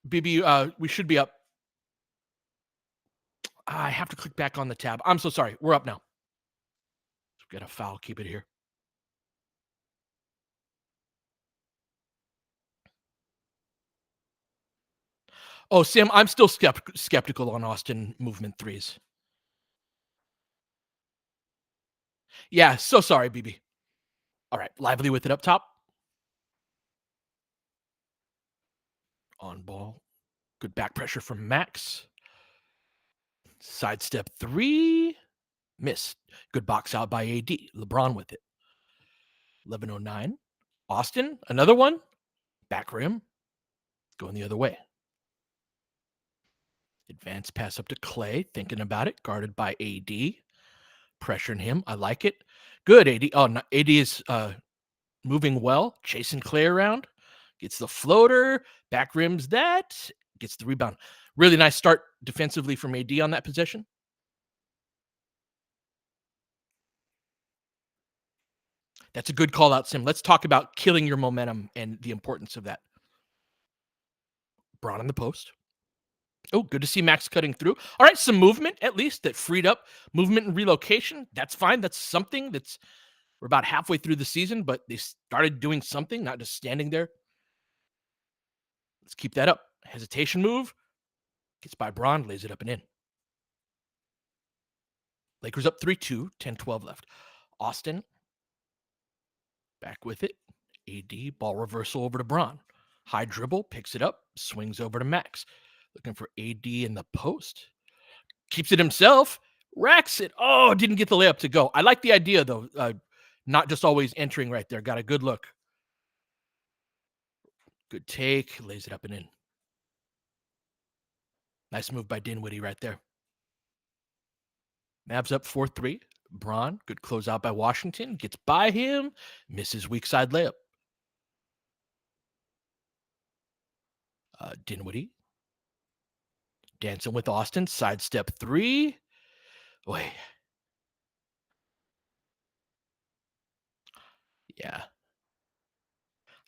BB, we should be up. I have to click back on the tab. I'm so sorry. We're up now. Get a foul. Keep it here. Oh, Sam, I'm still skeptical on Austin movement threes. Yeah, so sorry, BB. All right, Lively with it up top. On ball. Good back pressure from Max. Sidestep three. Missed. Good box out by AD. LeBron with it. 11:09. Austin, another one. Back rim. Going the other way. Advanced pass up to Clay. Thinking about it. Guarded by AD. Pressuring him. I like it. Good, AD. Oh, no, AD is moving well. Chasing Clay around. Gets the floater. Back rims that. Gets the rebound. Really nice start defensively from AD on that possession. That's a good call out, Sim. Let's talk about killing your momentum and the importance of that. Braun in the post. Oh, good to see Max cutting through. All right, some movement at least that freed up movement and relocation. That's fine. That's something we're about halfway through the season, but they started doing something, not just standing there. Let's keep that up. Hesitation move. Gets by Braun, lays it up and in. Lakers up 3-2, 10-12 left. Austin back with it. AD, ball reversal over to Braun. High dribble, picks it up, swings over to Max. Looking for AD in the post. Keeps it himself, racks it. Oh, didn't get the layup to go. I like the idea, though. Not just always entering right there. Got a good look. Good take, lays it up and in. Nice move by Dinwiddie right there. Mavs up 4-3. Braun, good closeout by Washington. Gets by him. Misses weak side layup. Dinwiddie. Dancing with Austin. Sidestep three. Wait. Yeah.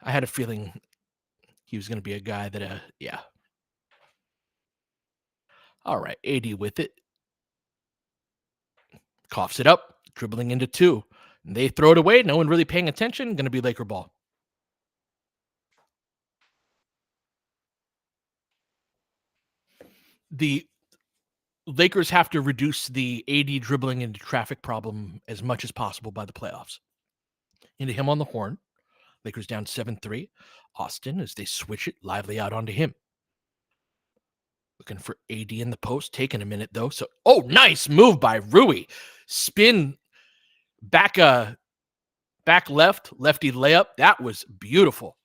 I had a feeling he was going to be a guy that, yeah. All right. AD with it. Coughs it up. Dribbling into two. They throw it away. No one really paying attention. Going to be Laker ball. The Lakers have to reduce the AD dribbling into traffic problem as much as possible by the playoffs. Into him on the horn. Lakers down 7-3. Austin, as they switch it, Lively out onto him. Looking for AD in the post. Taking a minute, though. So, oh, nice move by Rui. Spin back left, lefty layup. That was beautiful.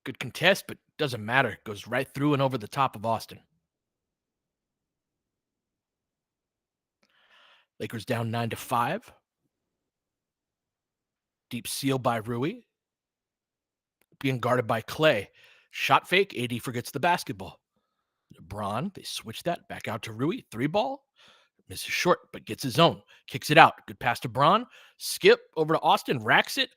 Good contest, but doesn't matter. Goes right through and over the top of Austin. Lakers down 9-5. Deep seal by Rui. Being guarded by Clay. Shot fake. AD forgets the basketball. LeBron, they switch that back out to Rui. 3-ball. Misses short, but gets his own. Kicks it out. Good pass to Braun. Skip over to Austin. Racks it.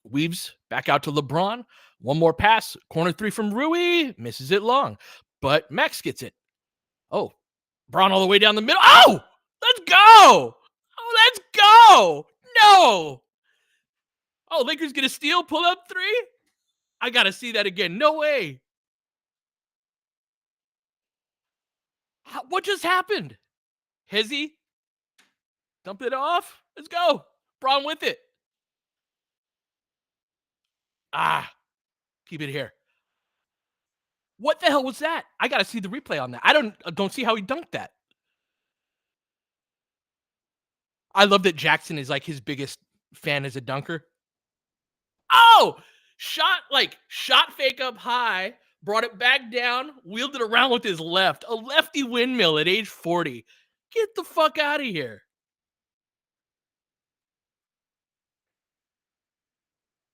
Weaves back out to LeBron. One more pass. Corner three from Rui. Misses it long. But Max gets it. Oh, Braun all the way down the middle. Oh, let's go. Oh, let's go. No. Oh, Lakers get a steal. Pull up three. I got to see that again. No way. What just happened? Hezzy, dump it off. Let's go. Braun with it. Keep it here. What the hell was that? I got to see the replay on that. I don't see how he dunked that. I love that Jackson is like his biggest fan as a dunker. Oh, shot fake up high, brought it back down, wheeled it around with his left. A lefty windmill at age 40. Get the fuck out of here.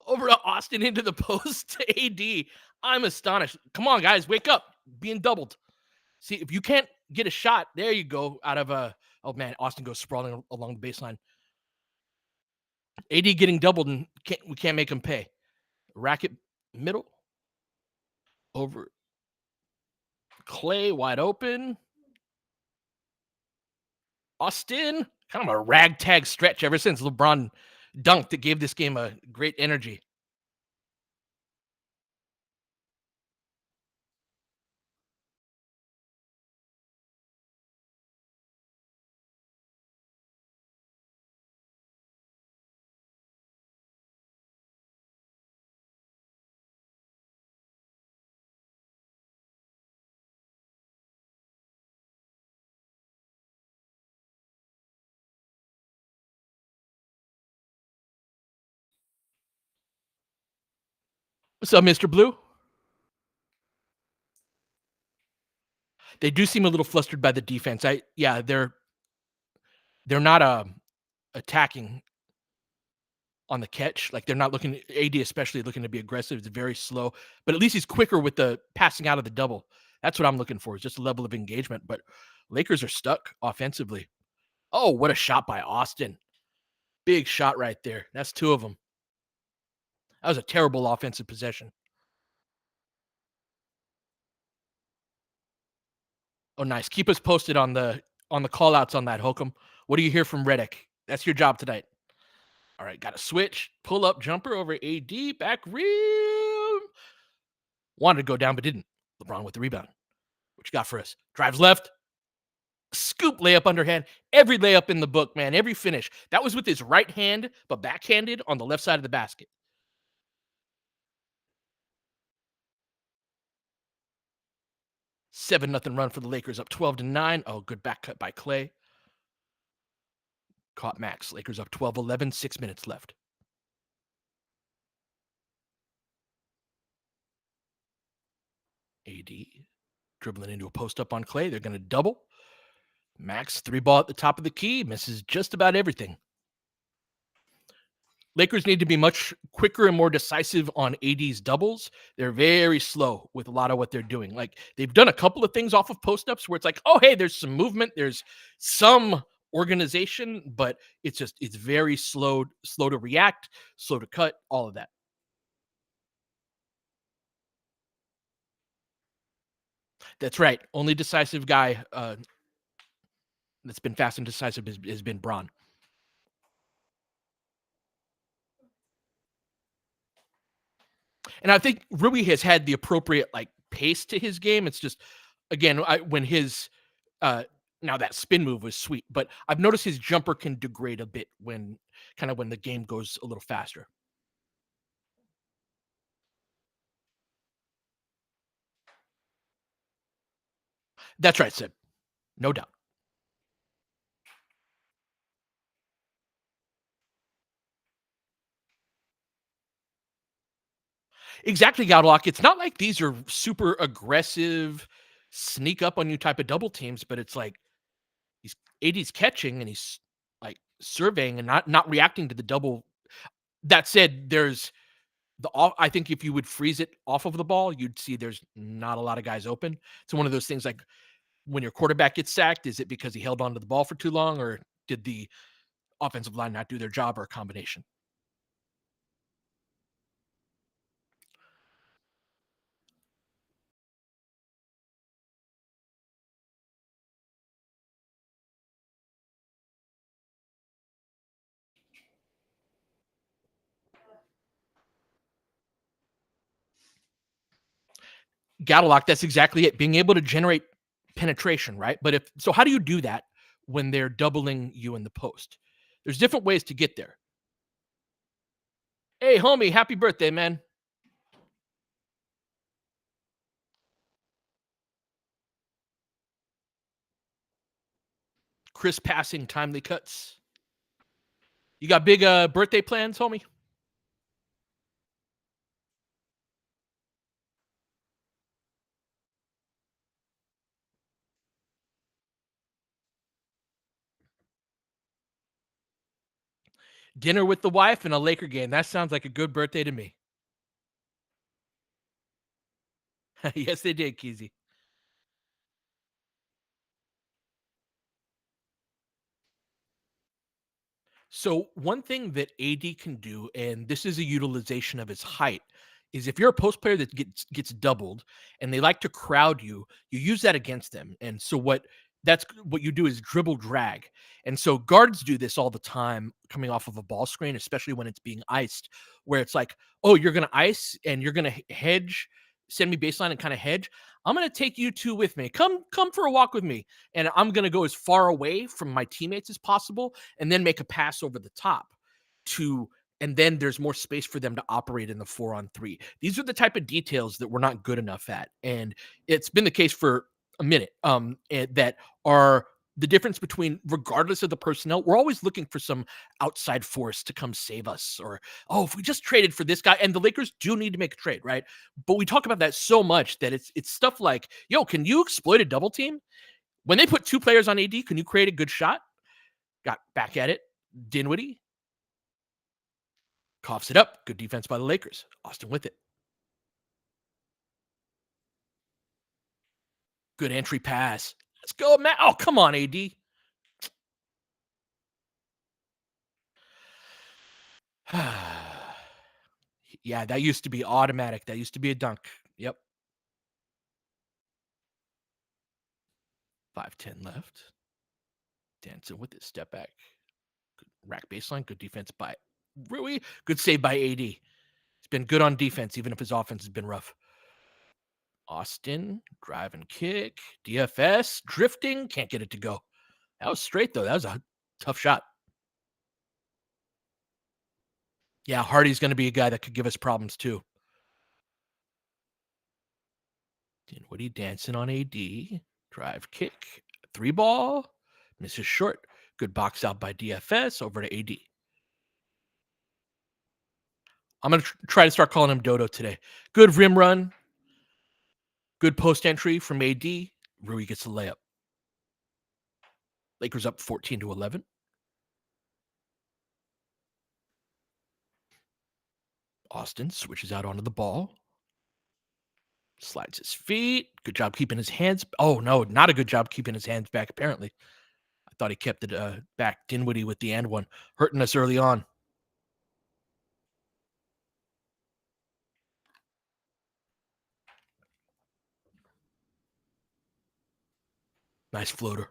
Over to Austin into the post to AD. I'm astonished. Come on, guys, wake up. Being doubled. See, if you can't get a shot, there you go out of a... Oh, man, Austin goes sprawling along the baseline. AD getting doubled, and we can't make him pay. Racket middle. over Clay, wide open. Austin, kind of a ragtag stretch ever since LeBron dunked that gave this game a great energy. What's up, Mr. Blue? They do seem a little flustered by the defense. Yeah, they're not attacking on the catch. Like they're not looking AD especially looking to be aggressive. It's very slow, but at least he's quicker with the passing out of the double. That's what I'm looking for, is just a level of engagement. But Lakers are stuck offensively. Oh, what a shot by Austin. Big shot right there. That's two of them. That was a terrible offensive possession. Oh, nice. Keep us posted on the call outs on that, Holcomb. What do you hear from Reddick? That's your job tonight. All right, got a switch. Pull up jumper over AD. Back rim. Wanted to go down, but didn't. LeBron with the rebound. What you got for us? Drives left. Scoop layup underhand. Every layup in the book, man. Every finish. That was with his right hand, but backhanded on the left side of the basket. 7-0 run for the Lakers, up 12-9. Oh, good back cut by Clay. Caught Max. Lakers up 12-11. 6 minutes left. AD dribbling into a post up on Clay. They're going to double. Max, three ball at the top of the key. Misses just about everything. Lakers need to be much quicker and more decisive on AD's doubles. They're very slow with a lot of what they're doing. Like they've done a couple of things off of post ups where it's like, oh, hey, there's some movement, there's some organization, but it's very slow to react, slow to cut, all of that. That's right. Only decisive guy that's been fast and decisive has been Braun. And I think Rui has had the appropriate like pace to his game. It's just again when his uh now that spin move was sweet, but I've noticed his jumper can degrade a bit when the game goes a little faster. That's right, Sid. No doubt. Exactly, Godlock. It's not like these are super aggressive, sneak up on you type of double teams, but it's like he's AD's catching and he's like surveying and not reacting to the double. That said, there's I think if you would freeze it off of the ball, you'd see there's not a lot of guys open. It's one of those things like when your quarterback gets sacked, is it because he held on to the ball for too long or did the offensive line not do their job or a combination? Gatalock, that's exactly it. Being able to generate penetration, right? But how do you do that when they're doubling you in the post? There's different ways to get there. Hey, homie, happy birthday, man. Crisp passing, timely cuts. You got big birthday plans, homie? Dinner with the wife and a Laker game. That sounds like a good birthday to me. Yes, they did, Keezy. So one thing that AD can do, and this is a utilization of his height, is if you're a post player that gets doubled and they like to crowd you, you use that against them. And so that's what you do is dribble drag. And so guards do this all the time coming off of a ball screen, especially when it's being iced, where it's like, oh, you're going to ice and you're going to hedge, send me baseline and kind of hedge. I'm going to take you two with me. Come for a walk with me. And I'm going to go as far away from my teammates as possible and then make a pass over the top to and then there's more space for them to operate in the 4-on-3. These are the type of details that we're not good enough at. And it's been the case for a minute that are the difference between, regardless of the personnel, we're always looking for some outside force to come save us. Or, oh, if we just traded for this guy, and the Lakers do need to make a trade, right? But we talk about that so much that it's stuff like, yo, can you exploit a double team? When they put two players on AD, can you create a good shot? Got back at it. Dinwiddie coughs it up. Good defense by the Lakers. Austin with it. Good entry pass. Let's go, Matt. Oh, come on, AD. Yeah, that used to be automatic. That used to be a dunk. Yep. 5:10 left. Dancing with it. Step back. Good rack baseline. Good defense by Rui. Good save by AD. He's been good on defense, even if his offense has been rough. Austin, drive and kick. DFS, drifting. Can't get it to go. That was straight, though. That was a tough shot. Yeah, Hardy's going to be a guy that could give us problems, too. Dinwiddie dancing on AD. Drive, kick. 3-ball. Misses short. Good box out by DFS. Over to AD. I'm going to try to start calling him Dodo today. Good rim run. Good post entry from AD. Rui gets the layup. Lakers up 14-11. Austin switches out onto the ball. Slides his feet. Good job keeping his hands. Oh, no, not a good job keeping his hands back, apparently. I thought he kept it back. Dinwiddie with the and one. Hurting us early on. Nice floater.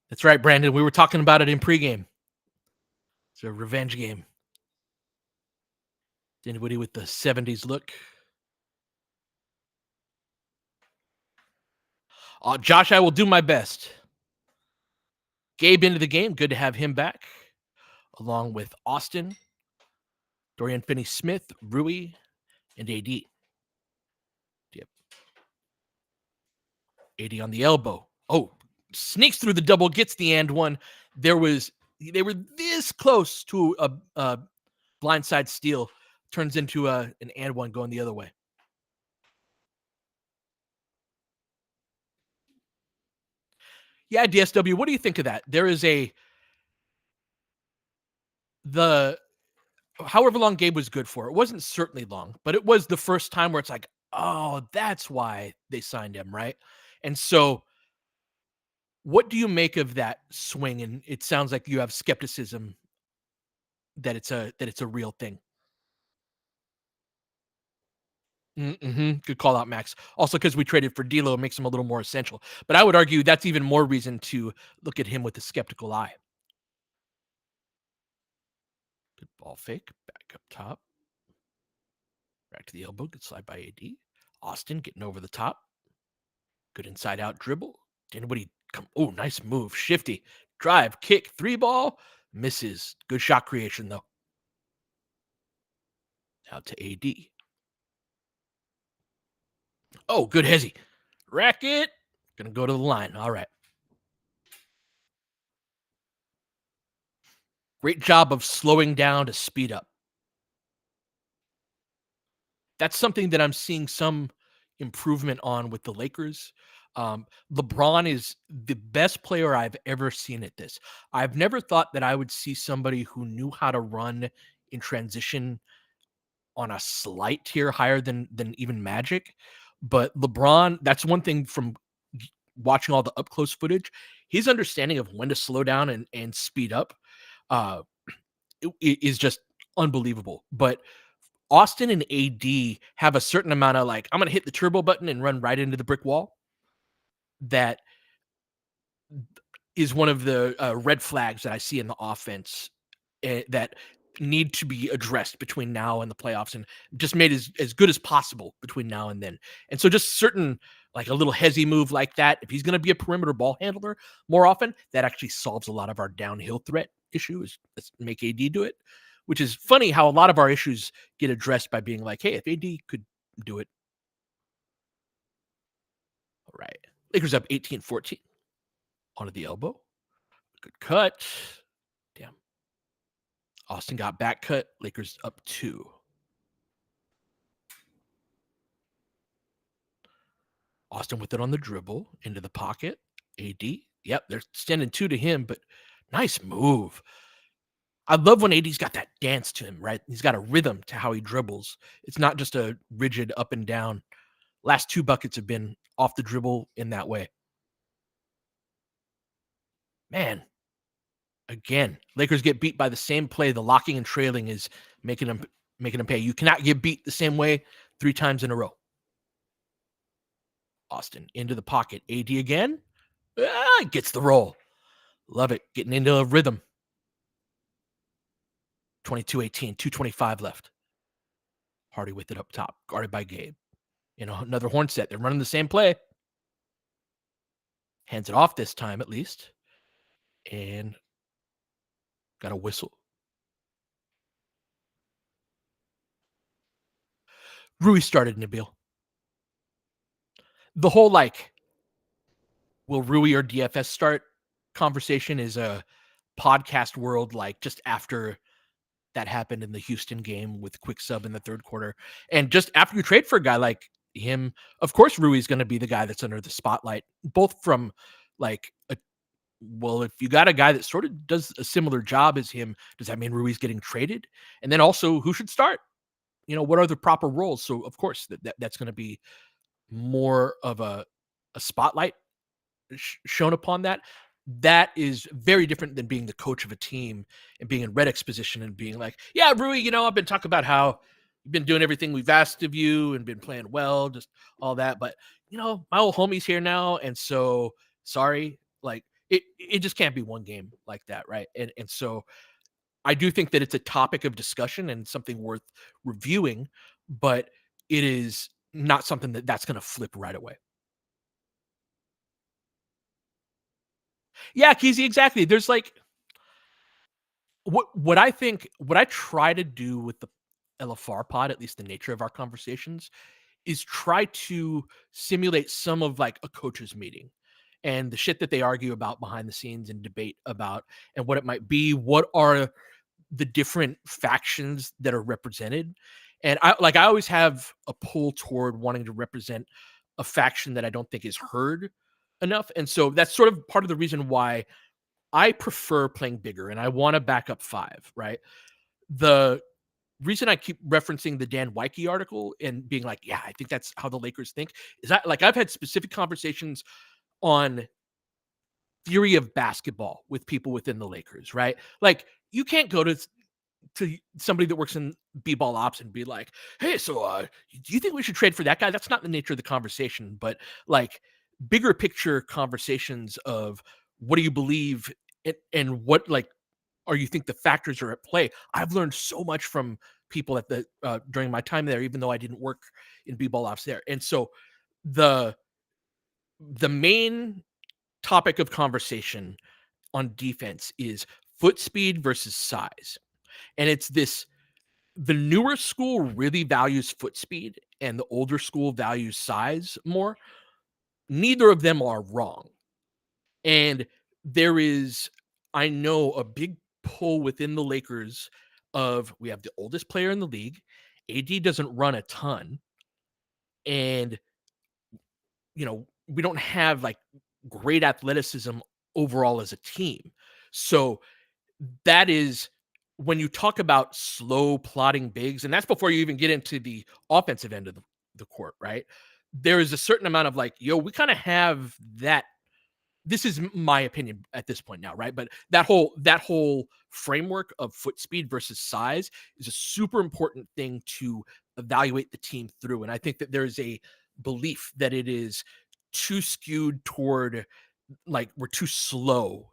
That's right, Brandon. We were talking about it in pregame. It's a revenge game. Dinwiddie with the 70s look. Josh, I will do my best. Gabe into the game. Good to have him back. Along with Austin, Dorian Finney-Smith, Rui, and AD. Yep. AD on the elbow. Oh, sneaks through the double, gets the and one. They were this close to a blindside steal. Turns into an and one going the other way. Yeah, DSW, what do you think of that? There is however long Gabe was good for. It wasn't certainly long, but it was the first time where it's like, oh, that's why they signed him, right? And so what do you make of that swing? And it sounds like you have skepticism that it's a real thing. Mm-hmm. Good call out, Max. Also, because we traded for D'Lo, it makes him a little more essential. But I would argue that's even more reason to look at him with a skeptical eye. Good ball fake. Back up top. Back to the elbow. Good slide by AD. Austin getting over the top. Good inside out dribble. Dinwiddie come. Oh, nice move. Shifty. Drive, kick, 3-ball. Misses. Good shot creation, though. Out to AD. Oh, good hezzy. Racket. Gonna go to the line. All right. Great job of slowing down to speed up. That's something that I'm seeing some improvement on with the Lakers. LeBron is the best player I've ever seen at this. I've never thought that I would see somebody who knew how to run in transition on a slight tier higher than even Magic. But LeBron, that's one thing from watching all the up close footage. His understanding of when to slow down and speed up. uh, is just unbelievable. But Austin and AD have a certain amount of like, I'm going to hit the turbo button and run right into the brick wall. That is one of the red flags that I see in the offense that need to be addressed between now and the playoffs and just made as good as possible between now and then. And so just certain like a little hezzy move like that, if he's going to be a perimeter ball handler more often, that actually solves a lot of our downhill threat issues. Let's make AD do it, which is funny how a lot of our issues get addressed by being like, hey, if AD could do it. All right. Lakers up 18-14 onto the elbow. Good cut. Damn. Austin got back cut. Lakers up 2. Austin with it on the dribble into the pocket. AD. Yep, they're standing 2 to him, but nice move. I love when AD's got that dance to him, right? He's got a rhythm to how he dribbles. It's not just a rigid up and down. Last 2 buckets have been off the dribble in that way. Man, again, Lakers get beat by the same play. The locking and trailing is making them pay. You cannot get beat the same way 3 times in a row. Austin into the pocket. AD again. Gets the roll. Love it. Getting into a rhythm. 22-18, 2:25 left. Hardy with it up top. Guarded by Gabe. Another horn set. They're running the same play. Hands it off this time at least. And got a whistle. Rui started, Nabil. The whole like, will Rui or DFS start conversation is a podcast world like just after that happened in the Houston game with quick sub in the third quarter. And just after you trade for a guy like him, of course, Rui's going to be the guy that's under the spotlight, both from like, if you got a guy that sort of does a similar job as him, does that mean Rui's getting traded? And then also who should start? What are the proper roles? So of course that's going to be more of a spotlight shown upon that. That is very different than being the coach of a team and being in Redick's position and being like, yeah, Rui, I've been talking about how you've been doing everything we've asked of you and been playing well, just all that. But, my old homie's here now. And so sorry, like it just can't be one game like that. Right. And so I do think that it's a topic of discussion and something worth reviewing, but it is not something that's going to flip right away. Yeah, Keezy, exactly. There's like what I try to do with the LFR pod, at least the nature of our conversations, is try to simulate some of like a coach's meeting and the shit that they argue about behind the scenes and debate about and what it might be. What are the different factions that are represented? And I always have a pull toward wanting to represent a faction that I don't think is heard enough. And so that's sort of part of the reason why I prefer playing bigger and I want to back up 5, right? The reason I keep referencing the Dan Wyke article and being like, yeah, I think that's how the Lakers think is that like I've had specific conversations on theory of basketball with people within the Lakers, right? Like you can't go to somebody that works in b-ball ops and be like, hey, so do you think we should trade for that guy? That's not the nature of the conversation, but like bigger picture conversations of what do you believe and what like or you think the factors are at play. I've learned so much from people at the during my time there, even though I didn't work in b-ball ops there. And so the main topic of conversation on defense is foot speed versus size. And it's the newer school really values foot speed and the older school values size more. Neither of them are wrong. And there is, I know, a big pull within the Lakers of we have the oldest player in the league. AD doesn't run a ton. And, we don't have like great athleticism overall as a team. So that is when you talk about slow plotting bigs, and that's before you even get into the offensive end of the court, right? There is a certain amount of like, we kind of have that This is my opinion at this point now, right? But that whole framework of foot speed versus size is a super important thing to evaluate the team through. And I think that there's a belief that it is too skewed toward, like, we're too slow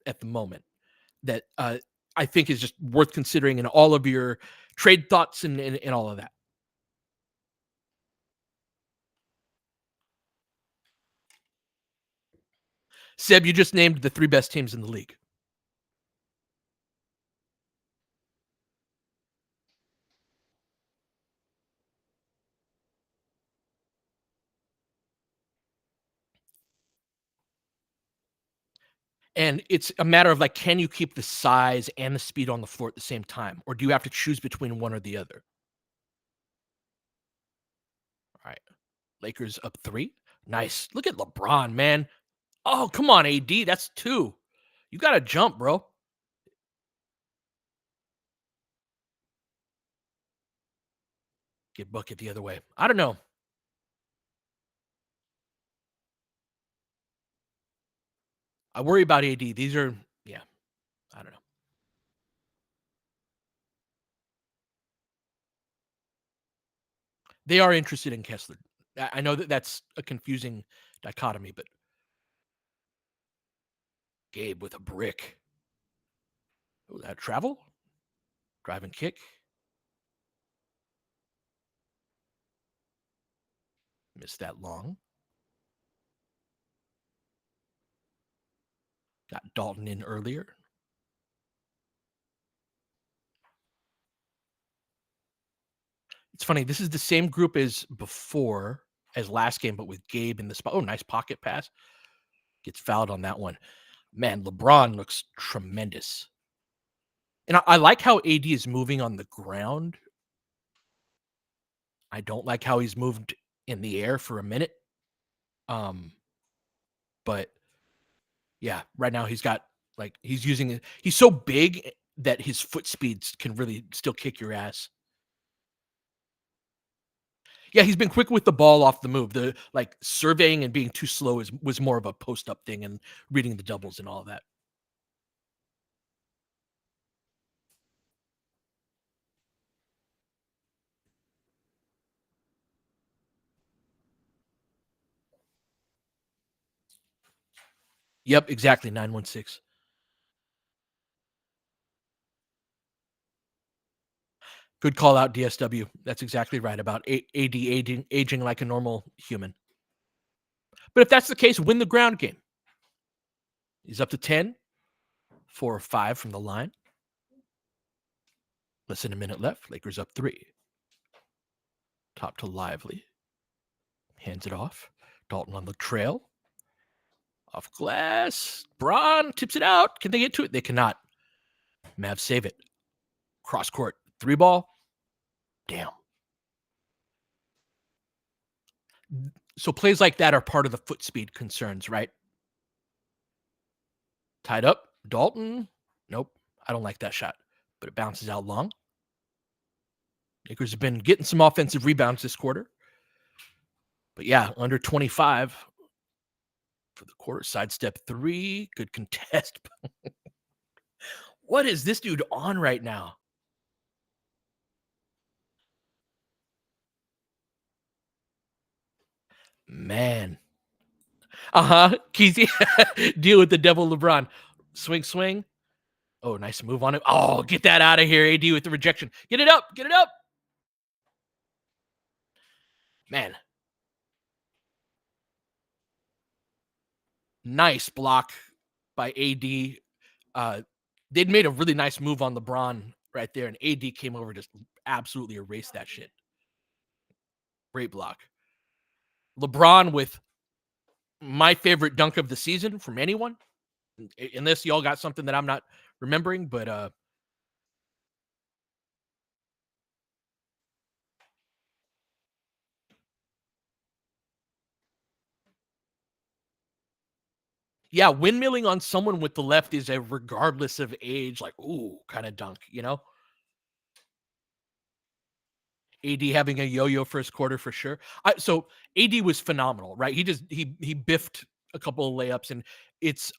at the moment, that I think is just worth considering in all of your trade thoughts and all of that. Seb, you just named the three best teams in the league. And it's a matter of, like, can you keep the size and the speed on the floor at the same time? Or do you have to choose between one or the other? All right. Lakers up 3. Nice. Look at LeBron, man. Oh, come on, AD. That's 2. You got to jump, bro. Get bucket the other way. I don't know. I worry about AD. These are, yeah, I don't know. They are interested in Kessler. I know that that's a confusing dichotomy, but Gabe with a brick. Oh, that travel? Drive and kick. Missed that long. Got Dalton in earlier. It's funny. This is the same group as before, as last game, but with Gabe in the spot. Oh, nice pocket pass. Gets fouled on that one. Man, LeBron looks tremendous. And I like how AD is moving on the ground. I don't like how he's moved in the air for a minute. Um, but yeah, right now he's got, like, he's using it. He's so big that his foot speeds can really still kick your ass. Yeah, he's been quick with the ball off the move. The, like, surveying and being too slow was more of a post up thing and reading the doubles and all of that. Yep, exactly. 916. Good call out, DSW. That's exactly right about AD aging like a normal human. But if that's the case, win the ground game. He's up to 10, 4 or 5 from the line. Less than a minute left. Lakers up 3. Top to Lively. Hands it off. Dalton on the trail. Off glass. Braun tips it out. Can they get to it? They cannot. Mavs save it. Cross court. 3 ball. Damn. So plays like that are part of the foot speed concerns, right? Tied up. Dalton. Nope. I don't like that shot. But it bounces out long. Lakers have been getting some offensive rebounds this quarter. But yeah, under 25 for the quarter. Sidestep 3. Good contest. What is this dude on right now? Man. Keezy. Deal with the devil LeBron. Swing, swing. Oh, nice move on it. Oh, get that out of here, AD, with the rejection. Get it up. Get it up. Man. Nice block by AD. They'd made a really nice move on LeBron right there, and AD came over, just absolutely erased that shit. Great block. LeBron with my favorite dunk of the season from anyone. Unless y'all got something that I'm not remembering, but yeah, windmilling on someone with the left is a regardless of age, like, ooh, kind of dunk, you know? AD having a yo-yo first quarter for sure. So AD was phenomenal, right? He biffed a couple of layups, and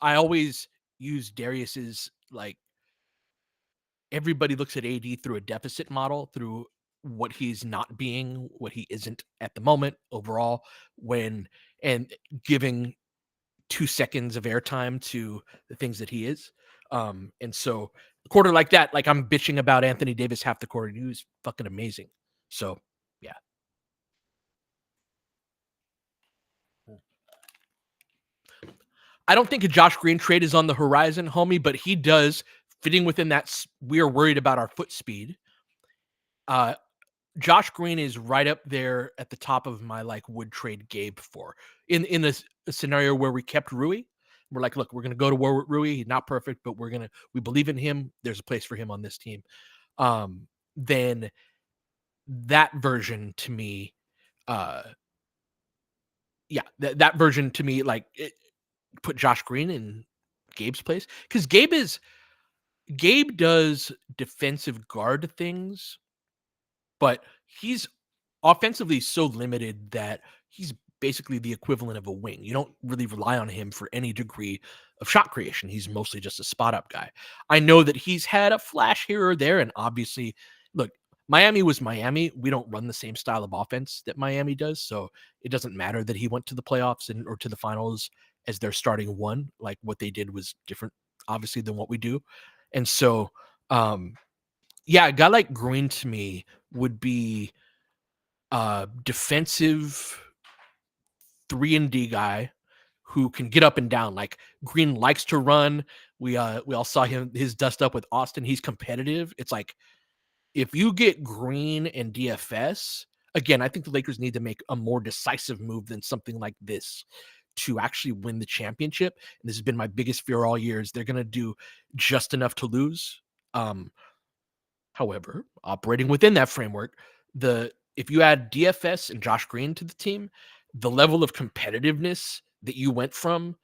I always use Darius's like everybody looks at AD through a deficit model, through what he's not being, what he isn't at the moment overall, when and giving 2 seconds of airtime to the things that he is. And so a quarter like that, like I'm bitching about Anthony Davis half the quarter, and he was fucking amazing. So yeah. I don't think a Josh Green trade is on the horizon, homie, but he does fitting within that. We are worried about our foot speed. Uh, Josh Green is right up there at the top of my like would trade Gabe for in a scenario where we kept Rui. We're like, look, we're gonna go to war with Rui. He's not perfect, but we believe in him. There's a place for him on this team. Then that version to me, uh, yeah, that version to me, like put Josh Green in Gabe's place because Gabe does defensive guard things, but he's offensively so limited that he's basically the equivalent of a wing. You don't really rely on him for any degree of shot creation. He's mostly just a spot up guy. I know that he's had a flash here or there, and obviously, look, Miami was Miami. We don't run the same style of offense that Miami does, so it doesn't matter that he went to the playoffs or to the finals as their starting one. Like what they did was different, obviously, than what we do, and so, yeah, a guy like Green to me would be defensive 3-and-D guy who can get up and down. Like Green likes to run. We all saw his dust up with Austin. He's competitive. It's like if you get Green and DFS, again, I think the Lakers need to make a more decisive move than something like this to actually win the championship. And this has been my biggest fear all year is they're going to do just enough to lose. However, operating within that framework, if you add DFS and Josh Green to the team, the level of competitiveness that you went from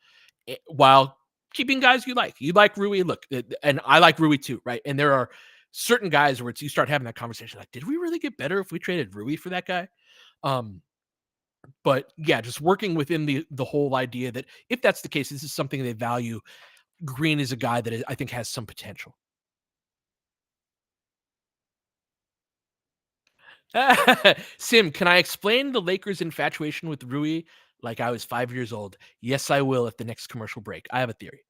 while keeping guys you like Rui, look, and I like Rui too, right? And there are certain guys where you start having that conversation like, did we really get better if we traded Rui for that guy? Um, but yeah, just working within the whole idea that if that's the case, this is something they value. Green is a guy that I think has some potential. Sim, can I explain the Lakers' infatuation with Rui like I was 5 years old? Yes, I will at the next commercial break. I have a theory.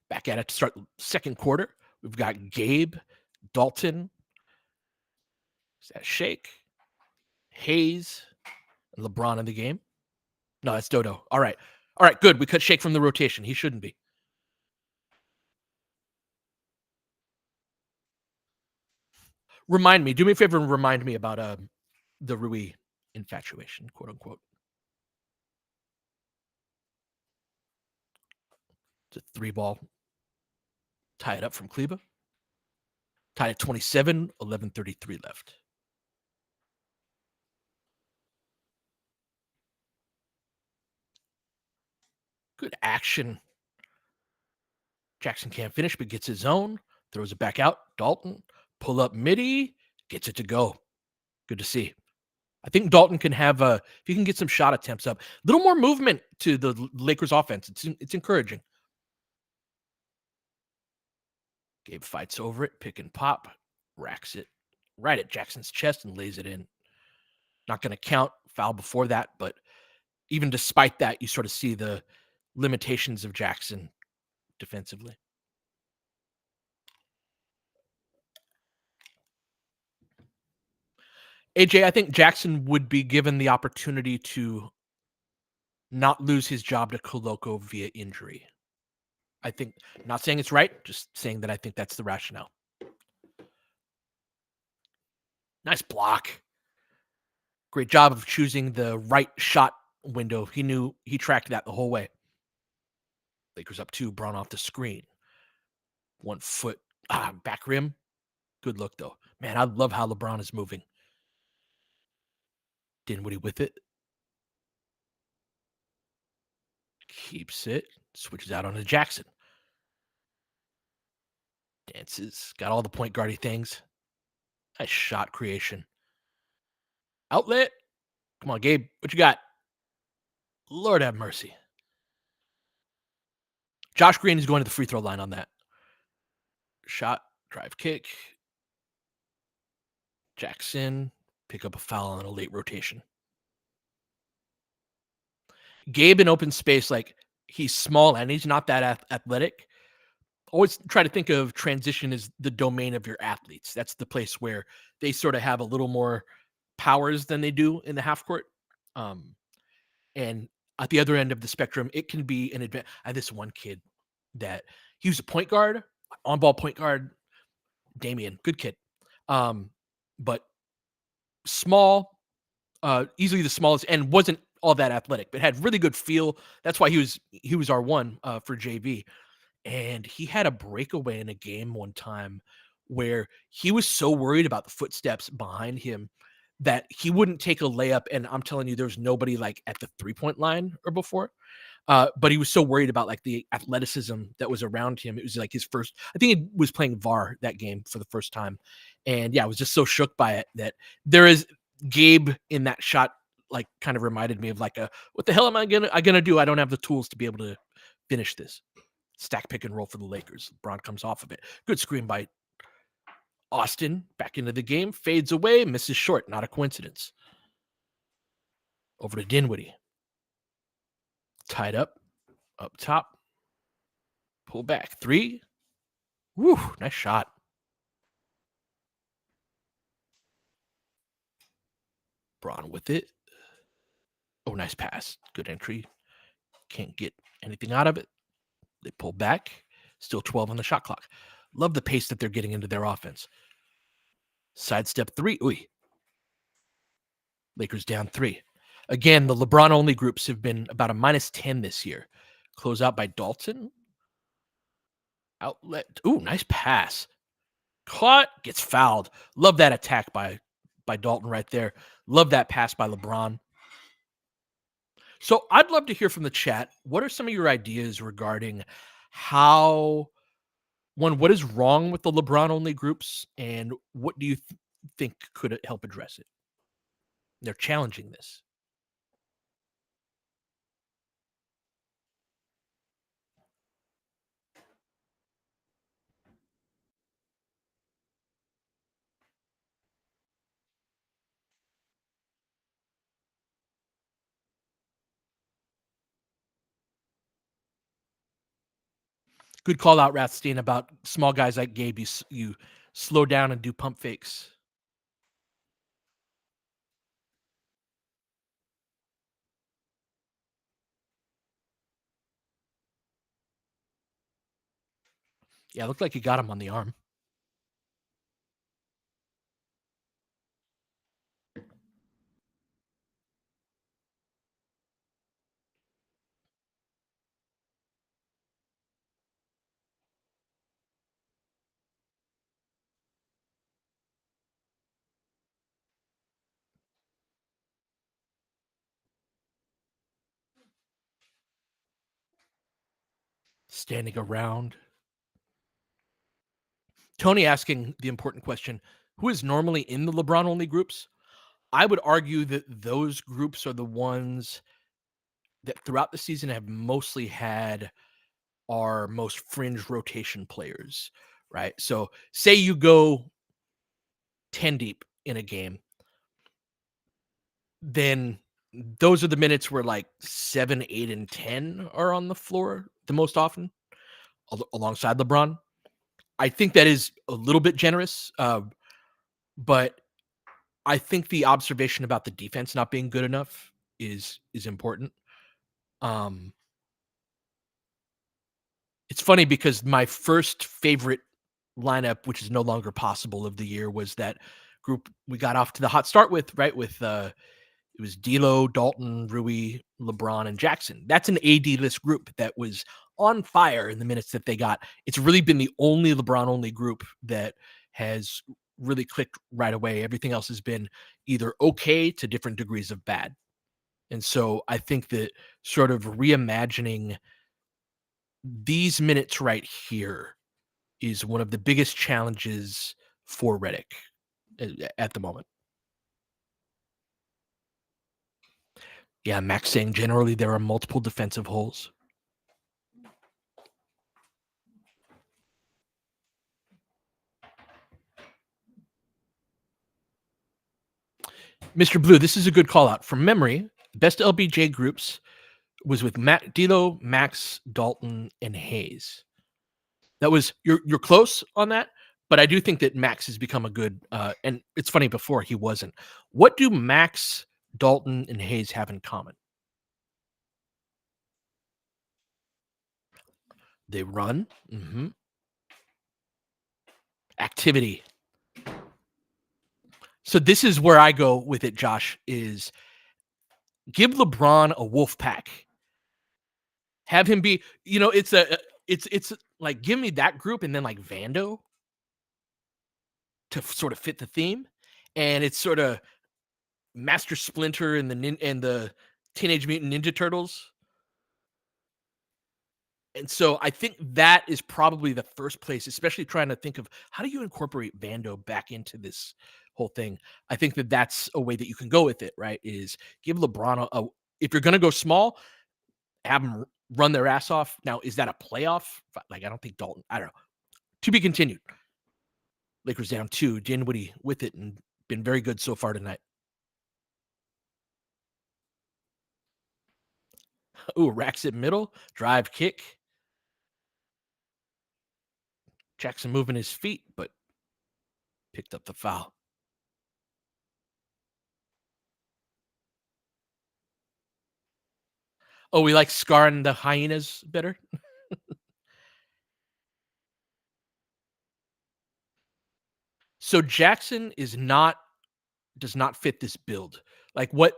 Back at it to start second quarter. We've got Gabe, Dalton, is that Shake, Hayes, and LeBron in the game. No, that's Dodo. All right. All right, good. We cut Shake from the rotation. He shouldn't be. Do me a favor and remind me about the Rui infatuation, quote unquote. It's a 3-ball. Tie it up from Kleba. Tied at 27, 11:33 left. Good action. Jackson can't finish, but gets his own. Throws it back out. Dalton, pull up midi, gets it to go. Good to see. I think Dalton can have if he can get some shot attempts up, a little more movement to the Lakers offense. It's encouraging. Gabe fights over it, pick and pop, racks it right at Jackson's chest and lays it in. Not going to count foul before that, but even despite that, you sort of see the limitations of Jackson defensively. AJ, I think Jackson would be given the opportunity to not lose his job to Koloko via injury. I think, not saying it's right, just saying that I think that's the rationale. Nice block. Great job of choosing the right shot window. He tracked that the whole way. Lakers up 2, Braun off the screen. 1 foot, back rim. Good look, though. Man, I love how LeBron is moving. Dinwiddie with it. Keeps it. Switches out onto Jackson. Dances. Got all the point guardy things. Nice shot creation. Outlet. Come on, Gabe. What you got? Lord have mercy. Josh Green is going to the free throw line on that. Shot, drive kick. Jackson, pick up a foul on a late rotation. Gabe in open space, like he's small and he's not that athletic. Always try to think of transition as the domain of your athletes. That's the place where they sort of have a little more powers than they do in the half court. And at the other end of the spectrum, it can be an advantage. I had this one kid that he was a point guard, on ball point guard, Damian, good kid. But small, easily the smallest, and wasn't all that athletic, but had really good feel. That's why he was our one for JV. And he had a breakaway in a game one time where he was so worried about the footsteps behind him that he wouldn't take a layup. And I'm telling you, there was nobody like at the 3-point line or before. But he was so worried about like the athleticism that was around him. It was like his first, I think he was playing VAR that game for the first time. And yeah, I was just so shook by it that there is Gabe in that shot, like kind of reminded me of like what the hell am I gonna do? I don't have the tools to be able to finish this. Stack pick and roll for the Lakers. LeBron comes off of it. Good screen by Austin. Back into the game. Fades away. Misses short. Not a coincidence. Over to Dinwiddie. Tied up. Up top. Pull back. 3. Woo. Nice shot. Braun with it. Oh, nice pass. Good entry. Can't get anything out of it. They pull back. Still 12 on the shot clock. Love the pace that they're getting into their offense. Sidestep 3. Ooh. Lakers down 3. Again, the LeBron-only groups have been about a -10 this year. Close out by Dalton. Outlet. Ooh, nice pass. Caught. Gets fouled. Love that attack by Dalton right there. Love that pass by LeBron. So I'd love to hear from the chat. What are some of your ideas regarding what is wrong with the LeBron-only groups, and what do you think could help address it? They're challenging this. Good call out, Rathstein, about small guys like Gabe. You slow down and do pump fakes. Yeah, it looked like he got him on the arm. Standing around. Tony asking the important question, who is normally in the LeBron-only groups? I would argue that those groups are the ones that throughout the season have mostly had our most fringe rotation players, right? So say you go 10 deep in a game, then those are the minutes where like 7, 8, and 10 are on the floor the most often alongside LeBron. I think that is a little bit generous, but I think the observation about the defense not being good enough is important. It's funny because my first favorite lineup, which is no longer possible of the year, was that group we got off to the hot start with, right? With it was D'Lo, Dalton, Rui, LeBron, and Jackson. That's an AD list group that was on fire in the minutes that they got. It's really been the only LeBron-only group that has really clicked right away. Everything else has been either okay to different degrees of bad. And so I think that sort of reimagining these minutes right here is one of the biggest challenges for Redick. at the moment. Yeah, Max saying generally there are multiple defensive holes. Mr. Blue, this is a good call out. From memory, best LBJ groups was with D'Lo, Max, Dalton, and Hayes. That was you're close on that, but I do think that Max has become a good. And it's funny before he wasn't. What do Max, Dalton, and Hayes have in common? They run. Activity. So this is where I go with it, Josh, is give LeBron a wolf pack. Have him be, it's like give me that group and then like Vando to sort of fit the theme. And it's sort of Master Splinter and the Teenage Mutant Ninja Turtles. And so I think that is probably the first place, especially trying to think of how do you incorporate Vando back into this whole thing. I think that that's a way that you can go with it, right? Is give LeBron if you're going to go small, have them run their ass off. Now, is that a playoff? Like, I don't think Dalton, I don't know. To be continued. Lakers down 2. Dinwiddie with it and been very good so far tonight. Ooh, racks it middle, drive kick. Jackson moving his feet, but picked up the foul. Oh, we like scarring the hyenas better? So Jackson does not fit this build. Like what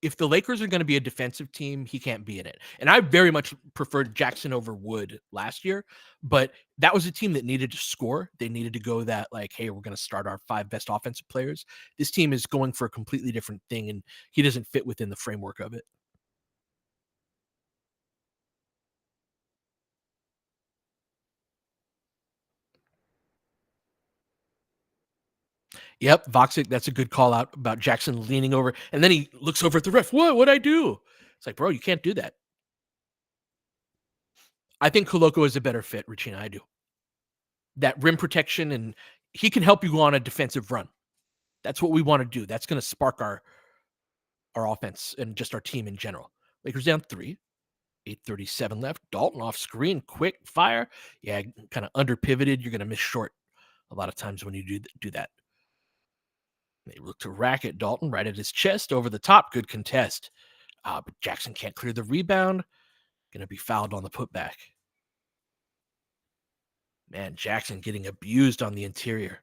if the Lakers are going to be a defensive team, he can't be in it. And I very much preferred Jackson over Wood last year, but that was a team that needed to score. They needed to go that like, hey, we're going to start our 5 best offensive players. This team is going for a completely different thing, and he doesn't fit within the framework of it. Yep, Voxic, that's a good call out about Jackson leaning over, and then he looks over at the ref. What'd I do? It's like, bro, you can't do that. I think Koloko is a better fit, Regina. I do. That rim protection, and he can help you go on a defensive run. That's what we want to do. That's going to spark our offense and just our team in general. Lakers down 3, 8:37 left. Dalton off screen, quick fire. Yeah, kind of under pivoted. You're going to miss short a lot of times when you do that. They look to rack at Dalton right at his chest over the top. Good contest. But Jackson can't clear the rebound. Going to be fouled on the putback. Man, Jackson getting abused on the interior.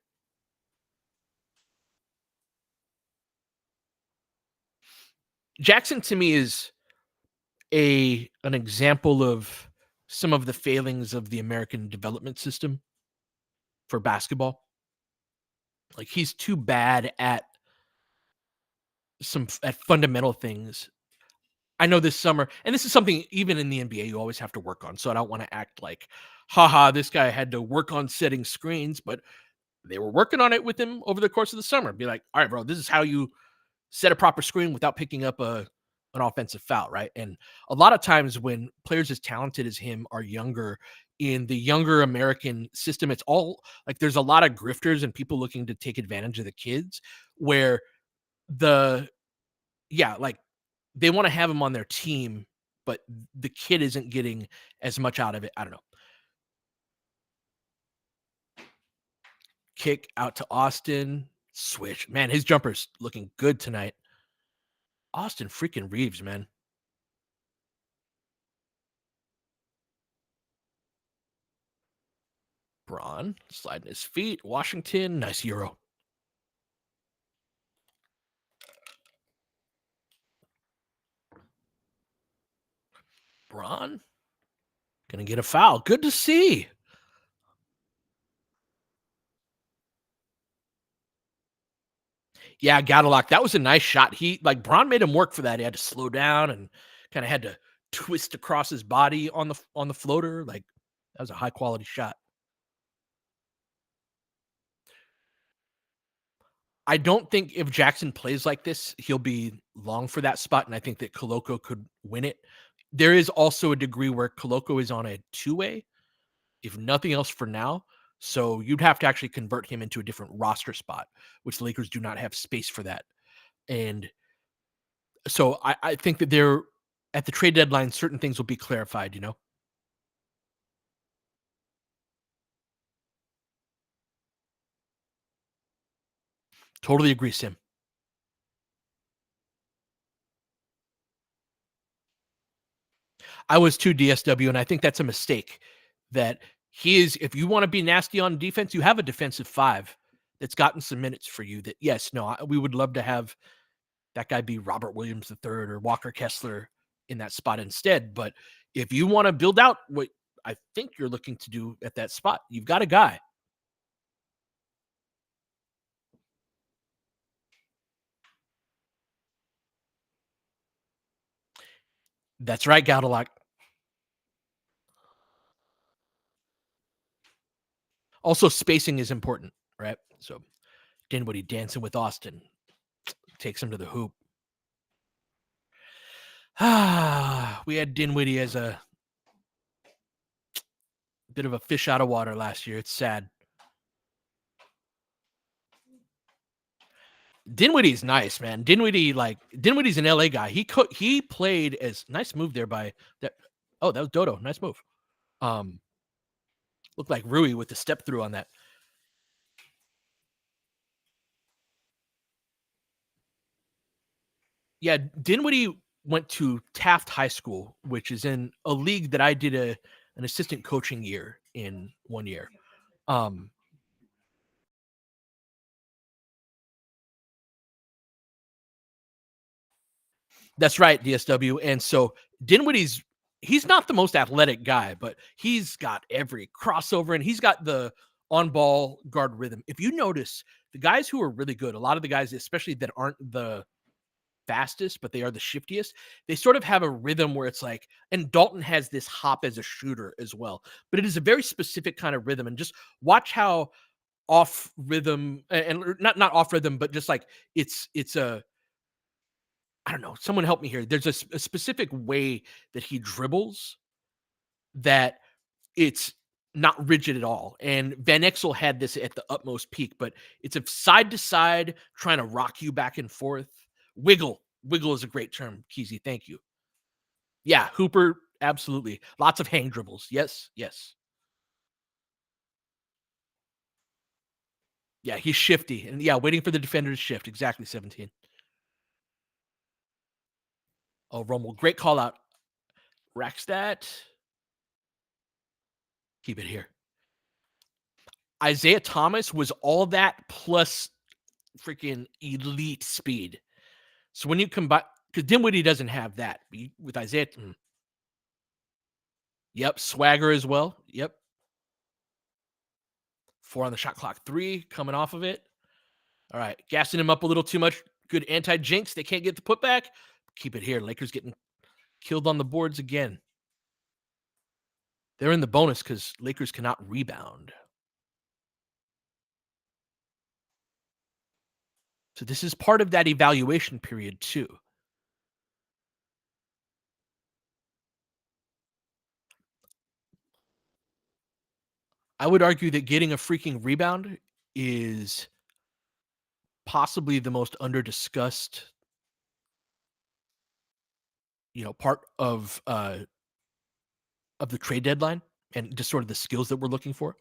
Jackson to me is an example of some of the failings of the American development system for basketball. Like he's too bad at at fundamental things. I know this summer, and this is something even in the NBA you always have to work on. So I don't want to act like, haha, this guy had to work on setting screens, but they were working on it with him over the course of the summer. Be like, all right, bro, this is how you set a proper screen without picking up an offensive foul, right? And a lot of times when players as talented as him are younger, in the younger American system, it's all like there's a lot of grifters and people looking to take advantage of the kids where the like they want to have him on their team, but the kid isn't getting as much out of it. I don't know. Kick out to Austin. Switch. Man, his jumper's looking good tonight. Austin freaking Reeves, man. Braun sliding his feet. Washington, nice Euro. Braun gonna get a foul. Good to see. Yeah, Gadalock, that was a nice shot. He like Braun made him work for that. He had to slow down and kind of had to twist across his body on the floater. Like that was a high quality shot. I don't think if Jackson plays like this, he'll be long for that spot, and I think that Koloko could win it. There is also a degree where Koloko is on a two-way, if nothing else for now. So you'd have to actually convert him into a different roster spot, which the Lakers do not have space for that. And so I think that they're at the trade deadline, certain things will be clarified, you know? Totally agree, Sim. I was too DSW, and I think that's a mistake. That he is, if you want to be nasty on defense, you have a defensive five that's gotten some minutes for you. That yes, no, we would love to have that guy be Robert Williams the third or Walker Kessler in that spot instead. But if you want to build out what I think you're looking to do at that spot, you've got a guy. That's right, Gaudelak. Also, spacing is important, right? So Dinwiddie dancing with Austin takes him to the hoop. We had Dinwiddie as a bit of a fish out of water last year. It's sad. Dinwiddie's nice, man. Dinwiddie's an LA guy. He played as nice move there by that. Oh, that was Dodo. Nice move. Um, Looked like Rui with the step through on that. Yeah, Dinwiddie went to Taft High School, which is in a league that I did an assistant coaching year in 1 year. Um, that's right, DSW. And so he's not the most athletic guy, but he's got every crossover and he's got the on ball guard rhythm. If you notice, the guys who are really good, a lot of the guys, especially that aren't the fastest, but they are the shiftiest, they sort of have a rhythm where it's like, and Dalton has this hop as a shooter as well, but it is a very specific kind of rhythm. And just watch how off rhythm and not off rhythm, but just like it's a I don't know. Someone help me here. There's a specific way that he dribbles that it's not rigid at all. And Van Exel had this at the utmost peak, but it's a side to side trying to rock you back and forth. Wiggle. Wiggle is a great term, Keezy. Thank you. Yeah, Hooper, absolutely. Lots of hang dribbles. Yes, yes. Yeah, he's shifty. And yeah, waiting for the defender to shift. Exactly, 17. Oh, Rommel, great call out. Rackstat. Keep it here. Isaiah Thomas was all that plus freaking elite speed. So when you combine, because Dinwiddie doesn't have that with Isaiah. Yep, swagger as well. Yep, 4 on the shot clock, 3 coming off of it. All right, gassing him up a little too much. Good anti jinx. They can't get the putback. Keep it here. Lakers getting killed on the boards again. They're in the bonus because Lakers cannot rebound. So this is part of that evaluation period too. I would argue that getting a freaking rebound is possibly the most under discussed, part of the trade deadline and just sort of the skills that we're looking for.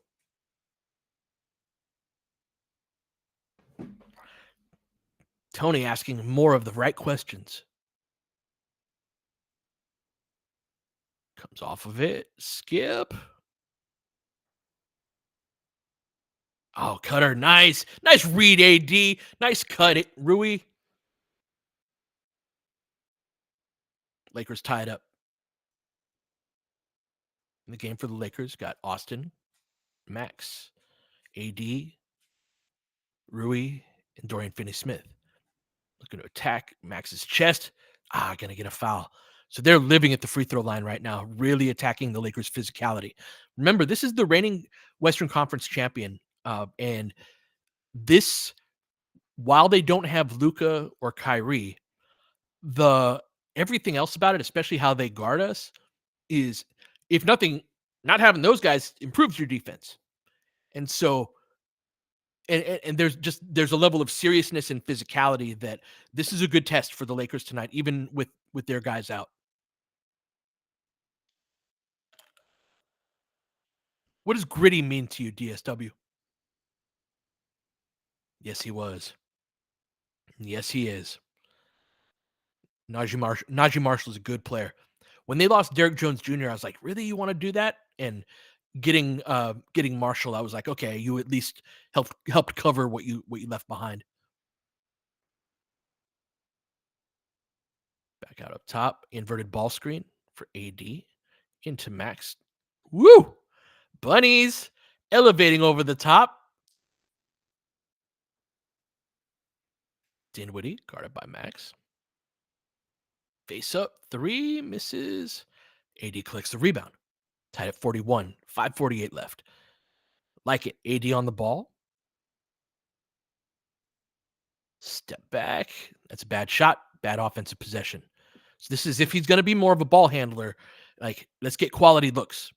Tony asking more of the right questions. Comes off of it. Skip. Oh, cutter. Nice. Nice read, AD. Nice cut it. Rui. Lakers tied up. In the game for the Lakers, got Austin, Max, AD, Rui, and Dorian Finney-Smith. Looking to attack Max's chest. Gonna get a foul. So they're living at the free throw line right now, really attacking the Lakers' physicality. Remember, this is the reigning Western Conference champion, and this while they don't have Luca or Kyrie, the everything else about it, especially how they guard us, is if nothing, not having those guys improves your defense. And so and there's a level of seriousness and physicality that this is a good test for the Lakers tonight, even with their guys out. What does gritty mean to you, DSW? Yes, he was. Yes, he is. Najee Marshall is a good player. When they lost Derrick Jones Jr., I was like, really, you want to do that? And getting Marshall, I was like, okay, you at least helped cover what you left behind. Back out up top, inverted ball screen for AD into Max. Woo! Bunnies elevating over the top. Dinwiddie guarded by Max. Face up, three misses. AD clicks the rebound. Tied at 41, 5:48 left. Like it. AD on the ball. Step back. That's a bad shot. Bad offensive possession. So this is if he's going to be more of a ball handler. Like, let's get quality looks.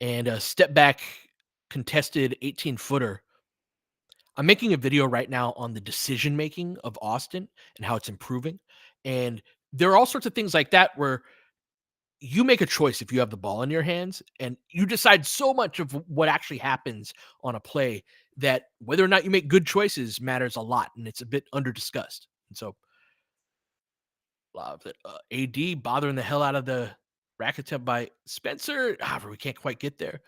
And a step back contested 18-footer. I'm making a video right now on the decision making of Austin and how it's improving. And there are all sorts of things like that where you make a choice if you have the ball in your hands and you decide so much of what actually happens on a play that whether or not you make good choices matters a lot, and it's a bit under discussed. And so AD bothering the hell out of the rack attempt by Spencer. However, we can't quite get there.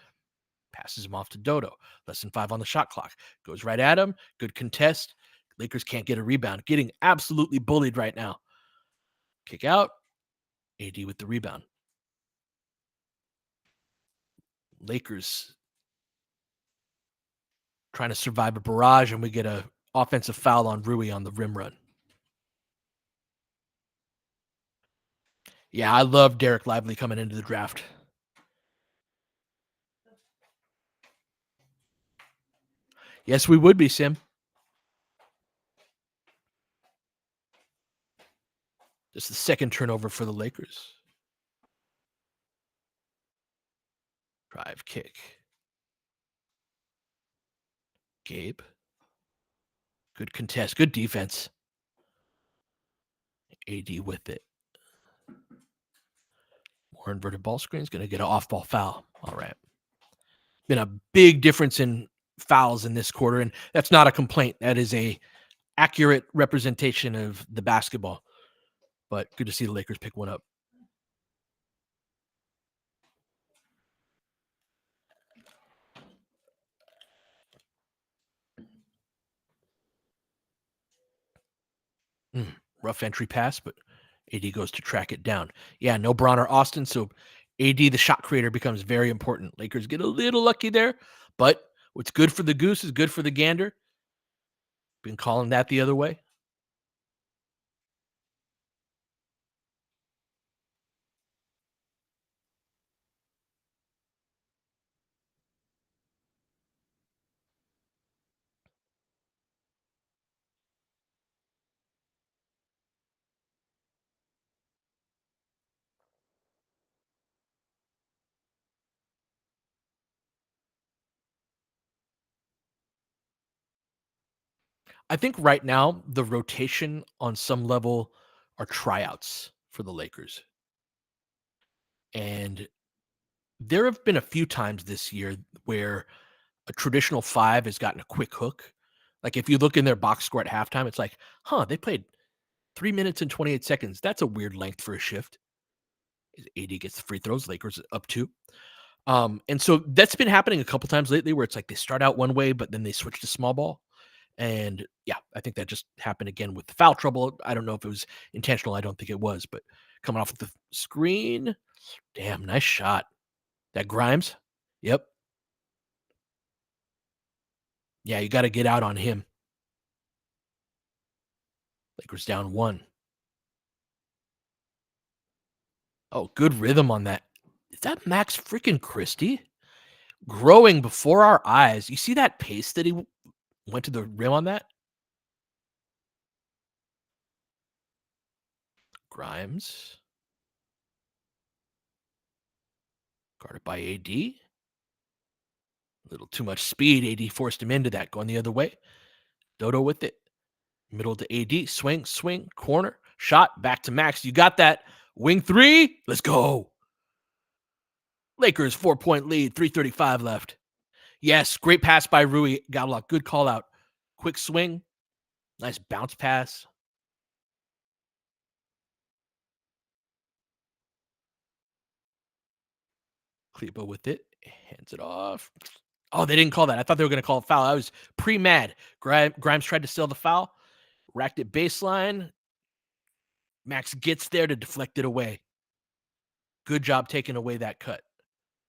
Passes him off to Dodo. Less than 5 on the shot clock. Goes right at him. Good contest. Lakers can't get a rebound. Getting absolutely bullied right now. Kick out. AD with the rebound. Lakers trying to survive a barrage, and we get a offensive foul on Rui on the rim run. Yeah, I love Derek Lively coming into the draft. Yes, we would be, Sim. Just the second turnover for the Lakers. Drive kick. Gabe. Good contest. Good defense. AD with it. More inverted ball screen is going to get an off-ball foul. All right. Been a big difference in fouls in this quarter, and that's not a complaint. That is a accurate representation of the basketball. But good to see the Lakers pick one up. Rough entry pass, but AD goes to track it down. Yeah, no Bron or Austin, so AD, the shot creator, becomes very important. Lakers get a little lucky there, but what's good for the goose is good for the gander. Been calling that the other way. I think right now the rotation on some level are tryouts for the Lakers. And there have been a few times this year where a traditional 5 has gotten a quick hook. Like if you look in their box score at halftime, it's like, they played 3 minutes and 28 seconds. That's a weird length for a shift. AD gets the free throws, Lakers up 2. And so that's been happening a couple times lately where it's like they start out one way, but then they switch to small ball. And yeah, I think that just happened again with the foul trouble. I don't know if it was intentional. I don't think it was, but coming off the screen, damn, nice shot. That Grimes. Yep. Yeah, you got to get out on him. Lakers down 1. Oh, good rhythm on that. Is that Max freaking Christie? Growing before our eyes. You see that pace that he Went to the rim on that. Grimes. Guarded by AD. A little too much speed. AD forced him into that. Going the other way. Dodo with it. Middle to AD. Swing, swing, corner. Shot. Back to Max. You got that. Wing three. Let's go. Lakers 4-point lead. 3:35 left. Yes, great pass by Rui. Got a lot. Good call out. Quick swing. Nice bounce pass. Kleba with it. Hands it off. Oh, they didn't call that. I thought they were going to call a foul. I was pre-mad. Grimes tried to steal the foul. Racked it baseline. Max gets there to deflect it away. Good job taking away that cut.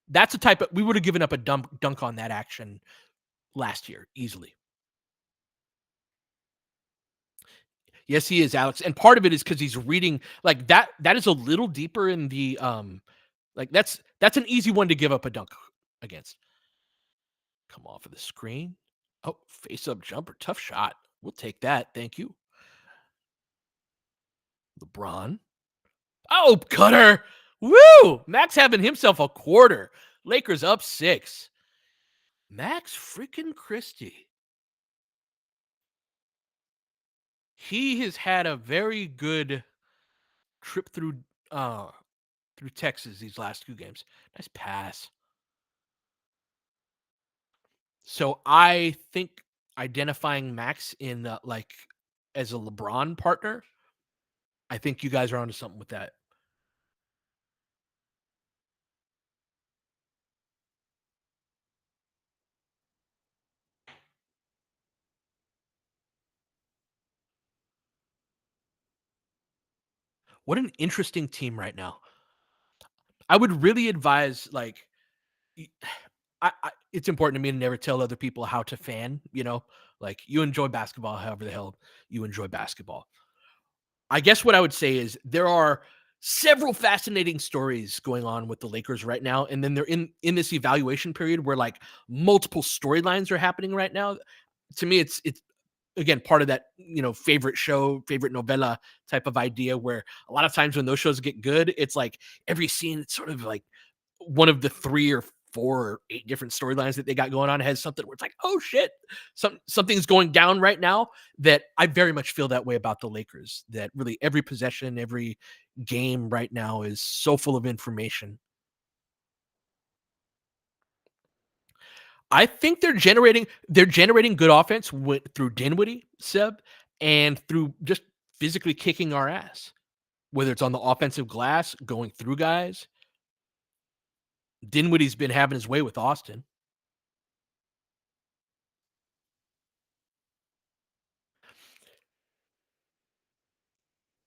That's a type of, we would have given up a dunk on that action last year easily. Yes, he is, Alex. And part of it is because he's reading like that. That is a little deeper in the like that's an easy one to give up a dunk against. Come off of the screen. Oh, face up jumper. Tough shot. We'll take that. Thank you. LeBron. Oh, cutter. Woo! Max having himself a quarter. Lakers up 6. Max freaking Christie. He has had a very good trip through Texas these last 2 games. Nice pass. So I think identifying Max in like as a LeBron partner, I think you guys are onto something with that. What an interesting team right now. I would really advise like it's important to me to never tell other people how to fan, you know? Like you enjoy basketball however the hell you enjoy basketball. I guess what I would say is there are several fascinating stories going on with the Lakers right now, and then they're in this evaluation period where like multiple storylines are happening right now. To me, it's again part of that favorite show, favorite novella type of idea where a lot of times when those shows get good, it's like every scene, it's sort of like one of the 3 or 4 or 8 different storylines that they got going on has something where it's like, oh shit, something's going down right now. That I very much feel that way about the Lakers. That really every possession, every game right now is so full of information. I think they're generating good offense through Dinwiddie, Seb, and through just physically kicking our ass. Whether it's on the offensive glass, going through guys. Dinwiddie's been having his way with Austin.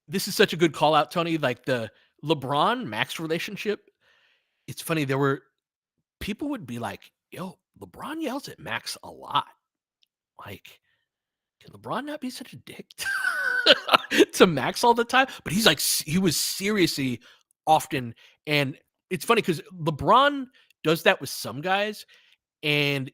This is such a good call out, Tony. Like the LeBron Max relationship. It's funny. There were people would be like, yo, LeBron yells at Max a lot. Like, can LeBron not be such a dick to Max all the time? But he's like, he was seriously often. And it's funny because LeBron does that with some guys. And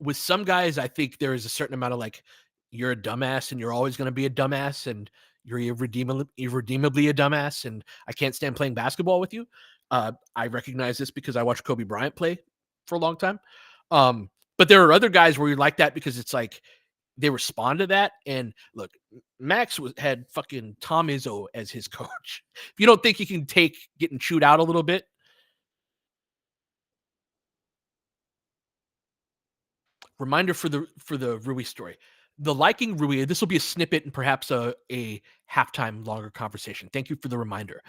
with some guys, I think there is a certain amount of like, you're a dumbass and you're always going to be a dumbass and you're irredeemably a dumbass. And I can't stand playing basketball with you. I recognize this because I watched Kobe Bryant play for a long time. But there are other guys where you're like that because it's like they respond to that. And look, Max had fucking Tom Izzo as his coach. If you don't think he can take getting chewed out a little bit, reminder for the Rui story. The liking Rui, this will be a snippet and perhaps a halftime longer conversation. Thank you for the reminder.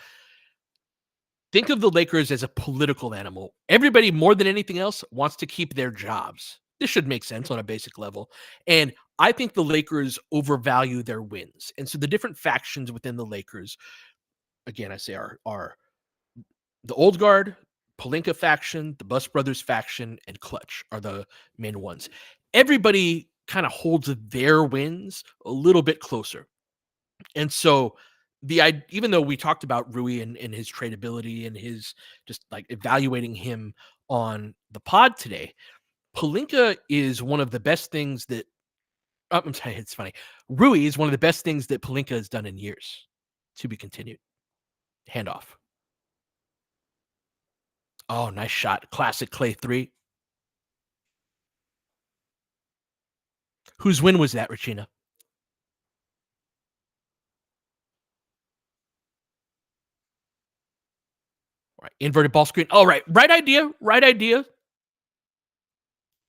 Think of the Lakers as a political animal. Everybody, more than anything else, wants to keep their jobs. This should make sense on a basic level. And I think the Lakers overvalue their wins. And so the different factions within the Lakers, again, I say are the old guard, Palinka faction, the Bus Brothers faction, and Clutch are the main ones. Everybody kind of holds their wins a little bit closer. And so even though we talked about Rui and his tradability and his just like evaluating him on the pod today, Palinka is one of the best things that I'm sorry, it's funny. Rui is one of the best things that Pelinka has done in years. To be continued. Handoff. Oh, nice shot. Classic Clay 3. Whose win was that, Regina? Right. Inverted ball screen. All right. Right idea. Right idea.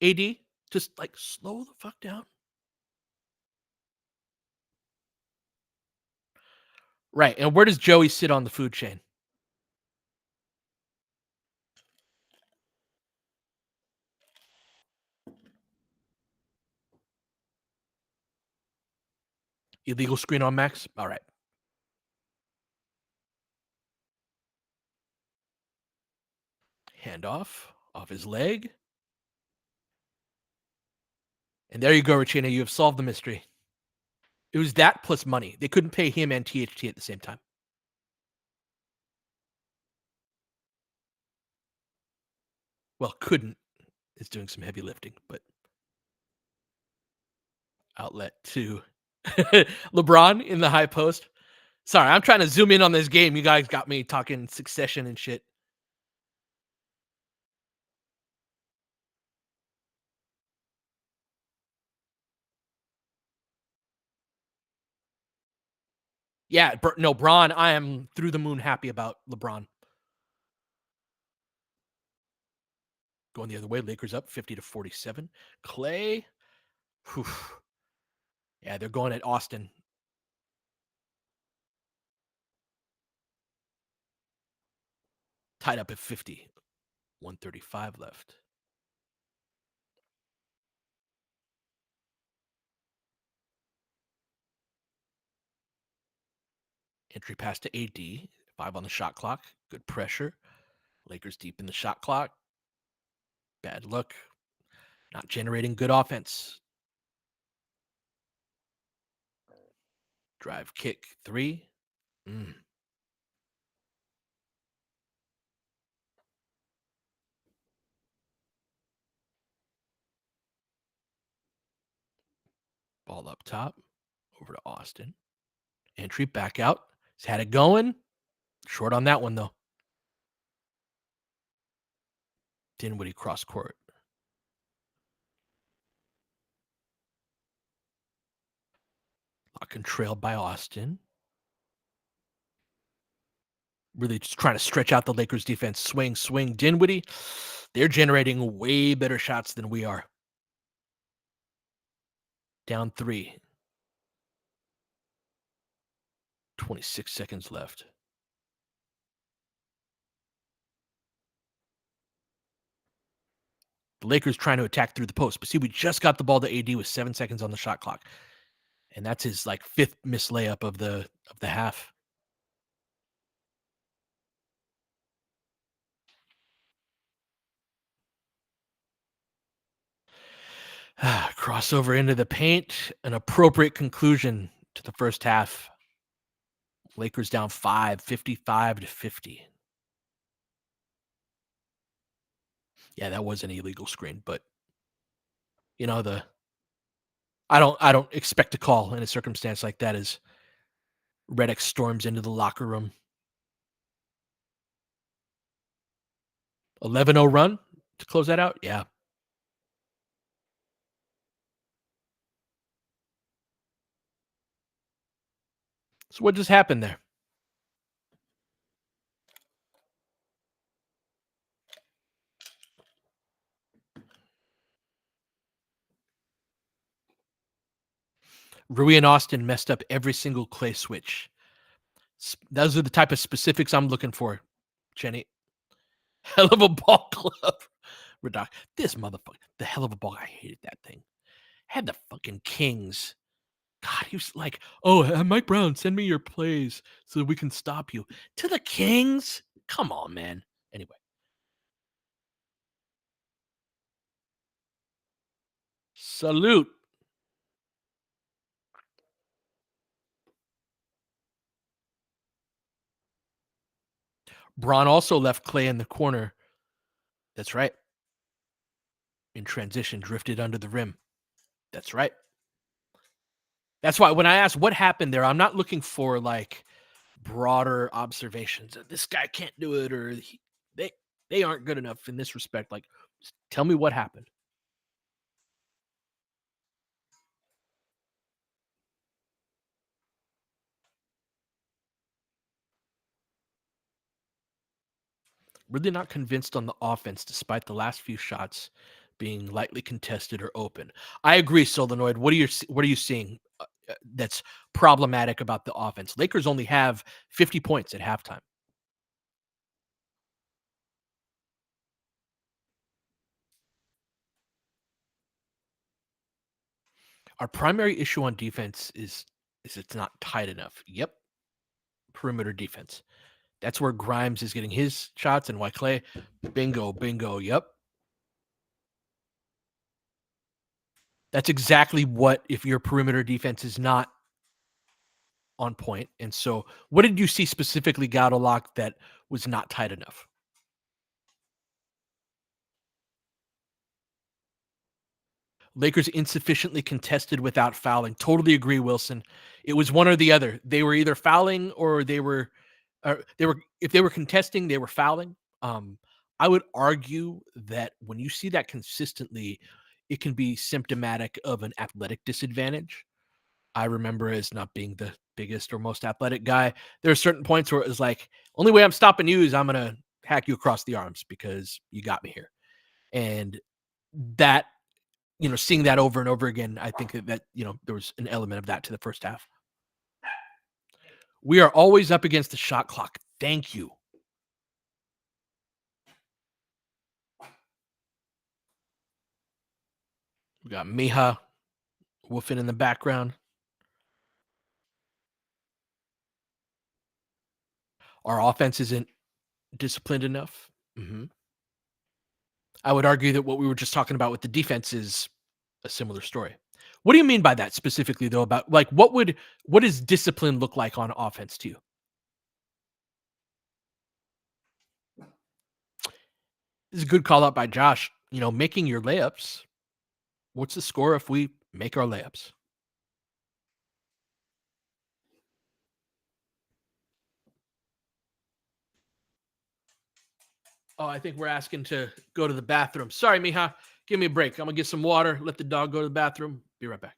AD. Just like slow the fuck down. Right. And where does Joey sit on the food chain? Illegal screen on Max. All right. Handoff off his leg. And there you go, Regina. You have solved the mystery. It was that plus money. They couldn't pay him and THT at the same time. Well, couldn't is doing some heavy lifting, but outlet to LeBron in the high post. Sorry, I'm trying to zoom in on this game. You guys got me talking succession and shit. Yeah, no, Bron, I am through the moon happy about LeBron. Going the other way, Lakers up 50-47. Clay, whew. Yeah, they're going at Austin. Tied up at 50. 135 left. Entry pass to AD. 5 on the shot clock. Good pressure. Lakers deep in the shot clock. Bad look. Not generating good offense. Drive kick 3. Ball up top. Over to Austin. Entry back out. He's had it going. Short on that one, though. Dinwiddie cross court. Lock and trailed by Austin. Really just trying to stretch out the Lakers defense. Swing. Dinwiddie, they're generating way better shots than we are. Down 3. 26 seconds left. The Lakers trying to attack through the post. But see, we just got the ball to AD with 7 seconds on the shot clock. And that's his like 5th missed layup of the half. Crossover into the paint. An appropriate conclusion to the first half. Lakers down 5, 55-50. Yeah, that was an illegal screen, but you know, I don't expect a call in a circumstance like that as Redick storms into the locker room. 11-0 run to close that out? Yeah. So what just happened there? Rui and Austin messed up every single Clay switch. Those are the type of specifics I'm looking for, Jenny. Hell of a ball club. This motherfucker. The hell of a ball. I hated that thing. Had the fucking Kings. God, he was like, oh, Mike Brown, send me your plays so we can stop you. To the Kings? Come on, man. Anyway. Salute. Braun also left Clay in the corner. That's right. In transition, drifted under the rim. That's right. That's why when I ask what happened there, I'm not looking for like broader observations. This guy can't do it, or they they aren't good enough in this respect. Like, just tell me what happened. Really not convinced on the offense, despite the last few shots being lightly contested or open. I agree, Solenoid. What are you seeing that's problematic about the offense? Lakers only have 50 points at halftime. Our primary issue on defense is it's not tight enough. Yep, perimeter defense. That's where Grimes is getting his shots and why Clay, bingo, bingo. Yep. That's exactly what if your perimeter defense is not on point. And so what did you see specifically, Gaudelak, that was not tight enough? Lakers insufficiently contested without fouling. Totally agree, Wilson. It was one or the other. They were either fouling or they were if they were contesting, they were fouling. I would argue that when you see that consistently, it can be symptomatic of an athletic disadvantage. I remember as not being the biggest or most athletic guy. There are certain points where it was like, only way I'm stopping you is I'm gonna hack you across the arms because you got me here. And that seeing that over and over again, I think that there was an element of that to the first half. We are always up against the shot clock. Thank you. We got Miha woofing in the background. Our offense isn't disciplined enough. I would argue that what we were just talking about with the defense is a similar story. What do you mean by that specifically, though? About like what does discipline look like on offense to you? This is a good call out by Josh. Making your layups. What's the score if we make our layups? Oh, I think we're asking to go to the bathroom. Sorry, Miha. Give me a break. I'm gonna get some water. Let the dog go to the bathroom. Be right back.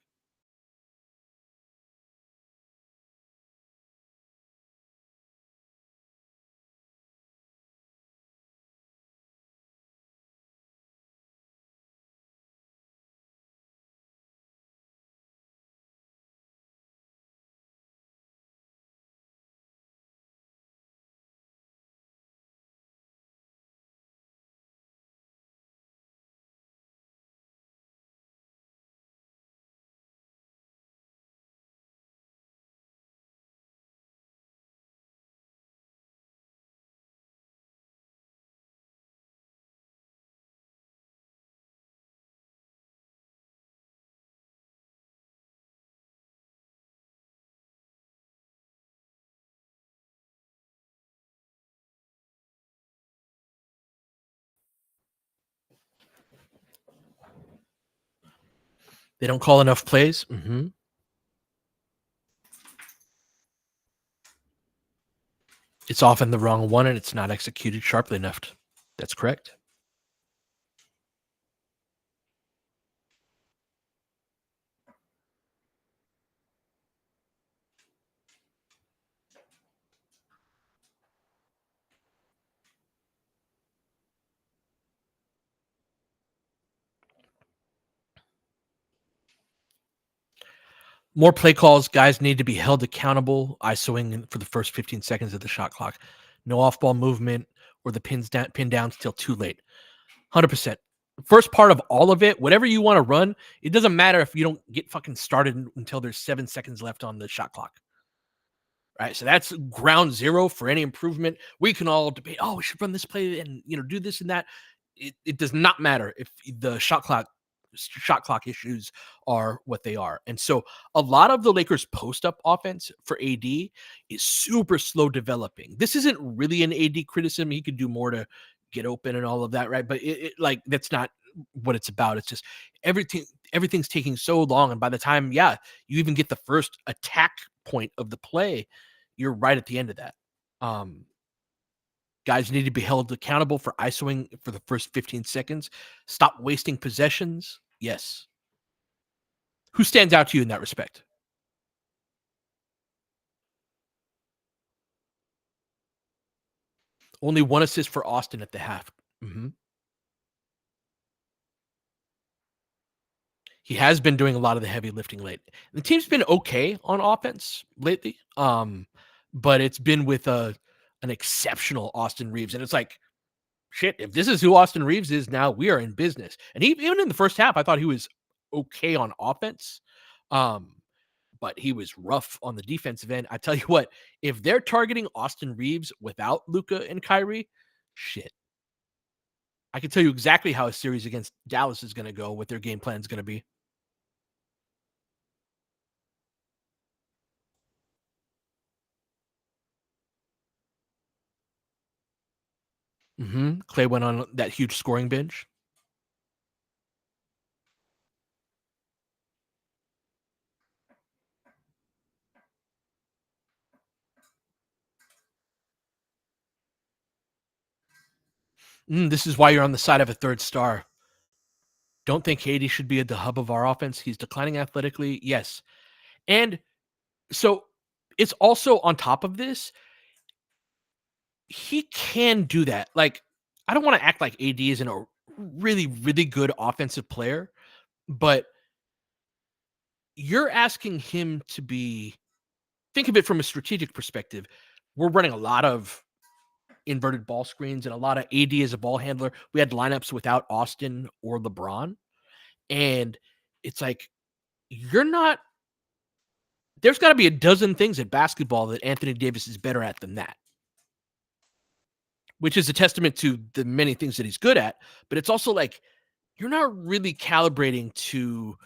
They don't call enough plays. It's often the wrong one, and it's not executed sharply enough. That's correct. More play calls. Guys need to be held accountable. ISOing for the first 15 seconds of the shot clock. No off-ball movement or the pin downs till too late. 100%. First part of all of it, whatever you want to run, it doesn't matter if you don't get fucking started until there's 7 seconds left on the shot clock. Right. So that's ground zero for any improvement. We can all debate, oh, we should run this play and do this and that. It does not matter if the shot clock issues are what they are. And so a lot of the Lakers post up offense for AD is super slow developing. This isn't really an AD criticism. He could do more to get open and all of that, right? But like that's not what it's about. It's just everything everything's taking so long, and by the time, yeah, you even get the first attack point of the play, you're right at the end of that. Um, Guys need to be held accountable for ISOing for the first 15 seconds. Stop wasting possessions. Yes. Who stands out to you in that respect? Only one assist for Austin at the half. Mhm. He has been doing a lot of the heavy lifting late. The team's been okay on offense lately, but it's been with an exceptional Austin Reeves, and it's like, shit, if this is who Austin Reeves is now, we are in business. And even in the first half, I thought he was okay on offense, um, but he was rough on the defensive end. I tell you what, if they're targeting Austin Reeves without Luka and Kyrie, shit. I can tell you exactly how a series against Dallas is going to go, what their game plan is going to be. Clay went on that huge scoring binge. This is why you're on the side of a third star. Don't think Haiti should be at the hub of our offense. He's declining athletically. Yes. And so it's also on top of this, he can do that. Like, I don't want to act like AD isn't a really, really good offensive player, but you're asking him to be, think of it from a strategic perspective. We're running a lot of inverted ball screens and a lot of AD as a ball handler. We had lineups without Austin or LeBron. And it's like, you're not, there's got to be a dozen things at basketball that Anthony Davis is better at than that, which is a testament to the many things that he's good at. But it's also like, you're not really calibrating to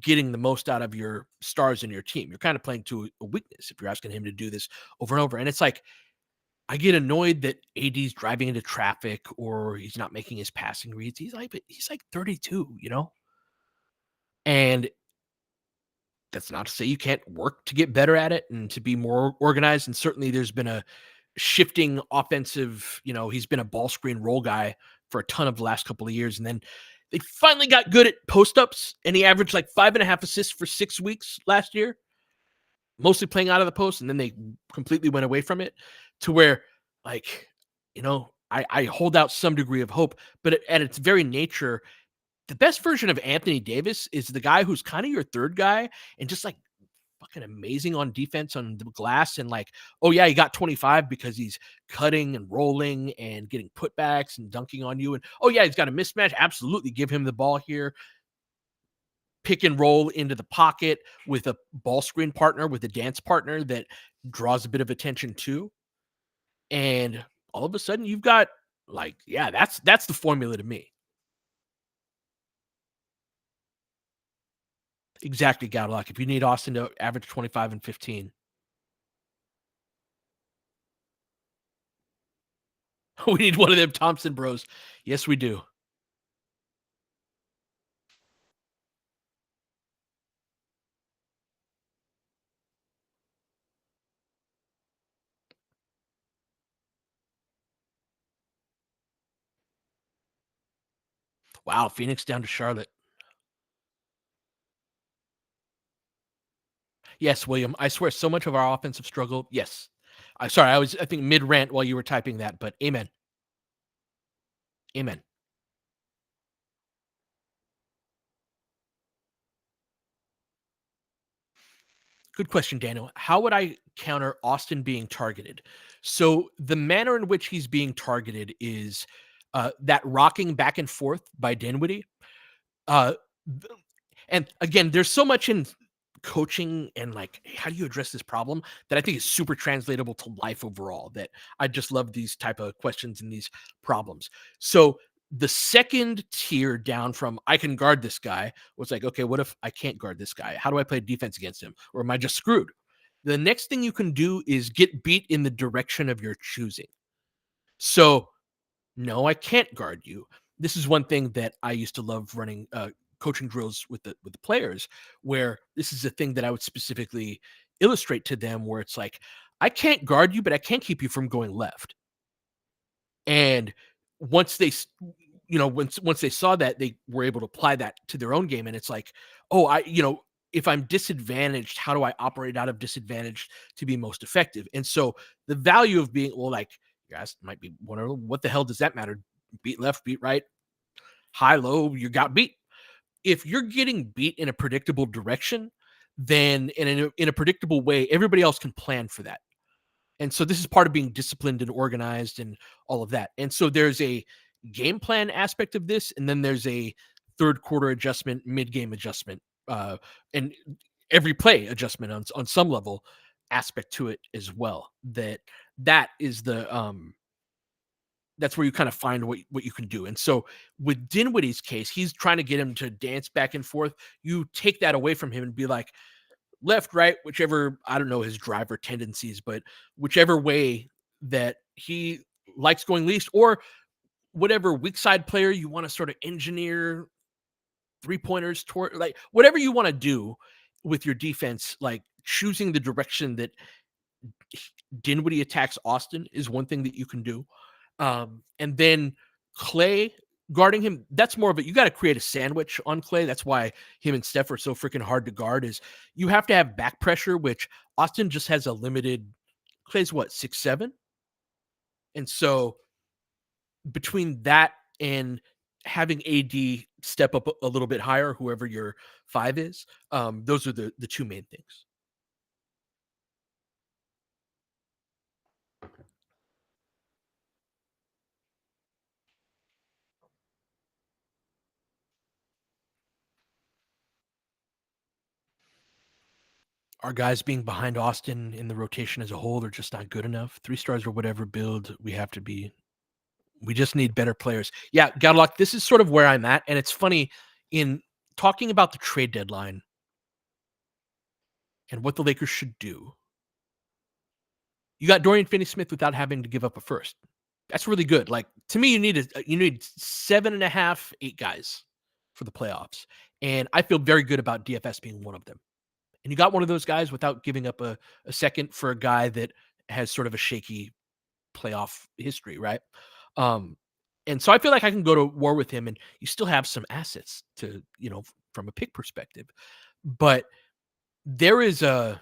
getting the most out of your stars in your team. You're kind of playing to a weakness if you're asking him to do this over and over. And it's like, I get annoyed that AD's driving into traffic or he's not making his passing reads. He's like 32, you know? And that's not to say you can't work to get better at it and to be more organized. And certainly there's been a shifting offensive, he's been a ball screen roll guy for a ton of the last couple of years. And then they finally got good at post ups and he averaged like 5.5 assists for 6 weeks last year, mostly playing out of the post. And then they completely went away from it to where, like, I hold out some degree of hope, but at its very nature, the best version of Anthony Davis is the guy who's kind of your third guy and just like fucking amazing on defense on the glass. And like, oh yeah, he got 25 because he's cutting and rolling and getting putbacks and dunking on you. And oh yeah, he's got a mismatch. Absolutely, give him the ball here. Pick and roll into the pocket with a ball screen partner, with a dance partner that draws a bit of attention too. And all of a sudden, you've got, like, yeah, that's the formula to me. Exactly, Gaudelak. If you need Austin to average 25 and 15, we need one of them Thompson bros. Yes, we do. Wow, Phoenix down to Charlotte. Yes, William. I swear, so much of our offensive struggle. Yes. Sorry, I think mid rant while you were typing that, but amen. Amen. Good question, Daniel. How would I counter Austin being targeted? So the manner in which he's being targeted is that rocking back and forth by Dinwiddie. Uh, And again, there's so much in coaching and like how do you address this problem that I think is super translatable to life overall. That I just love these type of questions and these problems. So the second tier down from I can guard this guy was like, okay, what if I can't guard this guy? How do I play defense against him? Or am I just screwed? The next thing you can do is get beat in the direction of your choosing. So no, I can't guard you. This is one thing that I used to love running coaching drills with the players, where this is a thing that I would specifically illustrate to them, where it's like, I can't guard you, but I can keep you from going left. And once they, once they saw that, they were able to apply that to their own game. And it's like, oh, if I'm disadvantaged, how do I operate out of disadvantage to be most effective? And so the value of being, well, like, you guys might be wondering, what the hell does that matter? Beat left, beat right, high, low, you got beat. If you're getting beat in a predictable direction, then in a predictable way, everybody else can plan for that. And so this is part of being disciplined and organized and all of that. And so there's a game plan aspect of this, and then there's a third quarter adjustment, mid game adjustment, and every play adjustment on some level aspect to it as well. That is the that's where you kind of find what you can do. And so with Dinwiddie's case, he's trying to get him to dance back and forth. You take that away from him and be like, left, right, whichever, I don't know his driver tendencies, but whichever way that he likes going least, or whatever weak side player you want to sort of engineer three pointers toward, like whatever you want to do with your defense, like choosing the direction that Dinwiddie attacks Austin is one thing that you can do. And then Clay guarding him, that's more of it. You got to create a sandwich on Clay. That's why him and Steph are so freaking hard to guard, is you have to have back pressure, which Austin just has a limited. Clay's what, 6'7"? And so between that and having AD step up a little bit higher, whoever your five is, those are the two main things. Our guys being behind Austin in the rotation as a whole, they're just not good enough. 3 stars or whatever build, we just need better players. Yeah, Godlock, this is sort of where I'm at. And it's funny, in talking about the trade deadline and what the Lakers should do, you got Dorian Finney-Smith without having to give up a first. That's really good. Like, to me, you need 7.5, 8 guys for the playoffs. And I feel very good about DFS being one of them. And you got one of those guys without giving up a second for a guy that has sort of a shaky playoff history, right? Um, and so I feel like I can go to war with him, and you still have some assets to, from a pick perspective. But there is a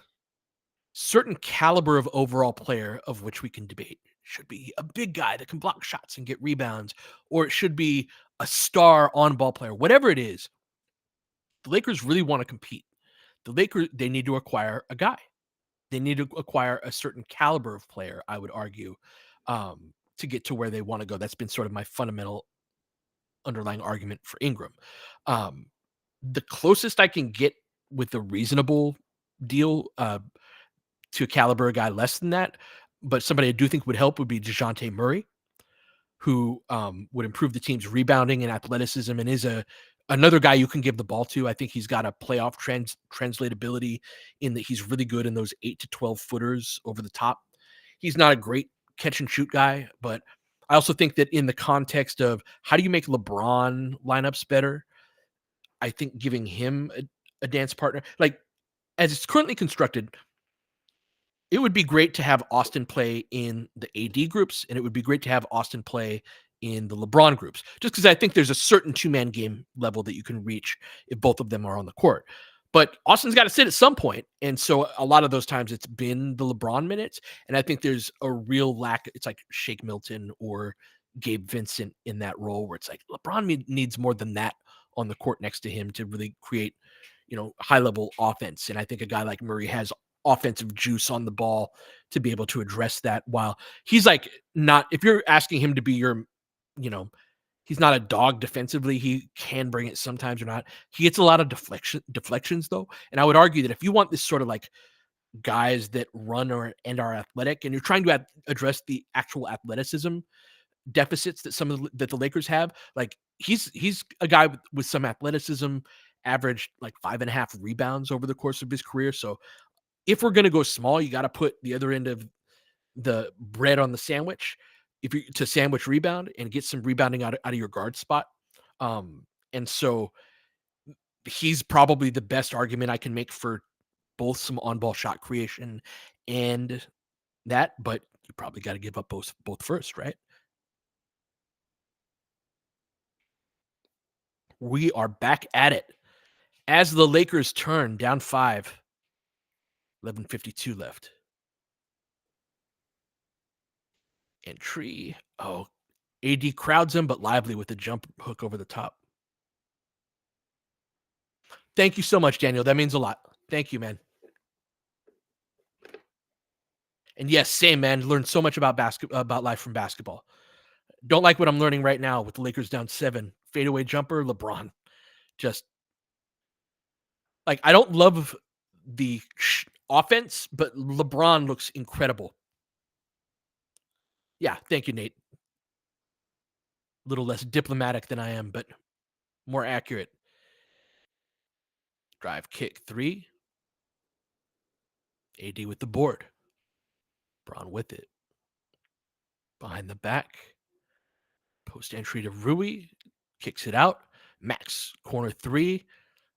certain caliber of overall player of which we can debate. Should be a big guy that can block shots and get rebounds, or it should be a star on ball player, whatever it is. The Lakers really want to compete. The Lakers, they need to acquire a guy. They need to acquire a certain caliber of player, I would argue, to get to where they want to go. That's been sort of my fundamental underlying argument for Ingram. The closest I can get with a reasonable deal to a caliber a guy less than that, but somebody I do think would help, would be DeJounte Murray, who would improve the team's rebounding and athleticism, and is another guy you can give the ball to. I think he's got a playoff translatability in that he's really good in those 8 to 12 footers over the top. He's not a great catch and shoot guy, but I also think that in the context of how do you make LeBron lineups better, I think giving him a dance partner, like as it's currently constructed, it would be great to have Austin play in the AD groups, and it would be great to have Austin play in the LeBron groups, just because I think there's a certain two-man game level that you can reach if both of them are on the court. But Austin's got to sit at some point, and so a lot of those times it's been the LeBron minutes, and I think there's a real lack. It's like Shake Milton or Gabe Vincent in that role, where it's like LeBron needs more than that on the court next to him to really create, high-level offense. And I think a guy like Murray has offensive juice on the ball to be able to address that, while he's like not, if you're asking him to be your, he's not a dog defensively. He can bring it sometimes or not. He gets a lot of deflections though. And I would argue that if you want this sort of like guys that run and are athletic, and you're trying to address the actual athleticism deficits that that the Lakers have, like he's a guy with some athleticism, averaged like 5.5 rebounds over the course of his career. So if we're going to go small, you got to put the other end of the bread on the sandwich, if you to sandwich rebound and get some rebounding out of your guard spot. And so He's probably the best argument I can make for both some on-ball shot creation and that, but you probably got to give up both first, right? We are back at it as the Lakers turn down 5, 11:52 left. Entry. Oh, AD crowds him, but Lively with the jump hook over the top. Thank you so much, Daniel. That means a lot. Thank you, man. And yes, same man. Learned so much about life from basketball. Don't like what I'm learning right now with the Lakers down 7. Fadeaway jumper, LeBron. Just like I don't love the offense, but LeBron looks incredible. Yeah, thank you, Nate. A little less diplomatic than I am, but more accurate. Drive kick 3. AD with the board. Braun with it. Behind the back. Post entry to Rui. Kicks it out. Max, corner 3.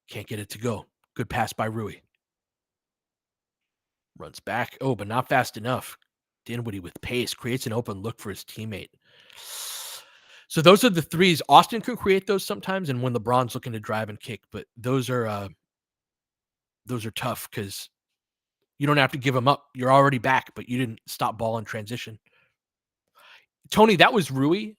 Can't get it to go. Good pass by Rui. Runs back. Oh, but not fast enough. Dinwiddie with pace. Creates an open look for his teammate. So those are the threes. Austin can create those sometimes, and when LeBron's looking to drive and kick, but those are tough because you don't have to give them up. You're already back, but you didn't stop ball in transition. Tony, that was Rui.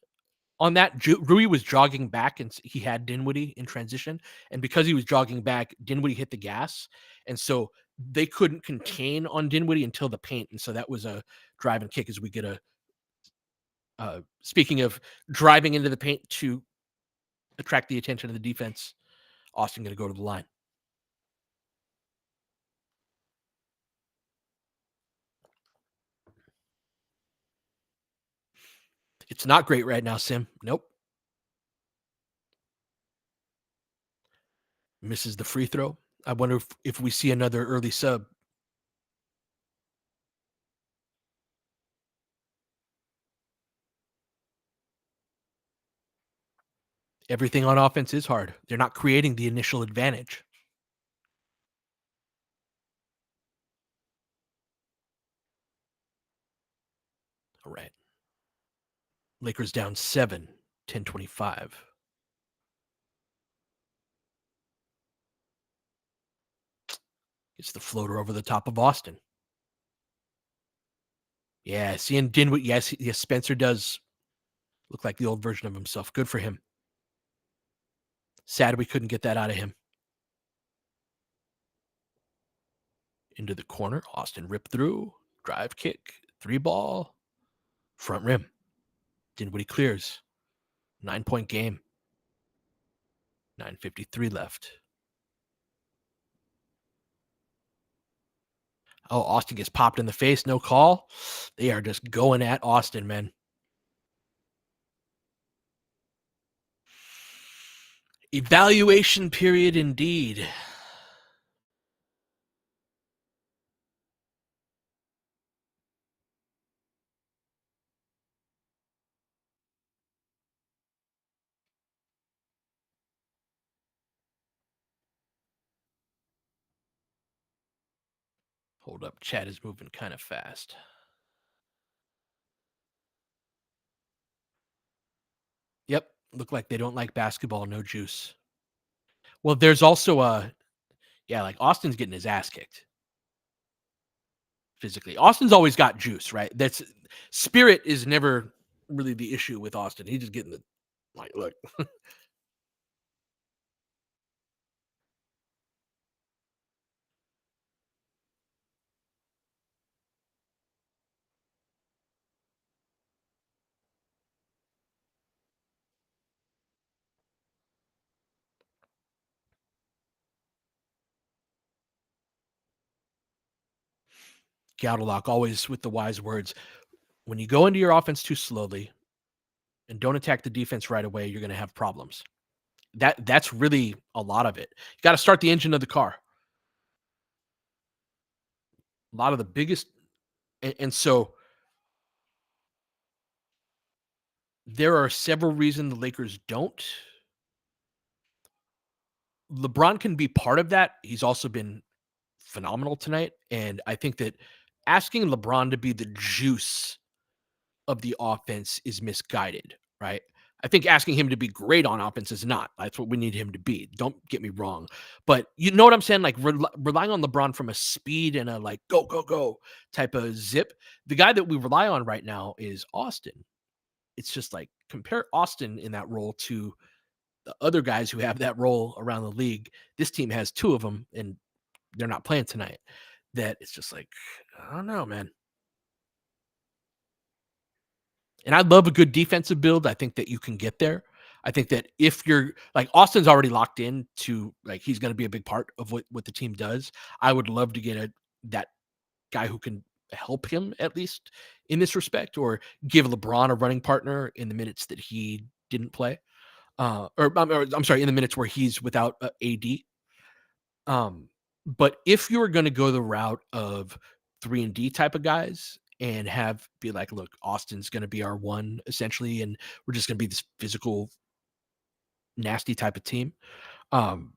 On that, Rui was jogging back, and he had Dinwiddie in transition. And because he was jogging back, Dinwiddie hit the gas, and so they couldn't contain on Dinwiddie until the paint. And so that was a drive and kick as we get a. Speaking of driving into the paint to attract the attention of the defense, Austin going to go to the line. It's not great right now, Sim. Nope. Misses the free throw. I wonder if we see another early sub. Everything on offense is hard. They're not creating the initial advantage. All right. Lakers down 7, 10:25. It's the floater over the top of Austin. Yeah, seeing Dinwiddie. Yes, Spencer does look like the old version of himself. Good for him. Sad we couldn't get that out of him. Into the corner. Austin ripped through. Drive kick. 3-ball. Front rim. Dinwiddie clears. 9-point game. 9:53 left. Oh, Austin gets popped in the face. No call. They are just going at Austin, man. Evaluation period indeed. Hold up. Chat is moving kind of fast. Yep. Look like they don't like basketball. No juice. Well, there's also like Austin's getting his ass kicked physically. Austin's always got juice, right? That's spirit is never really the issue with Austin. He's just getting the look. Gaudelok always with the wise words. When you go into your offense too slowly and don't attack the defense right away, you're going to have problems. That's really a lot of it. You got to start the engine of the car. A lot of the biggest, and so there are several reasons the Lakers don't. LeBron can be part of that. He's also been phenomenal tonight, and I think that asking LeBron to be the juice of the offense is misguided, right? I think asking him to be great on offense is not. That's what we need him to be. Don't get me wrong. But you know what I'm saying? Like relying on LeBron from a speed and a like go, go, go type of zip. The guy that we rely on right now is Austin. It's just like compare Austin in that role to the other guys who have that role around the league. This team has two of them and they're not playing tonight. That it's just like, I don't know, man. And I love a good defensive build. I think that you can get there. I think that if you're like Austin's already locked in to like he's going to be a big part of what the team does. I would love to get a that guy who can help him at least in this respect, or give LeBron a running partner in the minutes that he didn't play, or I'm sorry, in the minutes where he's without AD. Um, but if you were going to go the route of 3 and D type of guys and have be like, look, Austin's going to be our one essentially, and we're just going to be this physical, nasty type of team. Um,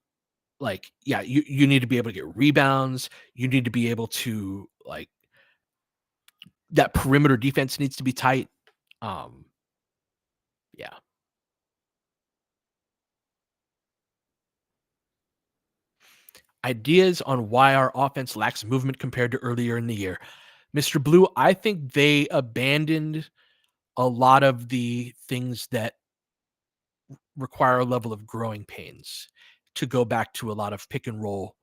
like, yeah, you need to be able to get rebounds. You need to be able to like that perimeter defense needs to be tight. Um, yeah, ideas on why our offense lacks movement compared to earlier in the year. Mr. Blue, I think they abandoned a lot of the things that require a level of growing pains to go back to a lot of pick and roll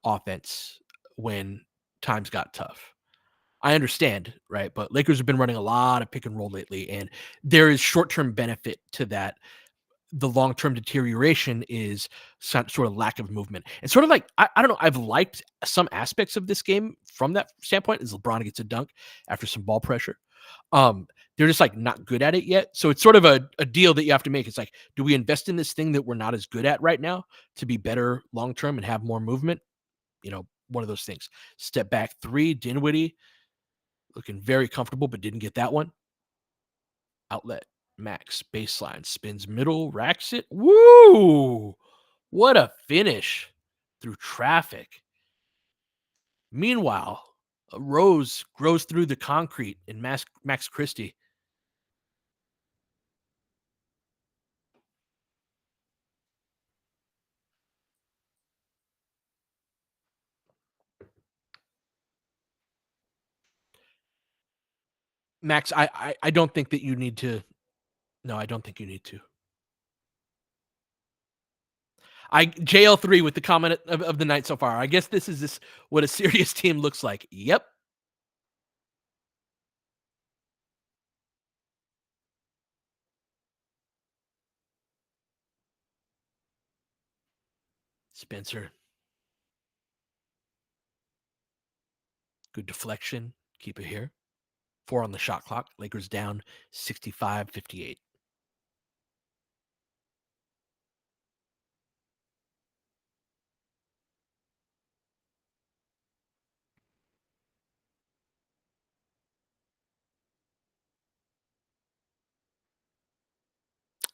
offense when times got tough. I understand, right? But Lakers have been running a lot of pick and roll lately, and there is short term benefit to that. The long term deterioration is sort of lack of movement. And sort of like, I don't know, I've liked some aspects of this game from that standpoint as LeBron gets a dunk after some ball pressure. Um, they're just like not good at it yet. So it's sort of a deal that you have to make. It's like, do we invest in this thing that we're not as good at right now to be better long term and have more movement? One of those things. Step back three, Dinwiddie looking very comfortable, but didn't get that one. Outlet, Max, baseline, spins middle, racks it. Woo! What a finish through traffic. Meanwhile, a rose grows through the concrete in Max Christie. Max, I don't think that you need to. No, I don't think you need to. I JL3 with the comment of the night so far. I guess this is this what a serious team looks like. Yep. Spencer, good deflection. Keep it here. 4 on the shot clock. Lakers down 65-58.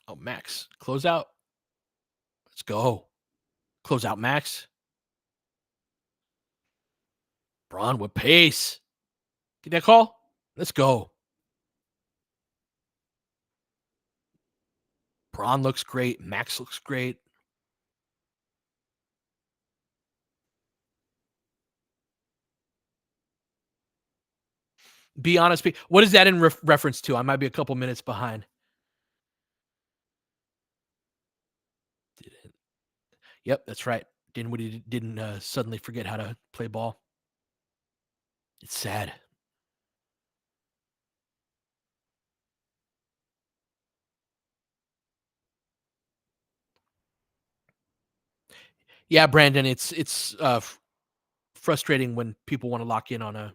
Oh, Max, close out. Let's go. Close out, Max. Braun with pace. Get that call? Let's go. Braun looks great. Max looks great. Be honest. What is that in reference to? I might be a couple minutes behind. Yep, that's right. Dinwiddie didn't suddenly forget how to play ball. It's sad. Yeah, Brandon, it's frustrating when people want to lock in on a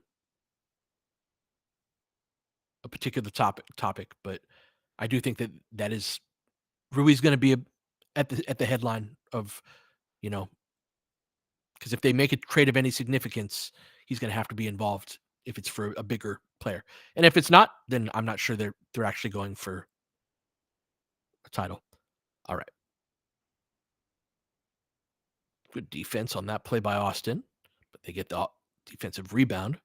particular topic, but I do think that that is Rui's going to be at the headline of, you know, because if they make a trade of any significance, he's going to have to be involved if it's for a bigger player. And if it's not, then I'm not sure they're actually going for a title. All right. Good defense on that play by Austin, but they get the defensive rebound.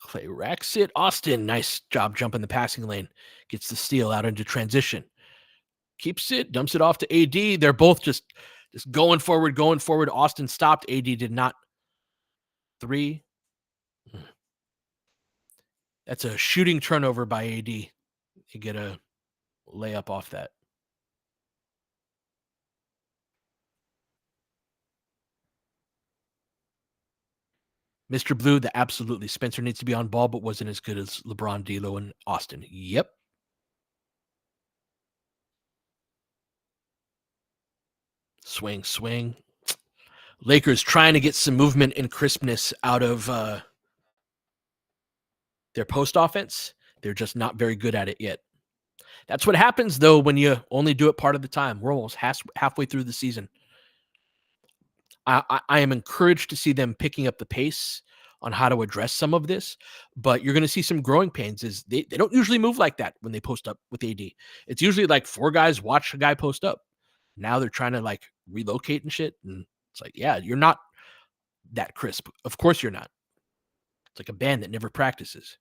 Clay racks it. Austin, nice job jumping the passing lane. Gets the steal out into transition. Keeps it, dumps it off to AD. They're both just going forward, going forward. Austin stopped. AD did not. 3. That's a shooting turnover by AD. You get a layup off that. Mr. Blue, that absolutely. Spencer needs to be on ball, but wasn't as good as LeBron, D'Lo, and Austin. Yep. Swing, swing. Lakers trying to get some movement and crispness out of their post offense. They're just not very good at it yet. That's what happens, though, when you only do it part of the time. We're almost halfway through the season. I am encouraged to see them picking up the pace on how to address some of this, but you're going to see some growing pains. Is they don't usually move like that when they post up with AD. It's usually like 4 guys watch a guy post up. Now they're trying to like relocate and shit. And it's like, yeah, you're not that crisp. Of course you're not. It's like a band that never practices.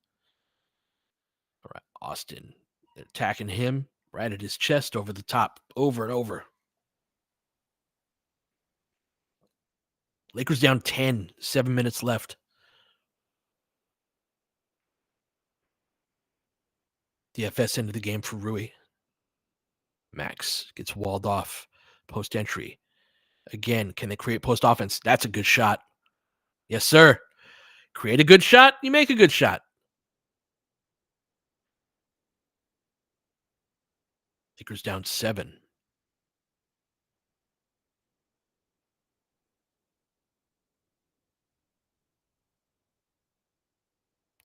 All right, Austin attacking him right at his chest over the top, over and over. Lakers down 10, 7 minutes left. DFS into the game for Rui. Max gets walled off. Post entry. Again, can they create post offense? That's a good shot. Yes, sir. Create a good shot, you make a good shot. Lakers down 7.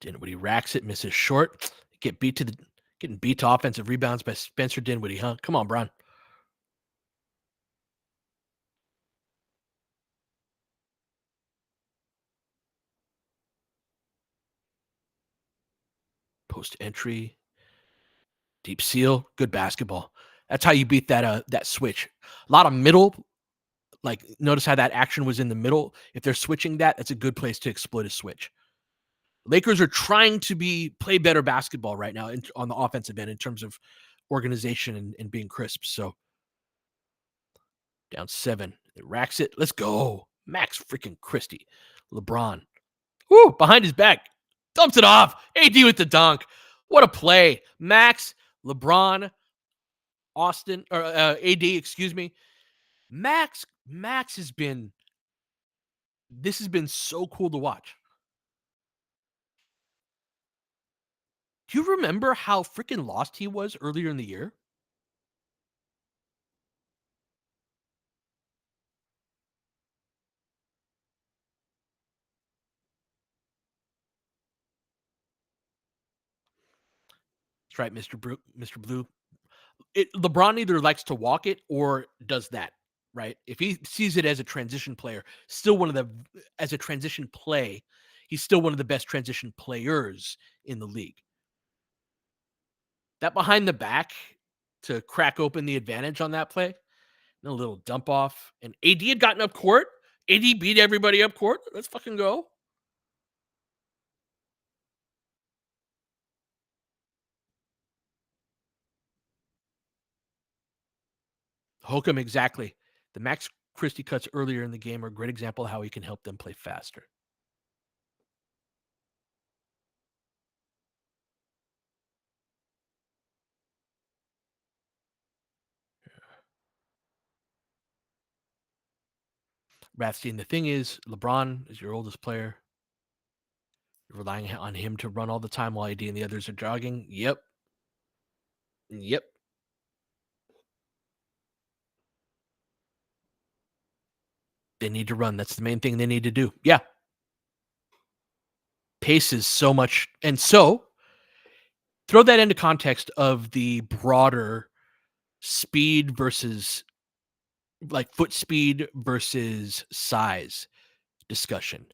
Dinwiddie racks it, misses short. Getting beat to offensive rebounds by Spencer Dinwiddie, huh? Come on, Bron. Post entry. Deep seal. Good basketball. That's how you beat that switch. A lot of middle. Like, notice how that action was in the middle. If they're switching that's a good place to exploit a switch. Lakers are trying to play better basketball right now on the offensive end in terms of organization and being crisp. So down 7. It racks it. Let's go. Max freaking Christie. LeBron. Woo! Behind his back. Dumps it off. AD with the dunk. What a play. Max, LeBron, Austin, or AD, excuse me. Max has been, this has been so cool to watch. Do you remember how freaking lost he was earlier in the year? That's right, Mr. Blue. LeBron either likes to walk it or does that, right? If he sees it as a transition player, as a transition play, he's still one of the best transition players in the league. That behind the back to crack open the advantage on that play, and a little dump off. And AD had gotten up court. AD beat everybody up court. Let's fucking go. Hokum, exactly. The Max Christie cuts earlier in the game are a great example of how he can help them play faster. Rathstein, the thing is, LeBron is your oldest player. You're relying on him to run all the time while AD and the others are jogging. Yep. They need to run. That's the main thing they need to do. Yeah. Pace is so much. And so throw that into context of the broader speed versus like foot speed versus size discussion.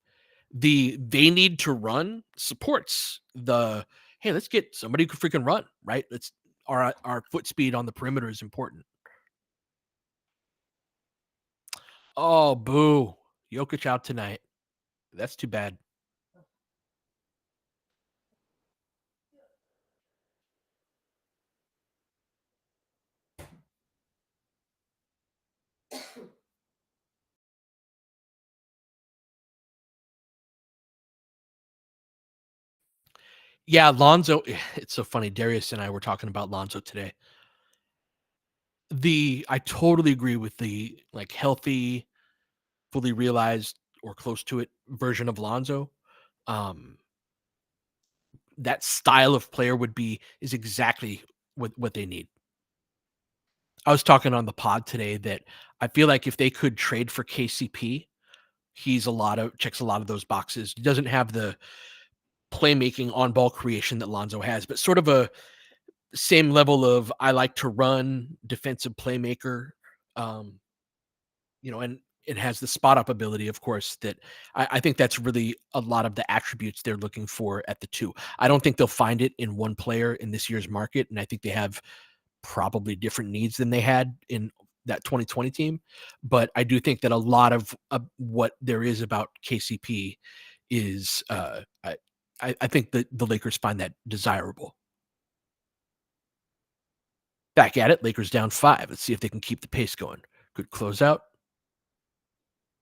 They need to run supports the, hey, let's get somebody who can freaking run, right? Let's our foot speed on the perimeter is important. Oh, boo. Jokic out tonight. That's too bad. Yeah, Lonzo, it's so funny. Darius and I were talking about Lonzo today. I totally agree with the like healthy, fully realized or close to it version of Lonzo. Um, that style of player is exactly what they need. I was talking on the pod today that I feel like if they could trade for KCP, checks a lot of those boxes. He doesn't have the playmaking on ball creation that Lonzo has, but sort of a same level of I like to run defensive playmaker. Um, and it has the spot up ability, of course, that I think that's really a lot of the attributes they're looking for at the two. I don't think they'll find it in one player in this year's market. And I think they have probably different needs than they had in that 2020 team. But I do think that a lot of what there is about KCP is, I think that the Lakers find that desirable. Back at it, Lakers down 5. Let's see if they can keep the pace going. Good closeout.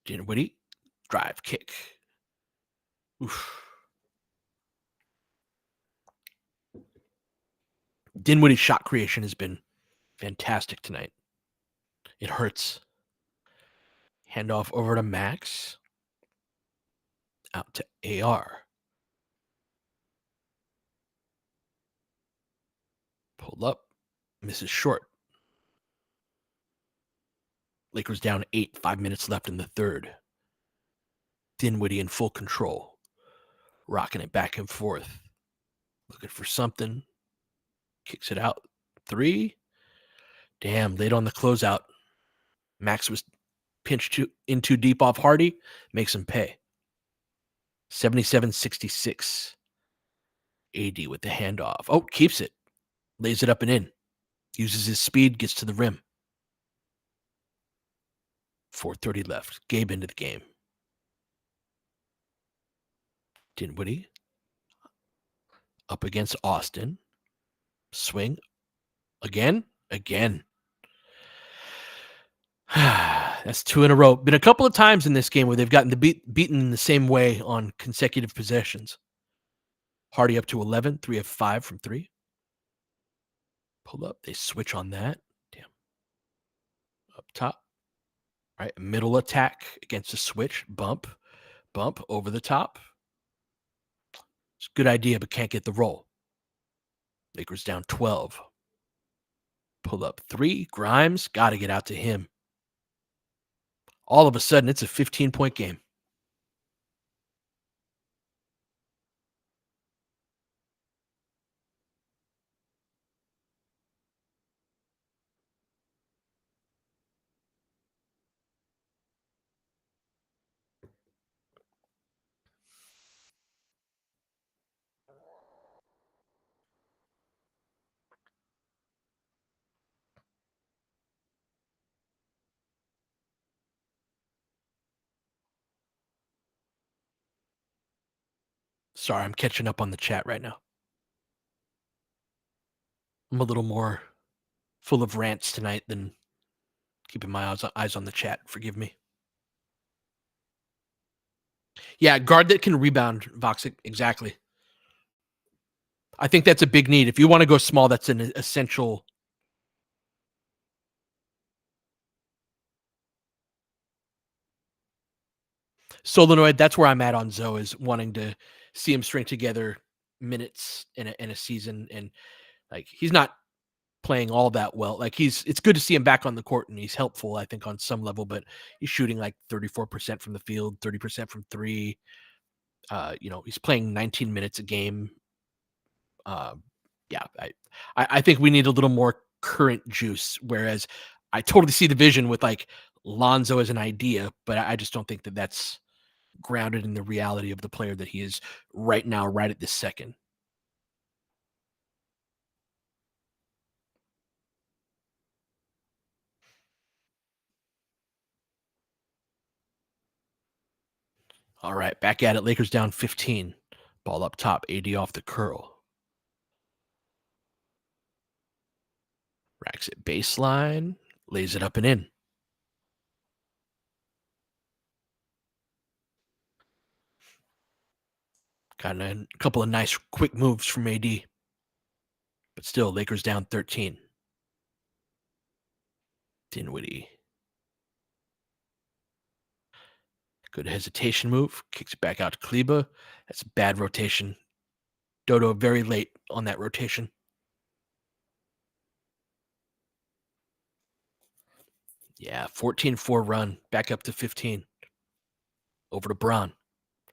Dinwiddie, drive, kick. Oof. Dinwiddie's shot creation has been fantastic tonight. It hurts. Handoff over to Max. Out to AR. Pulled up. Misses short. Lakers down 8. 5 minutes left in the third. Dinwiddie in full control. Rocking it back and forth. Looking for something. Kicks it out. 3. Damn, late on the closeout. Max was pinched in too deep off Hardy. Makes him pay. 77-66. AD with the handoff. Oh, keeps it. Lays it up and in. Uses his speed, gets to the rim. 4:30 left. Gabe into the game. Dinwiddie up against Austin. Swing. Again. That's 2 in a row. Been a couple of times in this game where they've gotten beaten in the same way on consecutive possessions. Hardy up to 11. 3 of 5 from 3. Pull up. They switch on that. Damn. Up top. All right. Middle attack against a switch. Bump over the top. It's a good idea, but can't get the roll. Lakers down 12. Pull up 3. Grimes, got to get out to him. All of a sudden, it's a 15-point game. Sorry, I'm catching up on the chat right now. I'm a little more full of rants tonight than keeping my eyes on the chat. Forgive me. Yeah, guard that can rebound, Voxic. Exactly. I think that's a big need. If you want to go small, that's an essential. Solenoid, that's where I'm at on Zoe, is wanting to see him string together minutes in a season. And like, he's not playing all that well. Like, it's good to see him back on the court, and he's helpful, I think, on some level, but he's shooting like 34% from the field, 30% from 3. He's playing 19 minutes a game. Yeah, I think we need a little more current juice. Whereas I totally see the vision with like Lonzo as an idea, but I just don't think that that's grounded in the reality of the player that he is right now, right at this second. All right, back at it. Lakers down 15. Ball up top. AD off the curl. Racks it baseline. Lays it up and in. Got a couple of nice quick moves from AD. But still, Lakers down 13. Dinwiddie. Good hesitation move. Kicks it back out to Kleba. That's a bad rotation. Dodo very late on that rotation. Yeah, 14-4 run. Back up to 15. Over to Braun.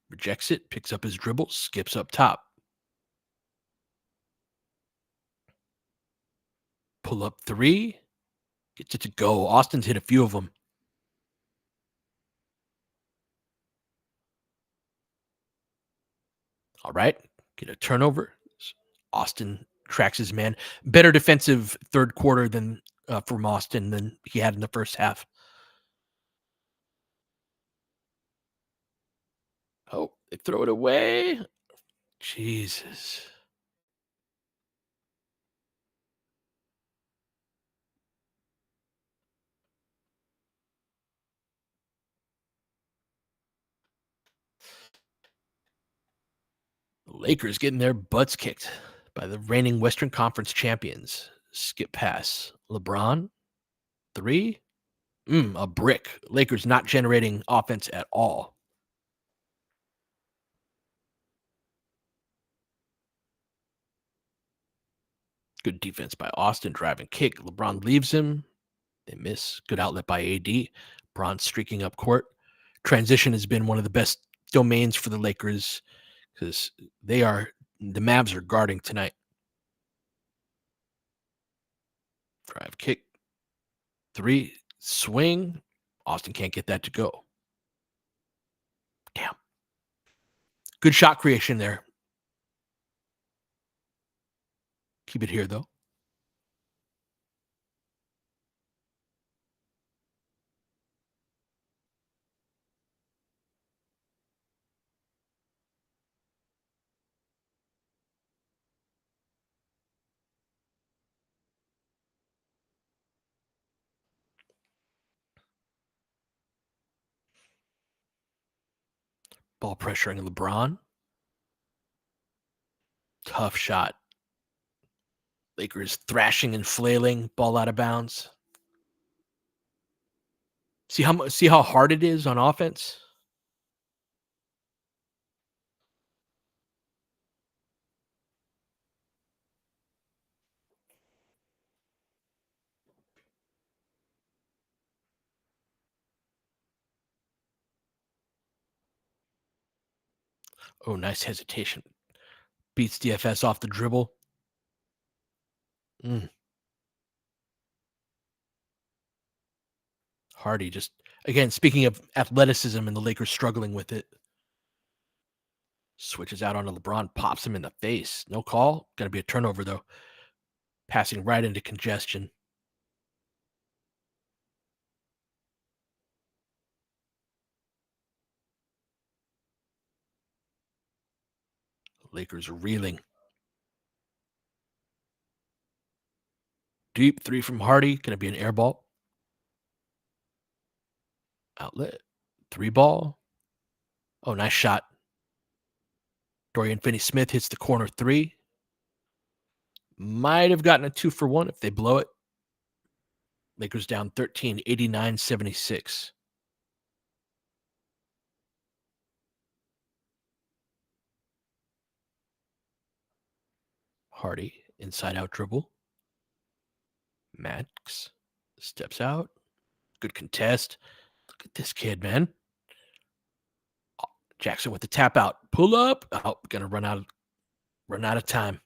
Rejects it. Picks up his dribble. Skips up top. Pull up three. Gets it to go. Austin's hit a few of them. All right. Get a turnover. Austin tracks his man. Better defensive third quarter than from Austin than he had in the first half. Oh, they throw it away. Jesus. The Lakers getting their butts kicked by the reigning Western Conference champions. Skip pass. LeBron, three. A brick. Lakers not generating offense at all. Good defense by Austin. Driving kick. LeBron leaves him. They miss. Good outlet by AD. Braun streaking up court. Transition has been one of the best domains for the Lakers because the Mavs are guarding tonight. Drive kick. Three. Swing. Austin can't get that to go. Damn. Good shot creation there. Keep it here, though. Ball pressuring LeBron. Tough shot. Lakers thrashing and flailing. Ball out of bounds. See how hard it is on offense? Oh, nice hesitation. Beats DFS off the dribble. Hardy just, again, speaking of athleticism and the Lakers struggling with it, switches out onto LeBron, pops him in the face. No call. Going to be a turnover, though. Passing right into congestion. Lakers are reeling. Deep three from Hardy. Going to be an air ball. Outlet. Three ball. Oh, nice shot. Dorian Finney-Smith hits the corner three. Might have gotten a 2-for-1 if they blow it. Lakers down 13, 89-76. Hardy, inside out dribble. Max steps out. Good contest. Look at this kid, man. Jackson with the tap out. Pull up. Oh, gonna run out of time.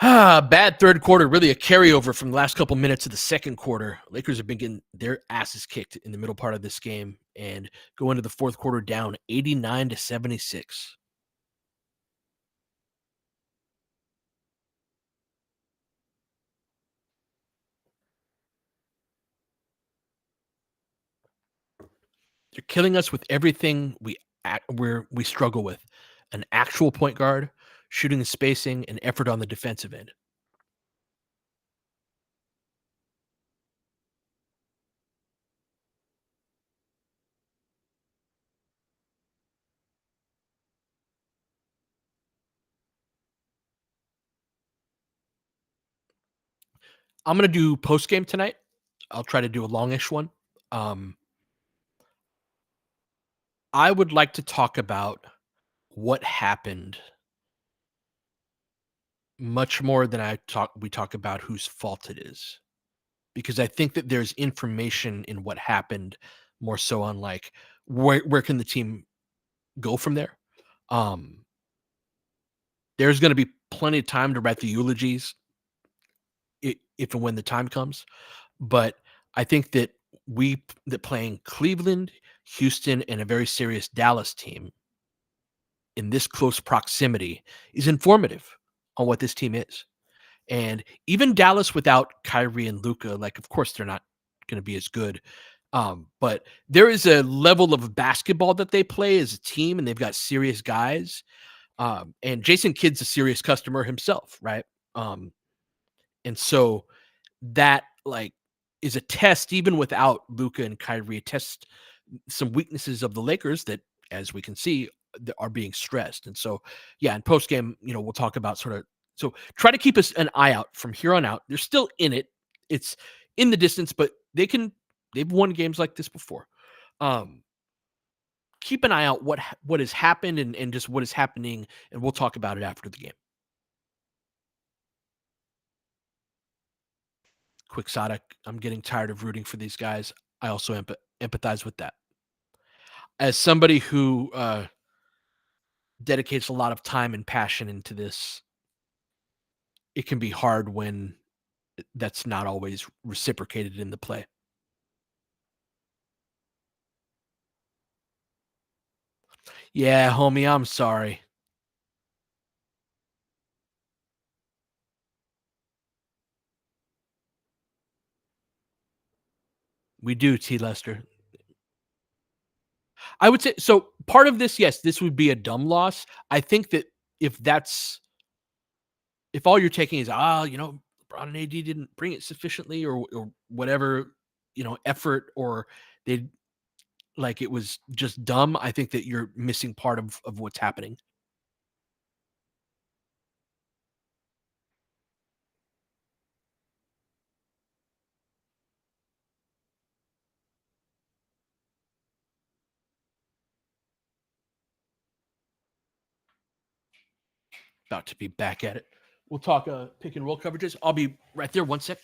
Bad third quarter. Really a carryover from the last couple minutes of the second quarter. Lakers have been getting their asses kicked in the middle part of this game and go into the fourth quarter down 89-76. They're killing us with everything we struggle with: an actual point guard, shooting and spacing, and effort on the defensive end. I'm gonna do post game tonight. I'll try to do a longish one. Um, I would like to talk about what happened much more than we talk about whose fault it is, because I think that there's information in what happened more so on like where can the team go from there. Um, there's going to be plenty of time to write the eulogies if and when the time comes, but I think that playing Cleveland, Houston, and a very serious Dallas team in this close proximity is informative on what this team is. And even Dallas without Kyrie and Luca, like of course they're not going to be as good. But there is a level of basketball that they play as a team, and they've got serious guys. And Jason Kidd's a serious customer himself, right? Um, and so that like is a test, even without Luca and Kyrie, a test some weaknesses of the Lakers that, as we can see, are being stressed. And so, yeah, in post game, we'll talk about sort of. So try to keep us an eye out from here on out. They're still in it. It's in the distance, but they've won games like this before. Um, keep an eye out what has happened and just what is happening, and we'll talk about it after the game. Quixotic, I'm getting tired of rooting for these guys. I also empathize with that. As somebody who dedicates a lot of time and passion into this, it can be hard when that's not always reciprocated in the play. Yeah, homie, I'm sorry. We do, T. Lester. I would say so. Part of this, yes, this would be a dumb loss. I think that if that's if all you're taking is LeBron and AD didn't bring it sufficiently or whatever, effort, or they like it was just dumb. I think that you're missing part of what's happening. About to be back at it. We'll talk pick and roll coverages. I'll be right there. One sec.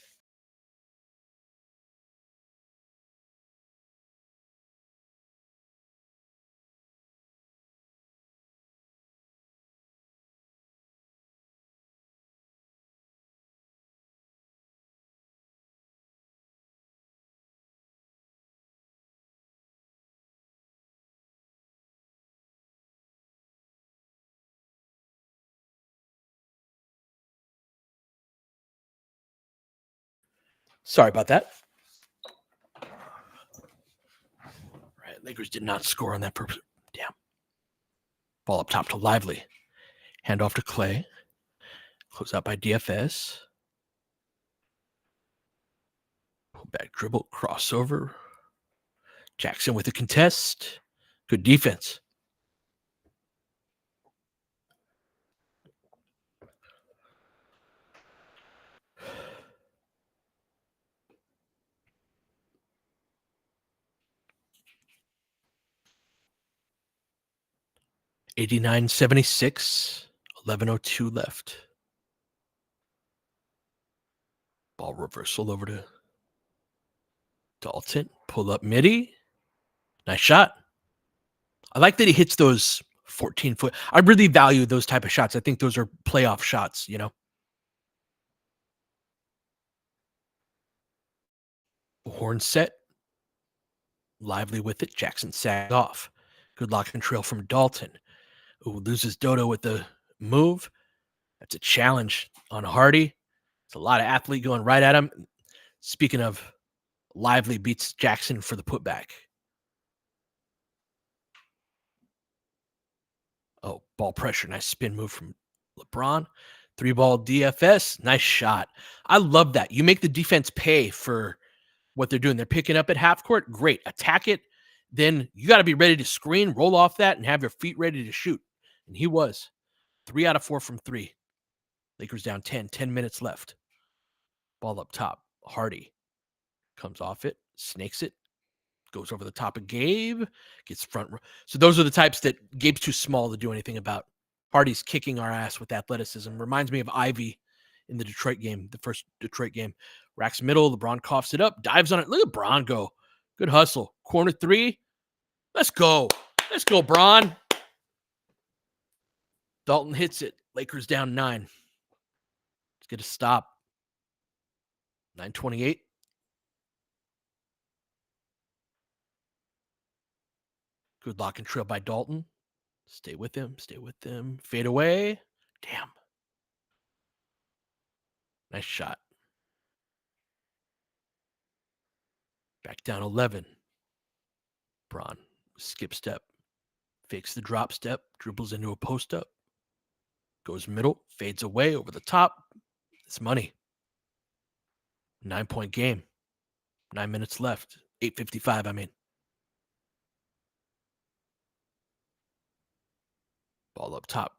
Sorry about that. Right, Lakers did not score on that purpose. Damn. Ball up top to Lively. Hand off to Clay. Close out by DFS. Pull back dribble. Crossover. Jackson with a contest. Good defense. $89.76. 11:02 left. Ball reversal over to Dalton. Pull up midi. Nice shot. I like that he hits those 14-foot. I really value those type of shots. I think those are playoff shots. Horn set. Lively with it. Jackson sagged off. Good lock and trail from Dalton. Ooh, loses Dodo with the move. That's a challenge on Hardy. It's a lot of athlete going right at him. Speaking of, Lively beats Jackson for the putback. Ball pressure. Nice spin move from LeBron. 3-ball DFS. Nice shot. I love that. You make the defense pay for what they're doing. They're picking up at half court. Great. Attack it. Then you got to be ready to screen, roll off that, and have your feet ready to shoot. And he was. 3 out of 4 from 3. Lakers down 10. 10 minutes left. Ball up top. Hardy comes off it, snakes it, goes over the top of Gabe, gets front. So those are the types that Gabe's too small to do anything about. Hardy's kicking our ass with athleticism. Reminds me of Ivy in the Detroit game, the first Detroit game. Racks middle, LeBron coughs it up, dives on it. Look at Bron go. Good hustle. Corner 3. Let's go. Let's go, Bron. Dalton hits it. Lakers down 9. Let's get a stop. 9:28. Good lock and trail by Dalton. Stay with him. Stay with him. Fade away. Damn. Nice shot. Back down 11. Bron. Skip step. Fakes the drop step. Dribbles into a post up. Goes middle. Fades away over the top. It's money. 9-point game. 9 minutes left. 8:55, I mean. Ball up top.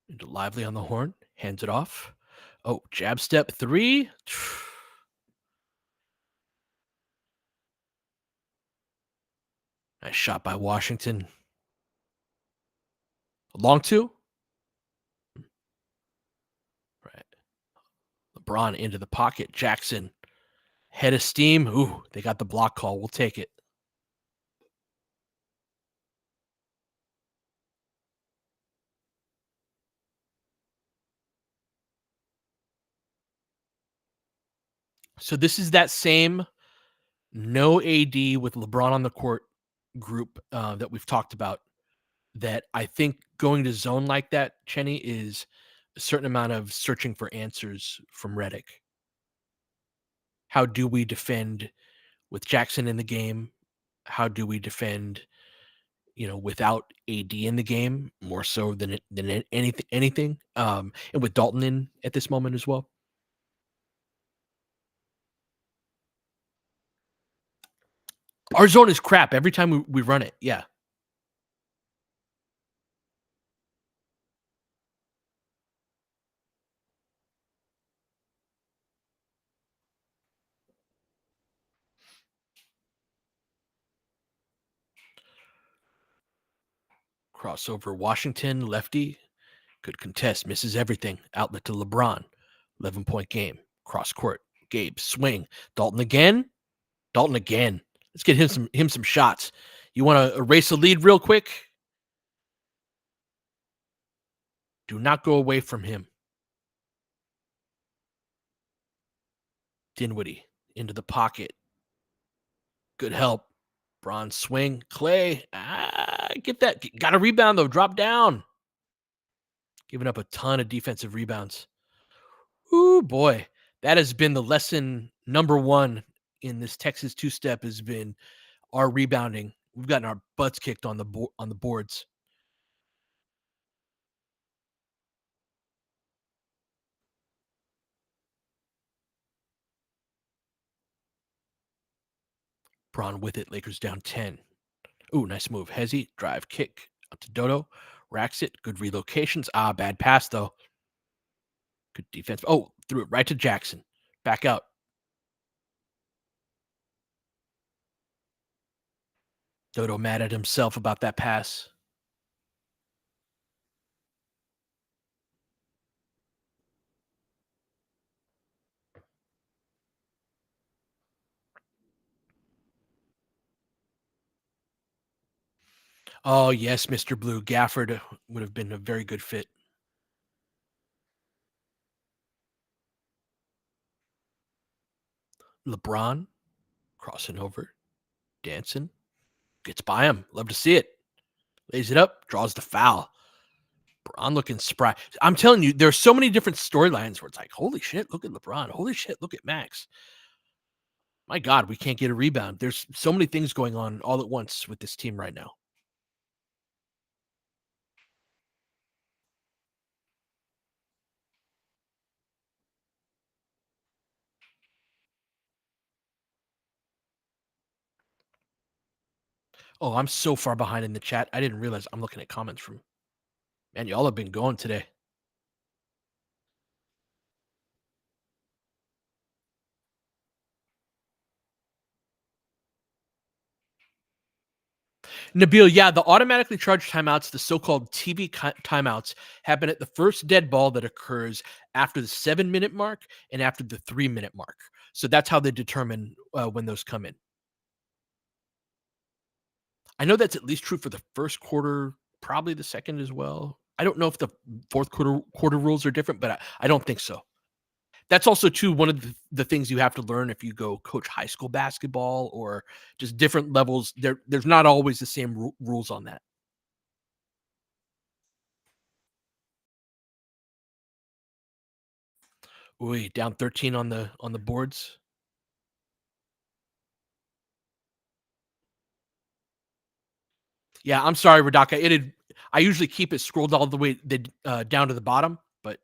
Into Lively on the horn. Hands it off. Oh, jab step 3. Nice shot by Washington. Long 2. Right. LeBron into the pocket. Jackson. Head of steam. Ooh, they got the block call. We'll take it. So this is that same no AD with LeBron on the court group that we've talked about, that I think going to zone like that, Chenny, is a certain amount of searching for answers from Redick. How do we defend with Jackson in the game? How do we defend, without AD in the game more so than anything? And with Dalton in at this moment as well. Our zone is crap every time we run it. Yeah. Crossover Washington, lefty. Good contest, misses everything. Outlet to LeBron. 11-point game. Cross court. Gabe, swing. Dalton again. Dalton again. Let's get him some shots. You want to erase a lead real quick? Do not go away from him. Dinwiddie into the pocket. Good help. Bron swing. Clay. Get that. Got a rebound, though. Drop down. Giving up a ton of defensive rebounds. Ooh, boy. That has been the lesson number 1 in this Texas two-step, has been our rebounding. We've gotten our butts kicked on the boards. Bron with it. Lakers down 10. Ooh, nice move. Hezzy, drive, kick up to Dodo. Racks it. Good relocations. Bad pass, though. Good defense. Oh, threw it right to Jackson. Back out. Dodo mad at himself about that pass. Oh, yes, Mr. Blue. Gafford would have been a very good fit. LeBron crossing over, dancing, gets by him. Love to see it. Lays it up, draws the foul. LeBron looking spry. I'm telling you, there's so many different storylines where it's like, holy shit, look at LeBron. Holy shit, look at Max. My God, we can't get a rebound. There's so many things going on all at once with this team right now. Oh, I'm so far behind in the chat. I didn't realize I'm looking at comments from man, y'all have been going today. Nabil, yeah, the automatically charged timeouts, the so-called TV timeouts, happen at the first dead ball that occurs after the 7-minute mark and after the 3-minute mark. So that's how they determine when those come in. I know that's at least true for the first quarter, probably the second as well. I don't know if the fourth quarter rules are different, but I don't think so. That's also too one of the things you have to learn if you go coach high school basketball or just different levels. There's not always the same rules on that. Ooh, down 13 on the boards. Yeah, I'm sorry, Radaka. I usually keep it scrolled all the way down to the bottom, but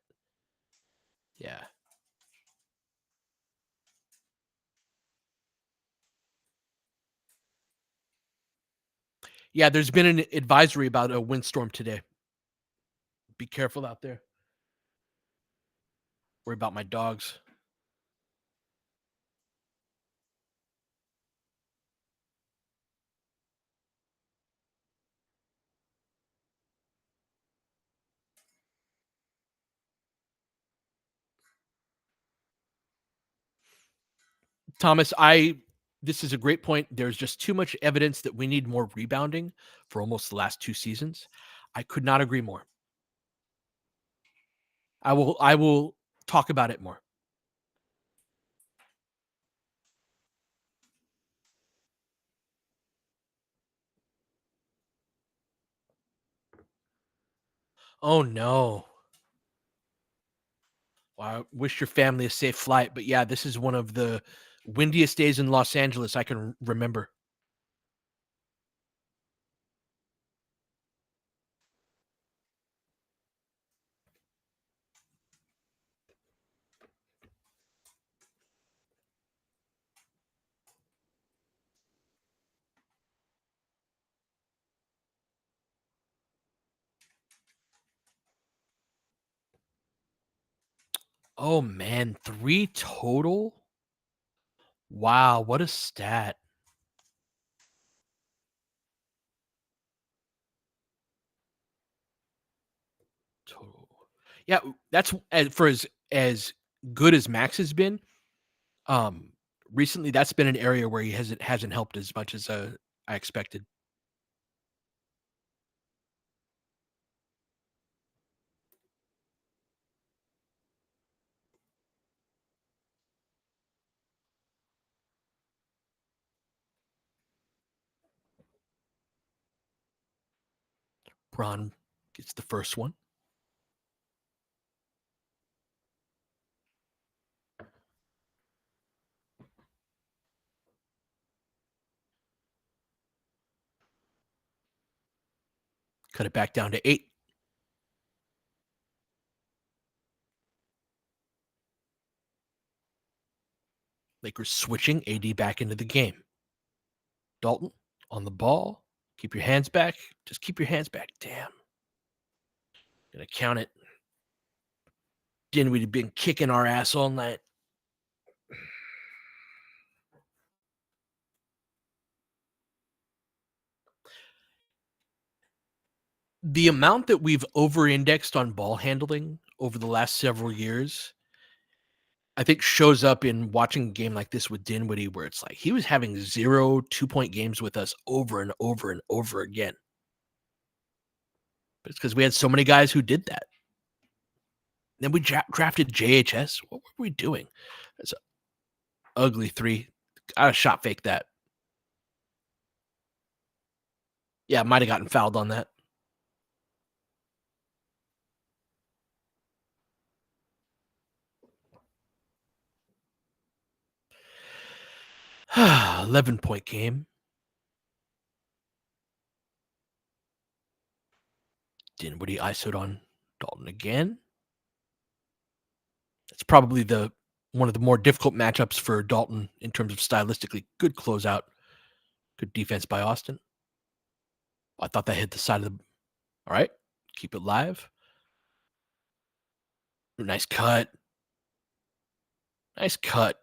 yeah. Yeah, there's been an advisory about a windstorm today. Be careful out there. Worry about my dogs. Thomas, I this is a great point. There's just too much evidence that we need more rebounding for almost the last 2 seasons. I could not agree more. I will talk about it more. Oh no. Well, I wish your family a safe flight, but yeah, this is one of the windiest days in Los Angeles I can remember. Oh man, 3 total? Wow, what a stat. Total. Yeah, that's as good as Max has been. Um, Recently that's been an area where he hasn't helped as much as I expected. Bron gets the first one. Cut it back down to 8. Lakers switching AD back into the game. Dalton on the ball. Keep your hands back. Just keep your hands back. Damn. Gonna count it. Dinwiddie been kicking our ass all night. The amount that we've over-indexed on ball handling over the last several years, I think shows up in watching a game like this with Dinwiddie, where it's like he was having 0 2-point games with us over and over and over again. But it's because we had so many guys who did that. Then we drafted JHS. What were we doing? That's an ugly 3. I shot fake that. Yeah, might have gotten fouled on that. $11-point game. Dinwiddie ISO'd on Dalton again. It's probably the one of the more difficult matchups for Dalton in terms of stylistically good closeout, good defense by Austin. I thought that hit the side of the. All right, keep it live. Nice cut. Nice cut.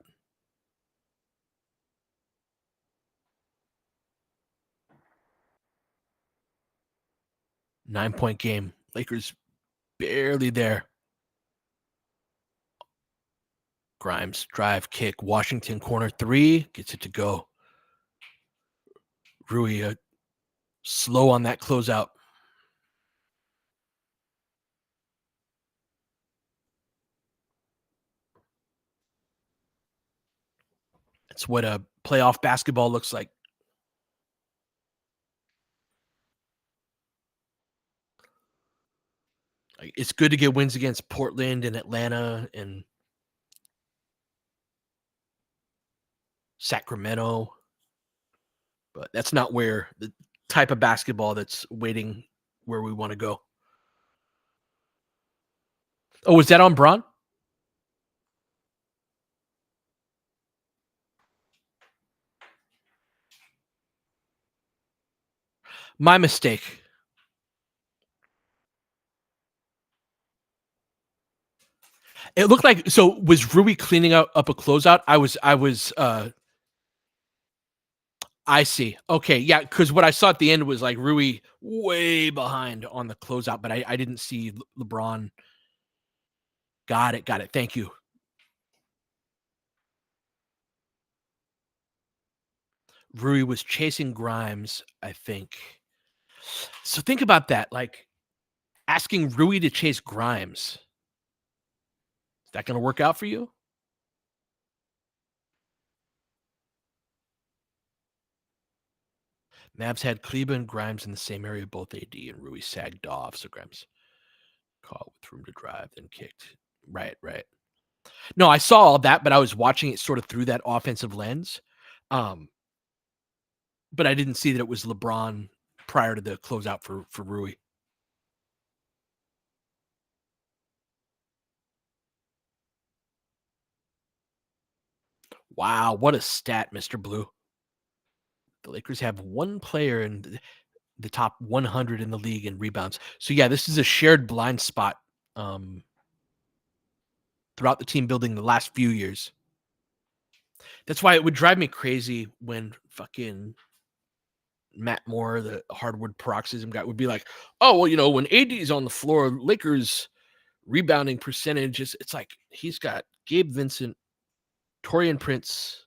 Nine-point game. Lakers barely there. Grimes, drive, kick. Washington corner three. Gets it to go. Rui slow on that closeout. That's what a playoff basketball looks like. It's good to get wins against Portland and Atlanta and Sacramento, but that's not where the type of basketball that's waiting where we want to go. Oh, was that on Braun? My mistake. It looked like so was Rui cleaning up a closeout? I see. Okay, yeah, because what I saw at the end was like Rui way behind on the closeout, but I didn't see LeBron. Got it. Thank you. Rui was chasing Grimes, I think. So think about that, like asking Rui to chase Grimes. Is that going to work out for you? Mavs had Kleba and Grimes in the same area, both AD, and Rui sagged off. So Grimes caught with room to drive, then kicked. Right. No, I saw all that, but I was watching it sort of through that offensive lens. But I didn't see that it was LeBron prior to the closeout for Rui. Wow, what a stat, Mr. Blue. The Lakers have one player in the top 100 in the league in rebounds. So, yeah, this is a shared blind spot throughout the team building the last few years. That's why it would drive me crazy when fucking Matt Moore, the hardwood paroxysm guy, would be like, oh, well, when AD's on the floor, Lakers rebounding percentage is, it's like he's got Gabe Vincent, Torian Prince,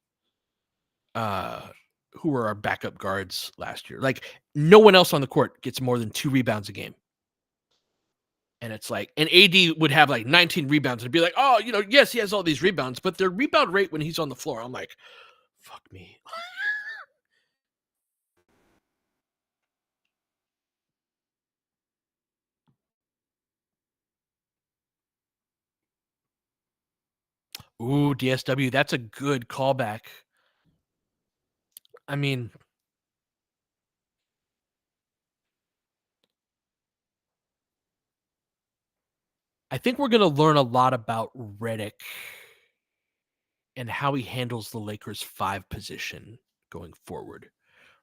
who were our backup guards last year. Like no one else on the court gets more than 2 rebounds a game. And it's like, and AD would have like 19 rebounds and be like, oh, yes, he has all these rebounds, but their rebound rate when he's on the floor, I'm like, fuck me. Ooh, DSW, that's a good callback. I mean, I think we're going to learn a lot about Redick and how he handles the Lakers 5 position going forward,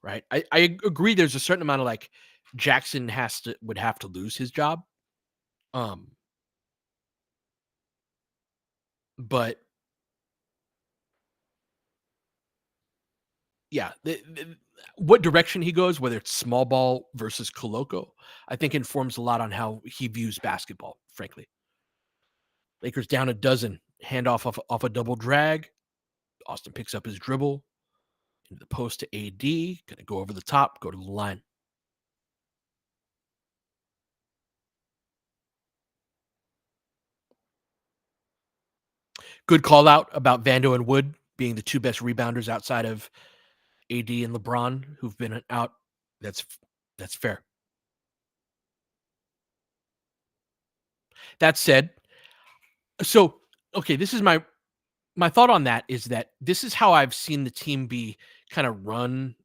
right? I agree there's a certain amount of like Jackson would have to lose his job. But yeah, what direction he goes, whether it's small ball versus Koloko, I think informs a lot on how he views basketball, frankly. Lakers down a dozen, handoff off a double drag. Austin picks up his dribble into the post to AD, going to go over the top, go to the line. Good call out about Vando and Wood being the 2 best rebounders outside of AD and LeBron who've been out. That's fair. That said, so okay, this is my thought on that is that this is how I've seen the team be kind of run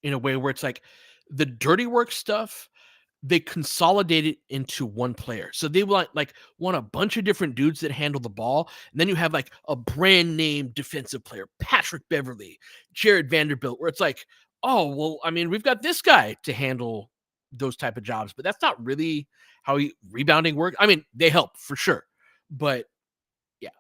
in a way where it's like the dirty work stuff, they consolidate it into one player. So they want a bunch of different dudes that handle the ball. And then you have like a brand name defensive player, Patrick Beverly, Jared Vanderbilt, where it's like, oh, well, I mean, we've got this guy to handle those type of jobs, but that's not really how rebounding works. I mean, they help for sure, but yeah.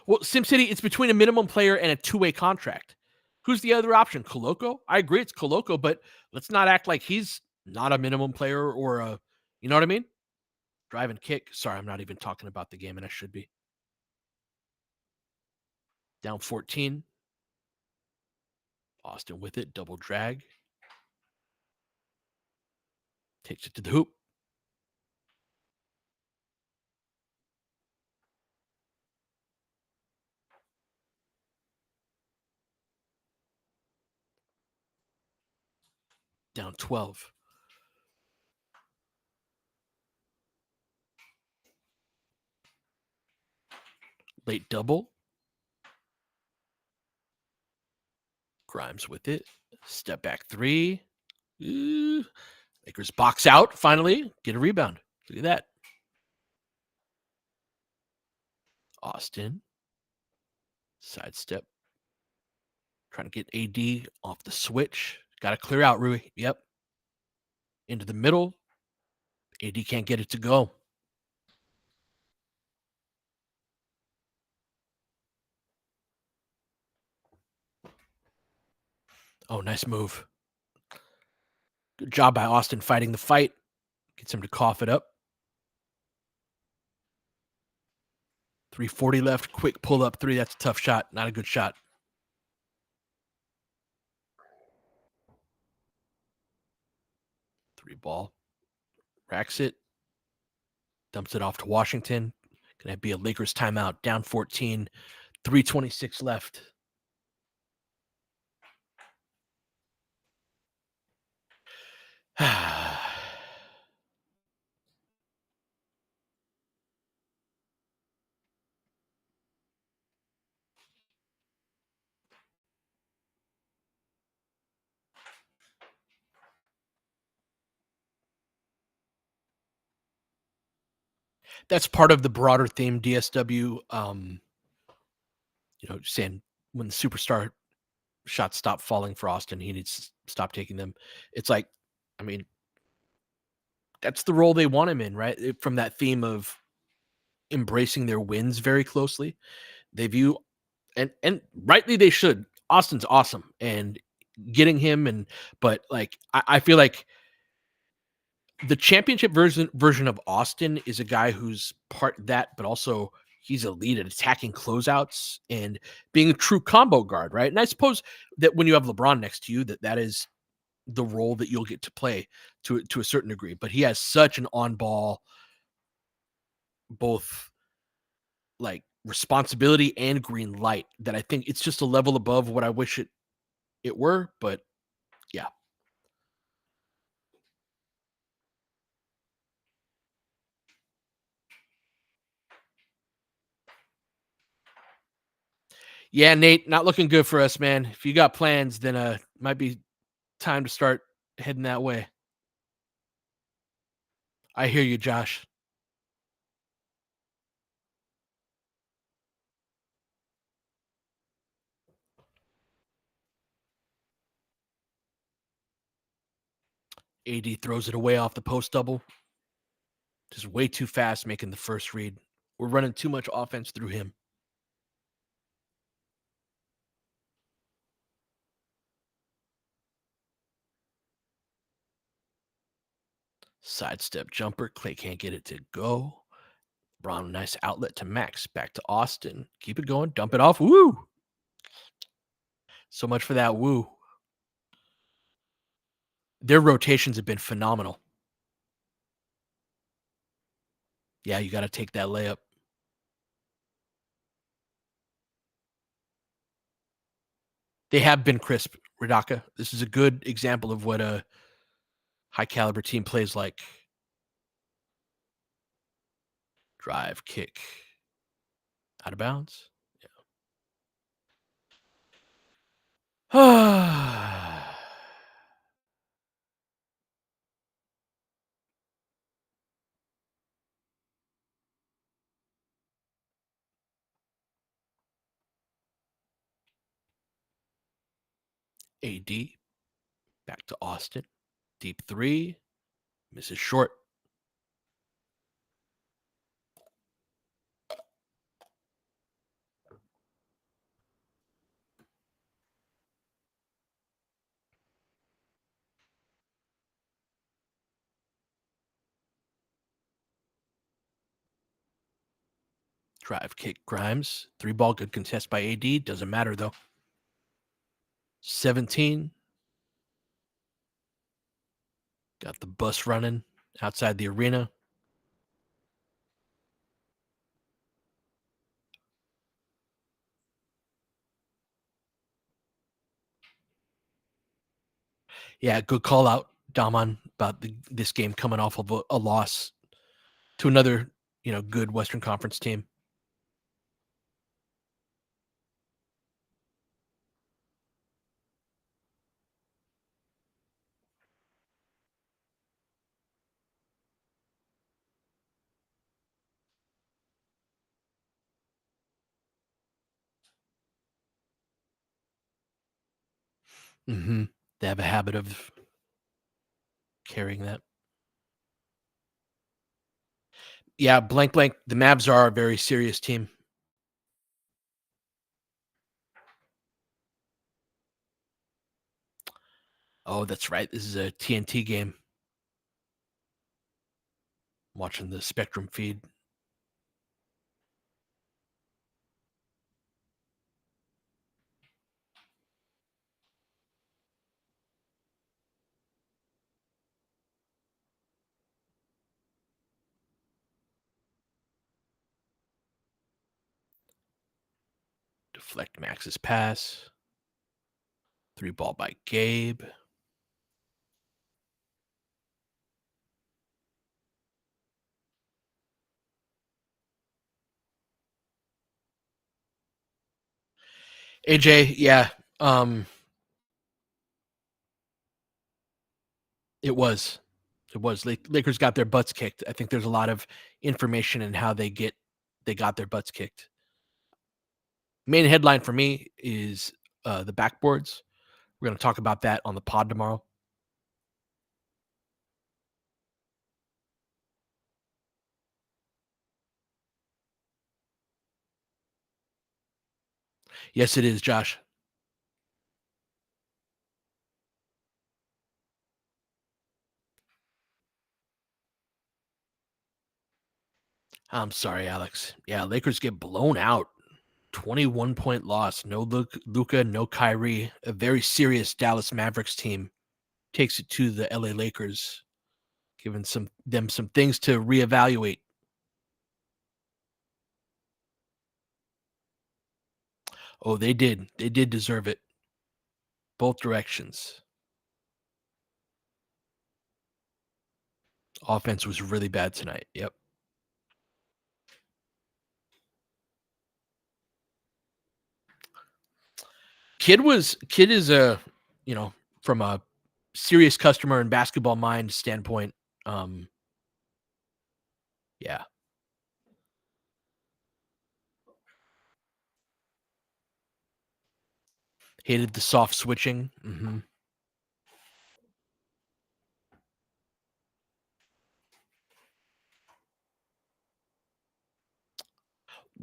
Well, SimCity, it's between a minimum player and a two-way contract. Who's the other option? Coloco? I agree, it's Coloco, but let's not act like he's not a minimum player or a, you know what I mean? Drive and kick. Sorry, I'm not even talking about the game, and I should be. Down 14. Austin with it, double drag, takes it to the hoop. Down 12. Late double. Grimes with it. Step back three. Ooh. Lakers box out, finally. Get a rebound. Look at that. Austin. Sidestep. Trying to get AD off the switch. Got to clear out, Rui. Yep. Into the middle. AD can't get it to go. Oh, nice move. Good job by Austin fighting the fight. Gets him to cough it up. 3:40 left. Quick pull up three. That's a tough shot. Not a good shot. Three ball. Racks it. Dumps it off to Washington. Gonna be a Lakers timeout. Down 14. 3:26 left. That's part of the broader theme, DSW. Saying when the superstar shots stop falling for Austin, he needs to stop taking them. It's like, I mean, that's the role they want him in, right? From that theme of embracing their wins very closely. They view, and rightly they should. Austin's awesome, and getting him, but like I feel like the championship version of Austin is a guy who's part that, but also he's elite at attacking closeouts and being a true combo guard, right? And I suppose that when you have LeBron next to you, that is the role that you'll get to play to a certain degree. But he has such an on ball, both like responsibility and green light, that I think it's just a level above what I wish it were. But yeah. Yeah, Nate, not looking good for us, man. If you got plans, then might be time to start heading that way. I hear you, Josh. AD throws it away off the post double. Just way too fast making the first read. We're running too much offense through him. Sidestep jumper. Clay can't get it to go. Brown, nice outlet to Max. Back to Austin. Keep it going. Dump it off. Woo! So much for that woo. Their rotations have been phenomenal. Yeah, you got to take that layup. They have been crisp, Radaka. This is a good example of what a high caliber team plays like. Drive, kick. Out of bounds. Yeah. AD back to Austin. Deep three. Misses short. Drive kick Grimes. 3-ball, good contest by AD. Doesn't matter though. 17. Got the bus running outside the arena. Yeah, good call out, Daman, about this game coming off of a loss to another, good Western Conference team. Mm-hmm. They have a habit of carrying that. Yeah, blank. The Mavs are a very serious team. Oh, that's right. This is a TNT game. Watching the Spectrum feed. Deflect Max's pass. 3-ball by Gabe. AJ, yeah. It was. Lakers got their butts kicked. I think there's a lot of information in how they got their butts kicked. Main headline for me is the backboards. We're going to talk about that on the pod tomorrow. Yes, it is, Josh. I'm sorry, Alex. Yeah, Lakers get blown out. 21-point loss. No Luka, no Kyrie. A very serious Dallas Mavericks team takes it to the LA Lakers, giving them some things to reevaluate. Oh, they did. They did deserve it. Both directions. Offense was really bad tonight. Yep. Kid is from a serious customer and basketball mind standpoint. Yeah. Hated the soft switching. Mm-hmm.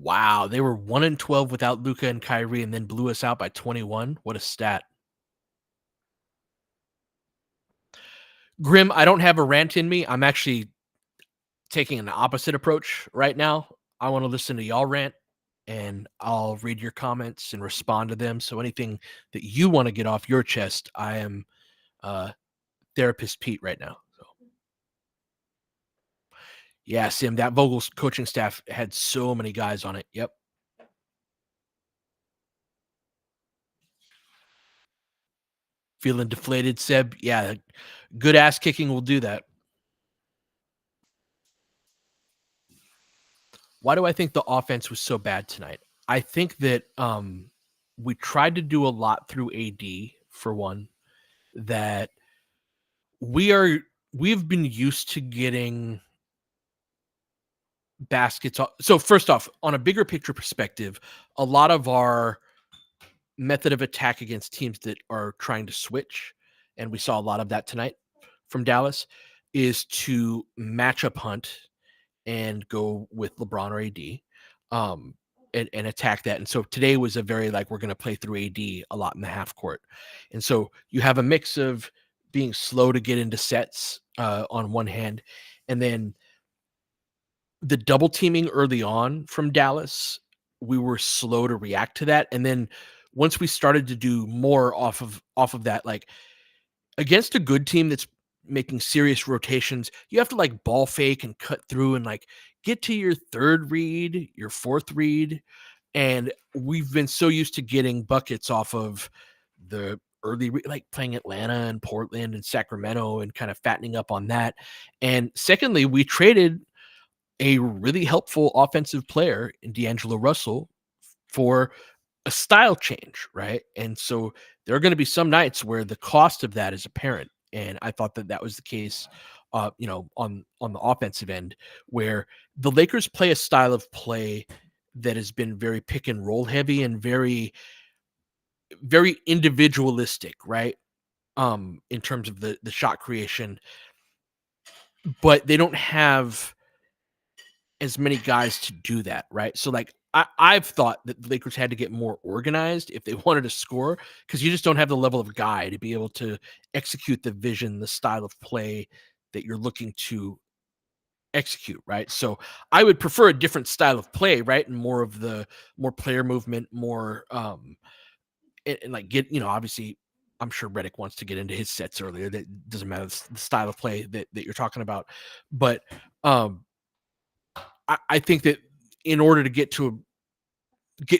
Wow, they were 1-12 without Luka and Kyrie, and then blew us out by 21. What a stat! Grim, I don't have a rant in me. I'm actually taking an opposite approach right now. I want to listen to y'all rant, and I'll read your comments and respond to them. So anything that you want to get off your chest, I am therapist Pete right now. So yeah, Sim, that Vogel's coaching staff had so many guys on it. Yep. Feeling deflated, Seb. Yeah, good ass kicking will do that. Why do I think the offense was so bad tonight? I think that we tried to do a lot through AD for one, that we've been used to getting baskets. So first off, on a bigger picture perspective, a lot of our method of attack against teams that are trying to switch, and we saw a lot of that tonight from Dallas, is to match up hunt and go with LeBron or AD, um, and attack that. And so today was a very like we're going to play through AD a lot in the half court, and so you have a mix of being slow to get into sets on one hand, and then the double teaming early on from Dallas, we were slow to react to that, and then once we started to do more off of that, like against a good team that's making serious rotations, you have to like ball fake and cut through and like get to your third read, your fourth read. And we've been so used to getting buckets off of the like playing Atlanta and Portland and Sacramento and kind of fattening up on that. And secondly, we traded a really helpful offensive player in D'Angelo Russell for a style change, right? And so there are going to be some nights where the cost of that is apparent, and I thought that that was the case, on the offensive end, where the Lakers play a style of play that has been very pick and roll heavy and very, very individualistic, right? In terms of the shot creation, but they don't have as many guys to do that, right? So like I've thought that the Lakers had to get more organized if they wanted to score because you just don't have the level of guy to be able to execute the vision, the style of play that you're looking to execute, right? So I would prefer a different style of play, right? And more of the more player movement, more and like get, obviously I'm sure Reddick wants to get into his sets earlier. That doesn't matter the style of play that you're talking about. But um I think that in order to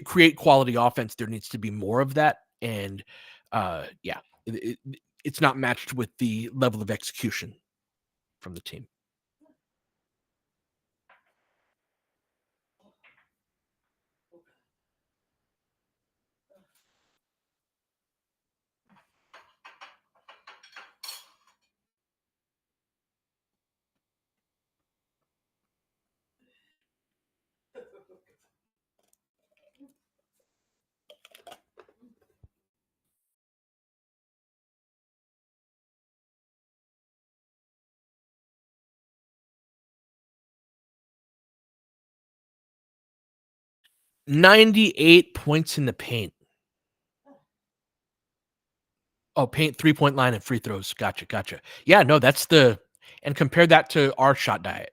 create quality offense, there needs to be more of that. And yeah, it's not matched with the level of execution from the team. 98 points in the paint. Oh, paint, 3-point line, and free throws. Gotcha, gotcha. Yeah, no, that's the and compare that to our shot diet.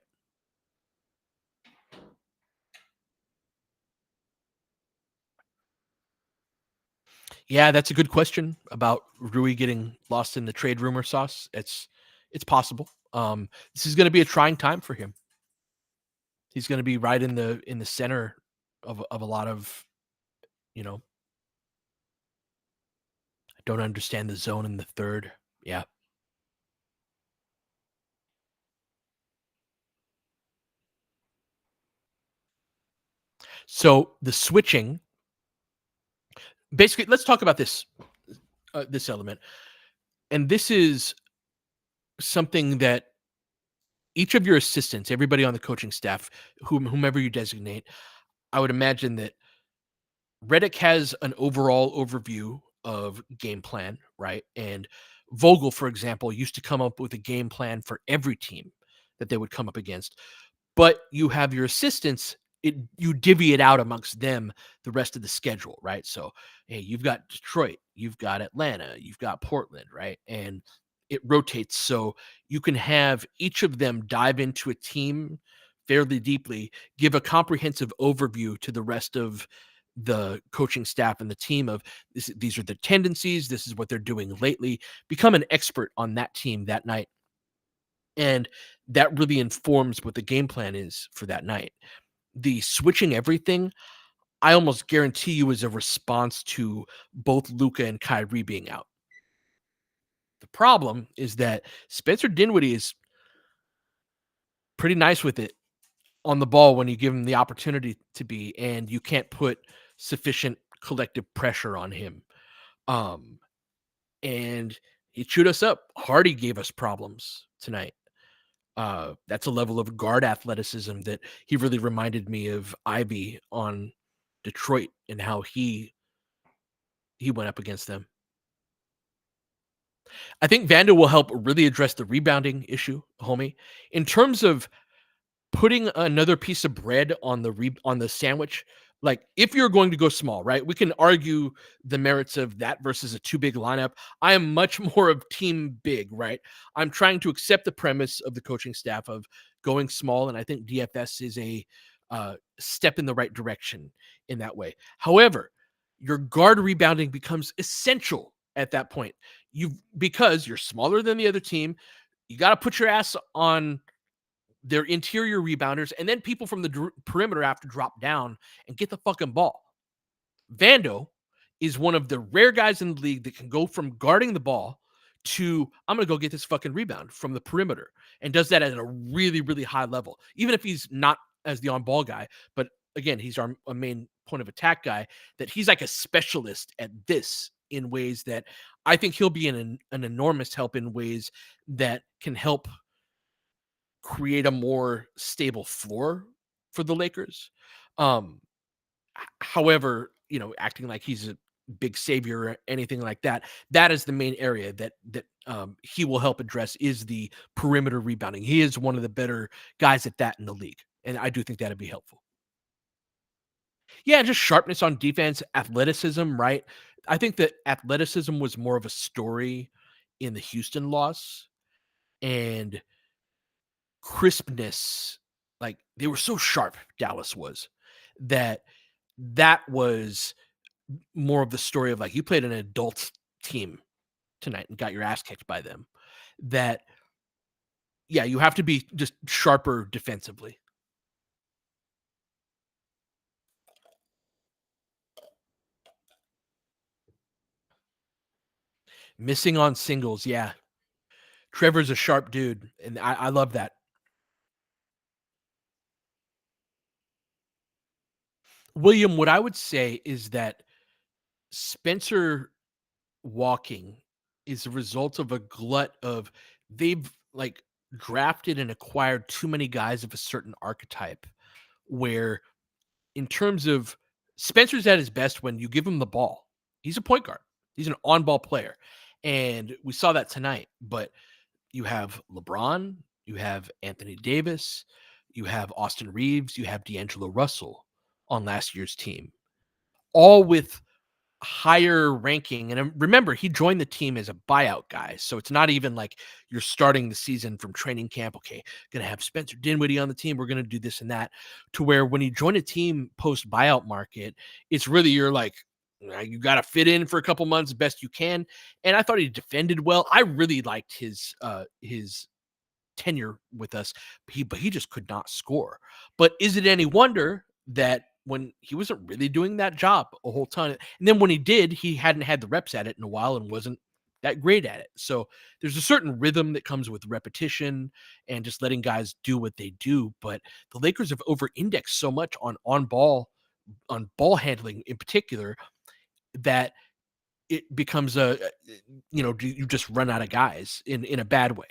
Yeah, that's a good question about Rui getting lost in the trade rumor sauce. It's possible. This is going to be a trying time for him. He's going to be right in the center of a lot of, I don't understand the zone in the third. Yeah. So the switching, basically, let's talk about this element. And this is something that each of your assistants, everybody on the coaching staff, whomever you designate, I would imagine that Reddick has an overall overview of game plan, right? And Vogel, for example, used to come up with a game plan for every team that they would come up against. But you have your assistants, you divvy it out amongst them the rest of the schedule, right? So, hey, you've got Detroit, you've got Atlanta, you've got Portland, right? And it rotates so you can have each of them dive into a team fairly deeply, give a comprehensive overview to the rest of the coaching staff and the team of these are the tendencies, this is what they're doing lately, become an expert on that team that night. And that really informs what the game plan is for that night. The switching everything, I almost guarantee you is a response to both Luca and Kyrie being out. The problem is that Spencer Dinwiddie is pretty nice with it on the ball when you give him the opportunity to be, and you can't put sufficient collective pressure on him. Um, and he chewed us up. Hardy gave us problems tonight. That's a level of guard athleticism that he really reminded me of Ivy on Detroit and how he he went up against them. I think Vando will help really address the rebounding issue, homie. In terms of putting another piece of bread on on the sandwich, like if you're going to go small, right? We can argue the merits of that versus a too big lineup. I am much more of team big, right? I'm trying to accept the premise of the coaching staff of going small, and I think DFS is a step in the right direction in that way. However, your guard rebounding becomes essential at that point. You because you're smaller than the other team, you got to put your ass on their interior rebounders, and then people from the perimeter have to drop down and get the fucking ball. Vando is one of the rare guys in the league that can go from guarding the ball to I'm going to go get this fucking rebound from the perimeter and does that at a really, really high level, even if he's not as the on ball guy. But again, he's our a main point of attack guy, that he's like a specialist at this in ways that I think he'll be an enormous help in ways that can help create a more stable floor for the Lakers. Um, However, acting like he's a big savior or anything like that, that is the main area that he will help address is the perimeter rebounding. He is one of the better guys at that in the league, and I do think that'd be helpful. Yeah, just sharpness on defense, athleticism, right? I think that athleticism was more of a story in the Houston loss, and crispness, like they were so sharp, Dallas was, that that was more of the story of like you played an adult team tonight and got your ass kicked by them. That yeah, you have to be just sharper defensively. Missing on singles, yeah. Trevor's a sharp dude, and I love that. William, what I would say is that Spencer walking is a result of a glut of they've like drafted and acquired too many guys of a certain archetype where in terms of Spencer's at his best when you give him the ball. He's a point guard. He's an on-ball player. And we saw that tonight, but you have LeBron, you have Anthony Davis, you have Austin Reeves, you have D'Angelo Russell on last year's team, all with higher ranking. And remember, he joined the team as a buyout guy. So it's not even like you're starting the season from training camp. Okay, going to have Spencer Dinwiddie on the team. We're going to do this and that. To where when you join a team post buyout market, it's really you're like, you got to fit in for a couple months best you can. And I thought he defended well. I really liked his tenure with us, but he just could not score. But is it any wonder that when he wasn't really doing that job a whole ton, and then when he did, he hadn't had the reps at it in a while and wasn't that great at it. So there's a certain rhythm that comes with repetition and just letting guys do what they do. But the Lakers have over-indexed so much on ball handling in particular that it becomes you just run out of guys in a bad way.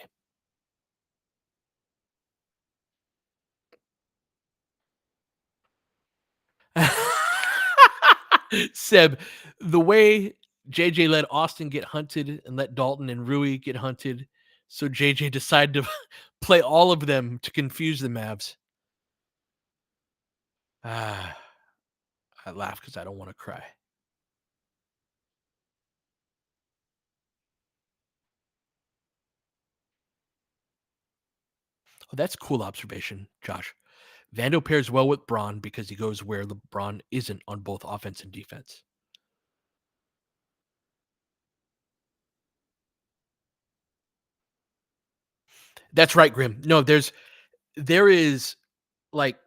Seb, the way JJ let Austin get hunted and let Dalton and Rui get hunted, so JJ decided to play all of them to confuse the Mavs. Ah, I laugh because I don't want to cry. Oh, that's a cool observation, Josh. Vando pairs well with Braun because he goes where LeBron isn't on both offense and defense. That's right, Grim. No, there is like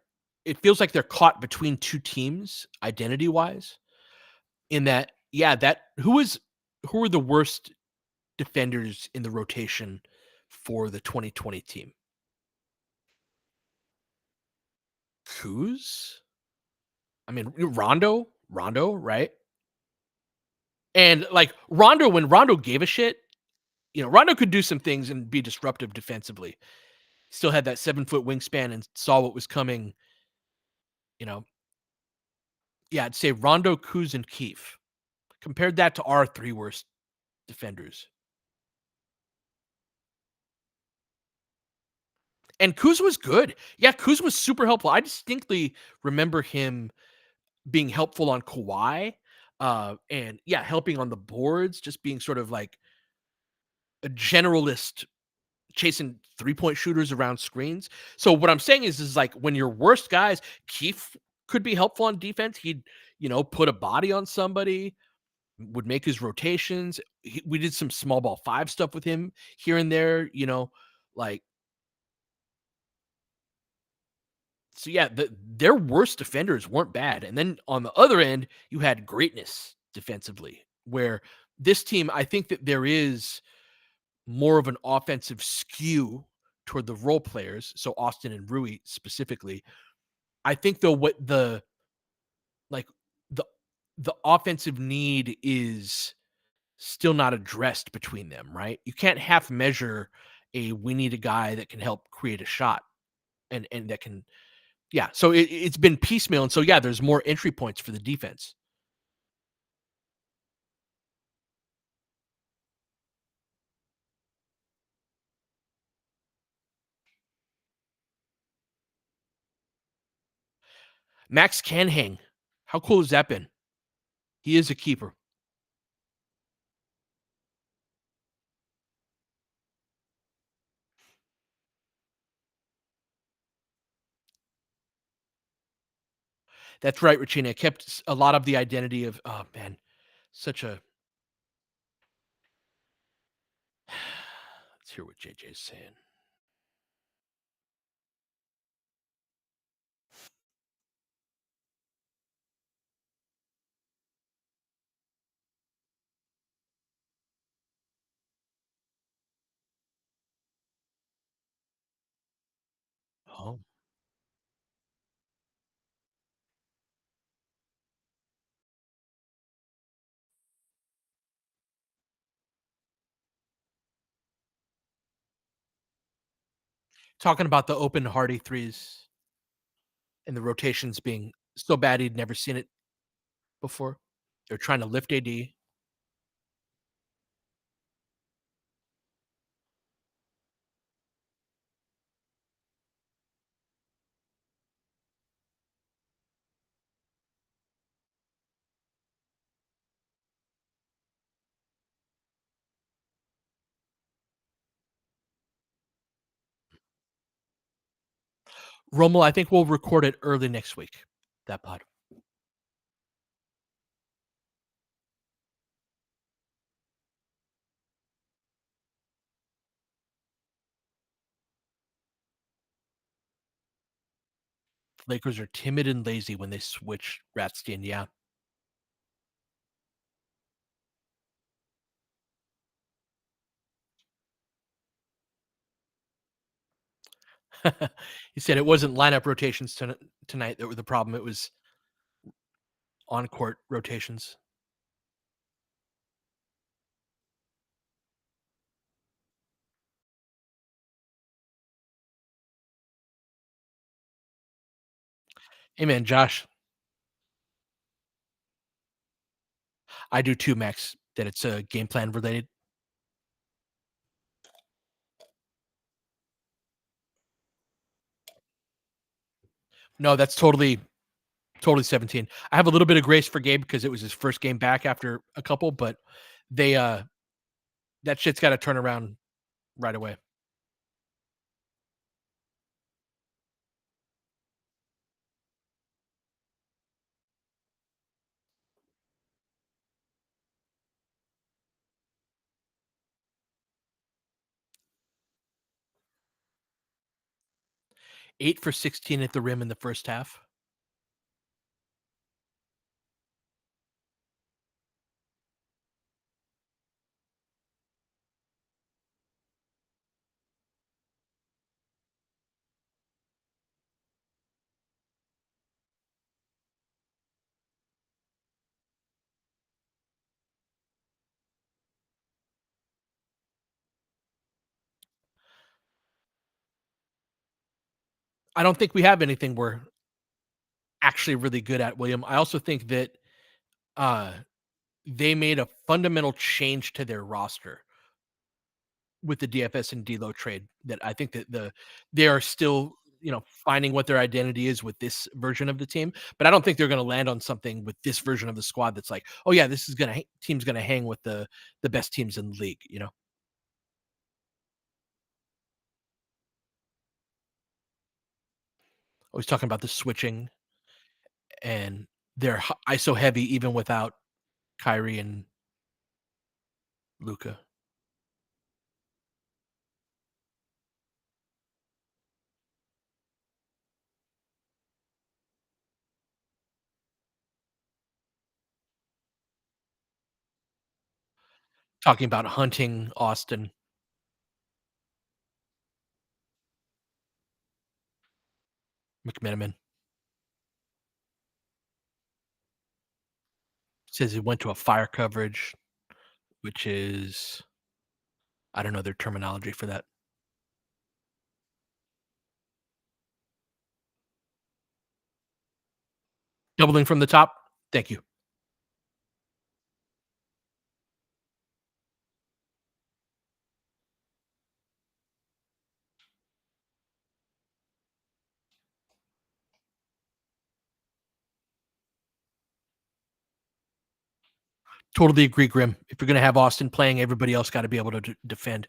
it feels like they're caught between two teams identity wise. In that, yeah, that who are the worst defenders in the rotation for the 2020 team? Kuz? I mean, Rondo, right? And like Rondo, when Rondo gave a shit, Rondo could do some things and be disruptive defensively. Still had that 7-foot wingspan and saw what was coming. You know, yeah, I'd say Rondo, Kuz, and Keefe. Compared that to our 3 worst defenders. And Kuz was good. Yeah, Kuz was super helpful. I distinctly remember him being helpful on Kawhi, and yeah, helping on the boards, just being sort of like a generalist chasing three-point shooters around screens. So what I'm saying is like when your worst guys, Keith could be helpful on defense. He'd, put a body on somebody, would make his rotations. We did some small ball five stuff with him here and there, like so yeah, their worst defenders weren't bad. And then on the other end, you had greatness defensively, where this team, I think that there is more of an offensive skew toward the role players. So Austin and Rui specifically. I think though what like the the offensive need is still not addressed between them, right? You can't half measure we need a guy that can help create a shot and that can yeah. So it's been piecemeal, and so yeah, there's more entry points for the defense. Max can hang. How cool has that been? He is a keeper. That's right, Regina. Kept a lot of the identity of oh man, such a. Let's hear what JJ's saying. Oh, talking about the open Hardy threes and the rotations being so bad he'd never seen it before. They're trying to lift AD. Rommel, I think we'll record it early next week. That pod. Lakers are timid and lazy when they switch Ratstein. Yeah. He said it wasn't lineup rotations tonight that were the problem. It was on court rotations. Hey man, Josh, I do too, Max, that it's game plan related. No, that's totally 17. I have a little bit of grace for Gabe because it was his first game back after a couple, but they that shit's got to turn around right away. 8 for 16 at the rim in the first half. I don't think we have anything we're actually really good at, William. I also think that uh they made a fundamental change to their roster with the DFS and D'Lo trade that I think that they are still, finding what their identity is with this version of the team, but I don't think they're gonna land on something with this version of the squad that's like, "Oh, yeah, this is gonna team's gonna hang with the best teams in the league," you know? Always talking about the switching and they're ISO heavy even without Kyrie and Luka. Talking about hunting Austin McMenamin. Says he went to a fire coverage, which is I don't know their terminology for that. Doubling from the top? Thank you. Totally agree, Grim. If you're gonna have Austin playing, everybody else gotta be able to defend.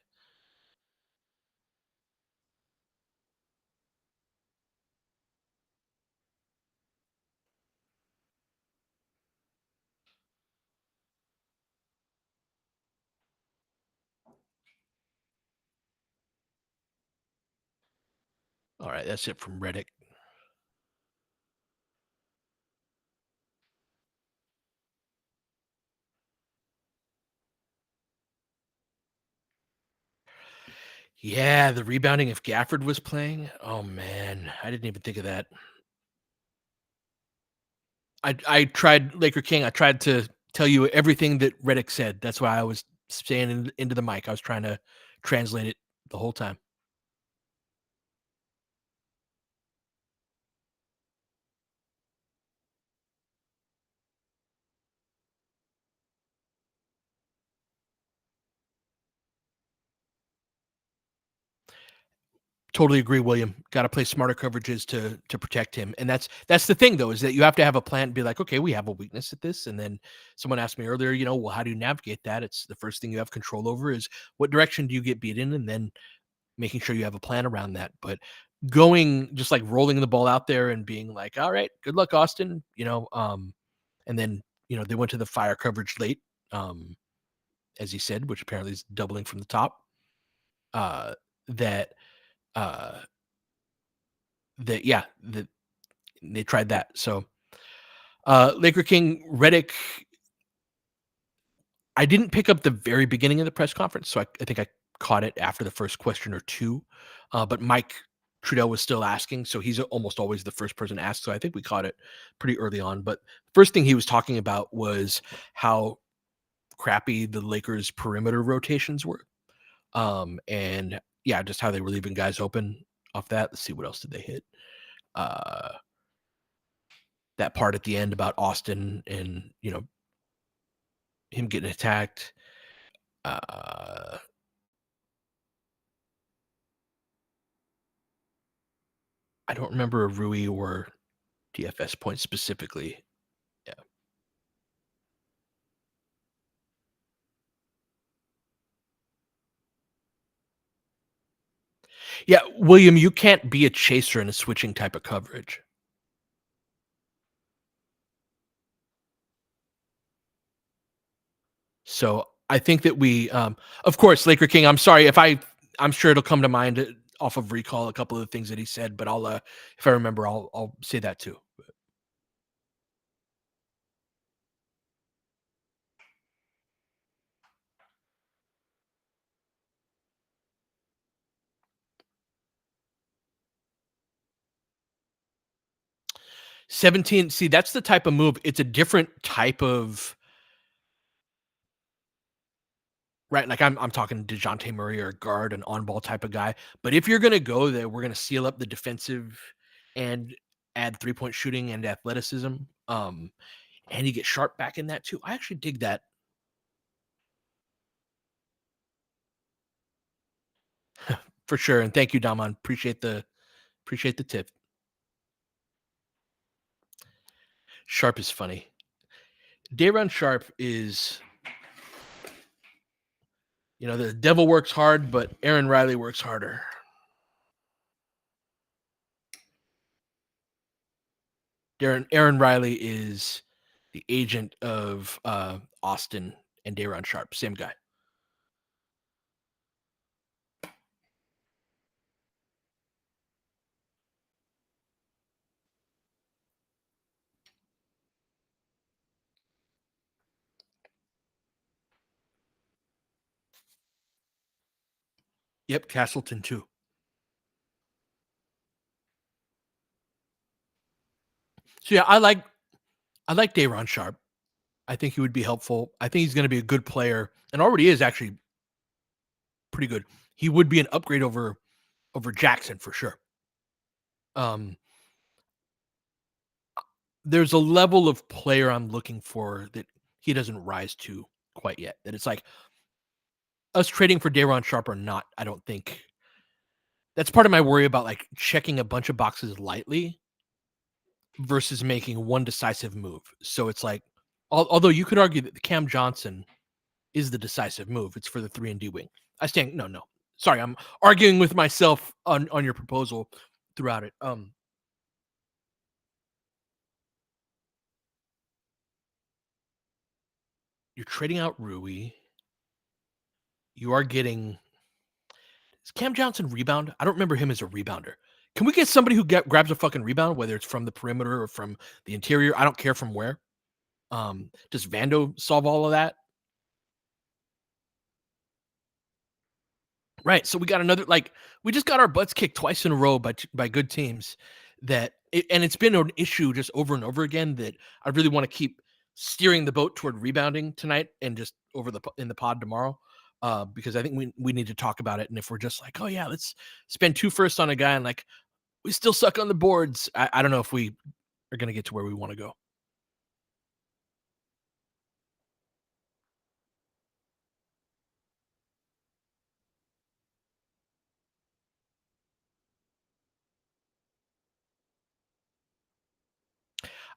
Alright, that's it from Reddit. Yeah, the rebounding if Gafford was playing. Oh, man. I didn't even think of that. I tried Laker King, I tried to tell you everything that Reddick said. That's why I was saying into the mic. I was trying to translate it the whole time. Totally agree, William. Gotta play smarter coverages to protect him, and that's the thing, though, is that you have to have a plan and be like, "Okay, we have a weakness at this," and then someone asked me earlier, "Well, how do you navigate that?" It's the first thing you have control over is what direction do you get beat in, and then making sure you have a plan around that, but going just, like, rolling the ball out there and being like, "Alright, good luck, Austin," and then, they went to the fire coverage late, um, as he said, which apparently is doubling from the top, uh, that, uh yeah, that they tried that. So, Laker King Reddick, I didn't pick up the very beginning of the press conference, so I think I caught it after the first question or two. But Mike Trudell was still asking, so he's almost always the first person asked. So I think we caught it pretty early on. But first thing he was talking about was how crappy the Lakers' perimeter rotations were, and yeah, just how they were leaving guys open off that. Let's see what else did they hit. Uh, that part at the end about Austin and him getting attacked. Uh, I don't remember a Rui or DFS point specifically. Yeah. Yeah, William, you can't be a chaser in a switching type of coverage. So I think that of course, Laker King. I'm sorry if I'm sure it'll come to mind off of recall a couple of the things that he said, but if I remember, I'll say that too. 17. See, that's the type of move. It's a different type of right, like, I'm talking DeJounte Murray or guard, an on-ball type of guy, but if you're gonna go there, we're gonna seal up the defensive and add three-point shooting and athleticism, and you get Sharp back in that too. I actually dig that For sure. And thank you, Daman. Appreciate the tip. Sharp is funny. Dayron Sharp is, the devil works hard, but Aaron Riley works harder. Aaron Riley is the agent of Austin and Dayron Sharp. Same guy. Yep, Castleton too. So yeah, I like Dayron Sharp. I think he would be helpful. I think he's going to be a good player, and already is actually pretty good. He would be an upgrade over Jackson for sure. There's a level of player I'm looking for that he doesn't rise to quite yet. That it's like us trading for Dayron Sharp or not. I don't think that's part of my worry about like checking a bunch of boxes lightly versus making one decisive move. So it's like, although you could argue that the Cam Johnson is the decisive move. It's for the 3-and-D wing. I stand no. Sorry, I'm arguing with myself on your proposal throughout it. You're trading out Rui. You are getting, is Cam Johnson rebound? I don't remember him as a rebounder. Can we get somebody who grabs a fucking rebound, whether it's from the perimeter or from the interior? I don't care from where. Does Vando solve all of that? Right. So we got another, like, we just got our butts kicked twice in a row by good teams and it's been an issue just over and over again that I really want to keep steering the boat toward rebounding tonight and just in the pod tomorrow. Because I think we need to talk about it. And if we're just like, oh yeah, let's spend 2 firsts on a guy and like we still suck on the boards, I don't know if we are going to get to where we want to go.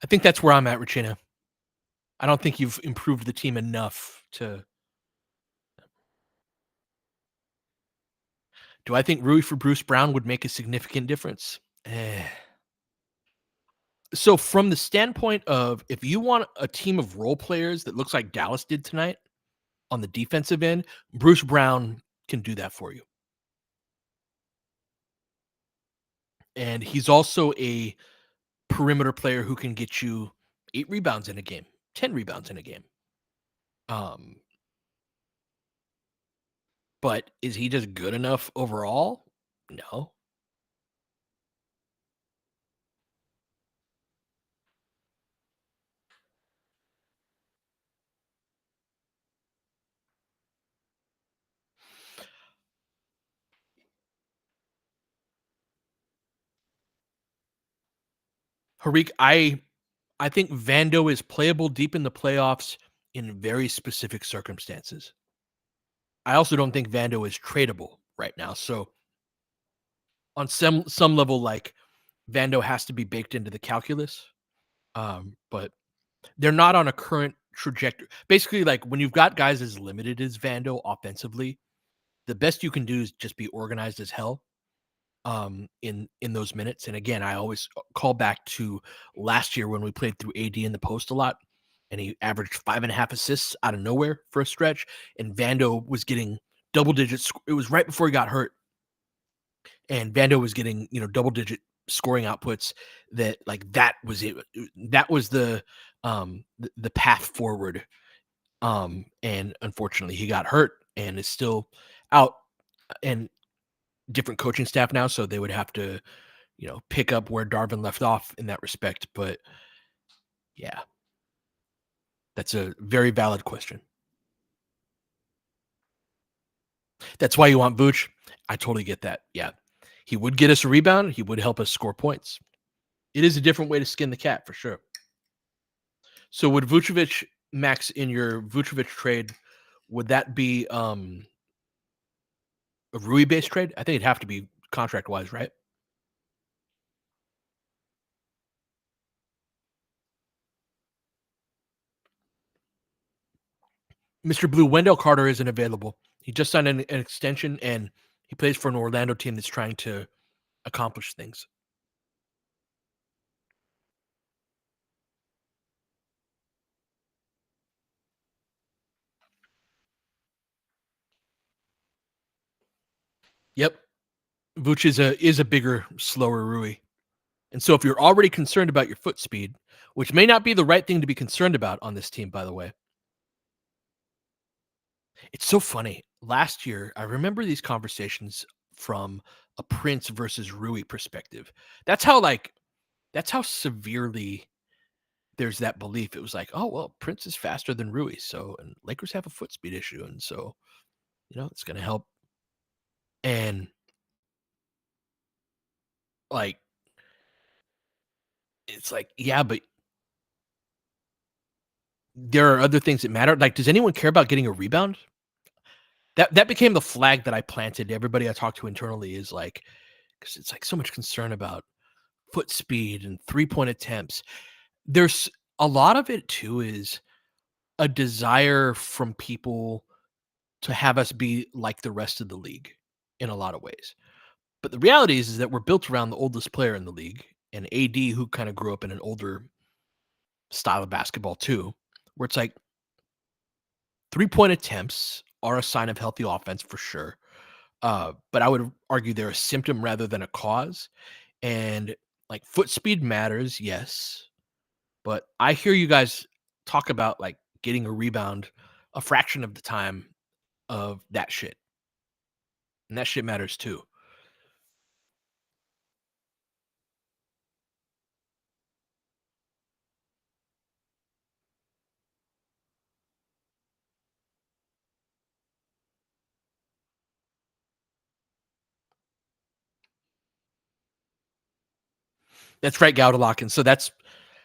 I think that's where I'm at, Regina. I don't think you've improved the team enough to. Do I think Rui for Bruce Brown would make a significant difference? So from the standpoint of if you want a team of role players that looks like Dallas did tonight on the defensive end, Bruce Brown can do that for you. And he's also a perimeter player who can get you 8 rebounds in a game, 10 rebounds in a game. Um, but is he just good enough overall? No. Harik, I think Vando is playable deep in the playoffs in very specific circumstances. I also don't think Vando is tradable right now. So on some level, like Vando has to be baked into the calculus. But they're not on a current trajectory. Basically, like when you've got guys as limited as Vando offensively, the best you can do is just be organized as hell in those minutes. And again, I always call back to last year when we played through AD in the post a lot, and he averaged 5.5 assists out of nowhere for a stretch, and Vando was getting double digits. It was right before he got hurt, and Vando was getting double digit scoring outputs. That was it. That was the path forward. And unfortunately, he got hurt and is still out. And different coaching staff now, so they would have to, pick up where Darvin left off in that respect. But yeah, that's a very valid question. That's why you want Vooch. I totally get that. Yeah, he would get us a rebound. He would help us score points. It is a different way to skin the cat for sure. So would Vucevic, Max, in your Vucevic trade, would that be A Rui-based trade? I think it'd have to be contract-wise, right? Mr. Blue, Wendell Carter isn't available. He just signed an extension, and he plays for an Orlando team that's trying to accomplish things. Yep. Vooch is a bigger, slower Rui. And so if you're already concerned about your foot speed, which may not be the right thing to be concerned about on this team, by the way. It's so funny. Last year, I remember these conversations from a Prince versus Rui perspective. That's how like that's how severely there's that belief. It was like, oh well, Prince is faster than Rui, so and Lakers have a foot speed issue, and so it's going to help. And like, it's like, yeah, but there are other things that matter. Like, does anyone care about getting a rebound? That became the flag that I planted. Everybody I talked to internally is like, because it's like so much concern about foot speed and 3-point attempts. There's a lot of it too is a desire from people to have us be like the rest of the league in a lot of ways. But the reality is that we're built around the oldest player in the league, and AD, who kind of grew up in an older style of basketball too, where it's like 3-point attempts are a sign of healthy offense for sure. But I would argue they're a symptom rather than a cause. And like foot speed matters, yes. But I hear you guys talk about like getting a rebound a fraction of the time of that shit. And that shit matters too. That's right, Gaudelach. And so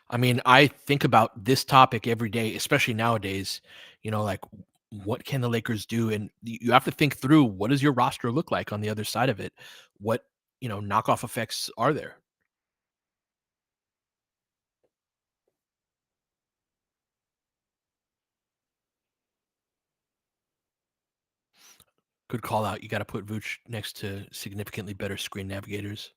I mean, I think about this topic every day, especially nowadays. Like what can the Lakers do? And you have to think through what does your roster look like on the other side of it? What, knockoff effects are there? Good call out. You got to put Vooch next to significantly better screen navigators.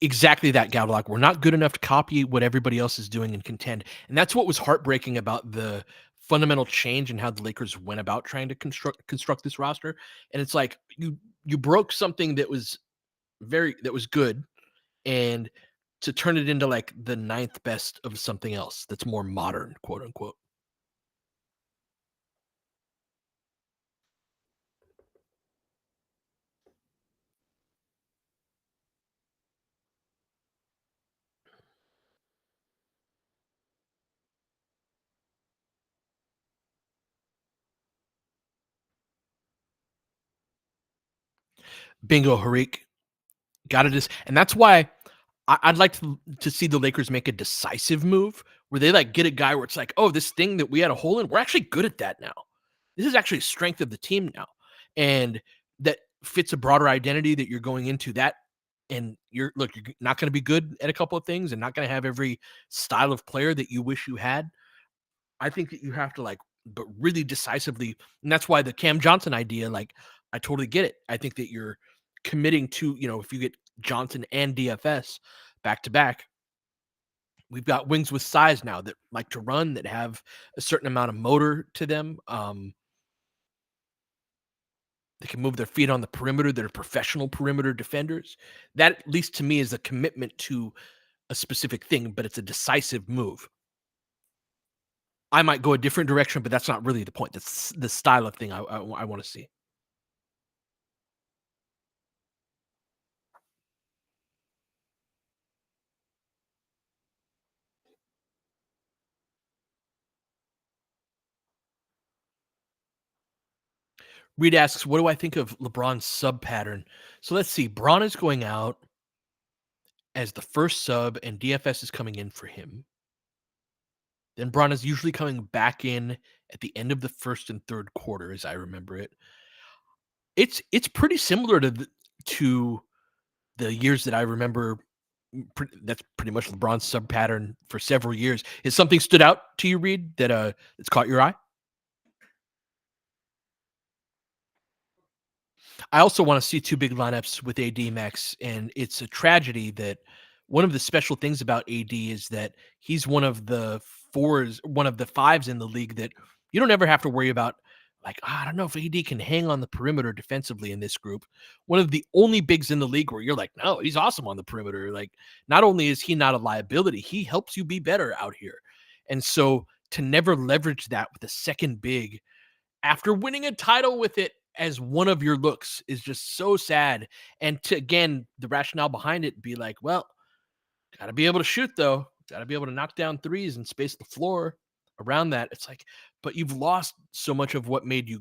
Exactly that, Gaudelach. We're not good enough to copy what everybody else is doing and contend. And that's what was heartbreaking about the fundamental change in how the Lakers went about trying to construct this roster. And it's like you broke something that was good, and to turn it into like the ninth best of something else that's more modern, quote unquote. Bingo, Harik. Got it. And that's why I'd like to see the Lakers make a decisive move where they like get a guy where it's like, oh, this thing that we had a hole in, we're actually good at that now. This is actually a strength of the team now, and that fits a broader identity that you're going into that. And you're not going to be good at a couple of things, and not going to have every style of player that you wish you had. I think that you have to like, but really decisively, and that's why the Cam Johnson idea, like, I totally get it. I think that you're committing to, if you get Johnson and DFS back to back, we've got wings with size now that like to run, that have a certain amount of motor to them. They can move their feet on the perimeter. They're professional perimeter defenders. That, at least to me, is a commitment to a specific thing, but it's a decisive move. I might go a different direction, but that's not really the point. That's the style of thing I want to see. Reed asks, "What do I think of LeBron's sub pattern?" So let's see. Braun is going out as the first sub, and DFS is coming in for him. Then Braun is usually coming back in at the end of the first and third quarter, as I remember it. It's pretty similar to the years that I remember. That's pretty much LeBron's sub pattern for several years. Has something stood out to you, Reed, that that's caught your eye? I also want to see two big lineups with AD Max, and it's a tragedy that one of the special things about AD is that he's one of the fives in the league that you don't ever have to worry about. Like, I don't know if AD can hang on the perimeter defensively in this group. One of the only bigs in the league where you're like, no, he's awesome on the perimeter. Like, not only is he not a liability, he helps you be better out here. And so to never leverage that with a second big after winning a title with it as one of your looks is just so sad. And to again, the rationale behind it be like, well, gotta be able to shoot though. Gotta be able to knock down threes and space the floor around that. It's like, but you've lost so much of what made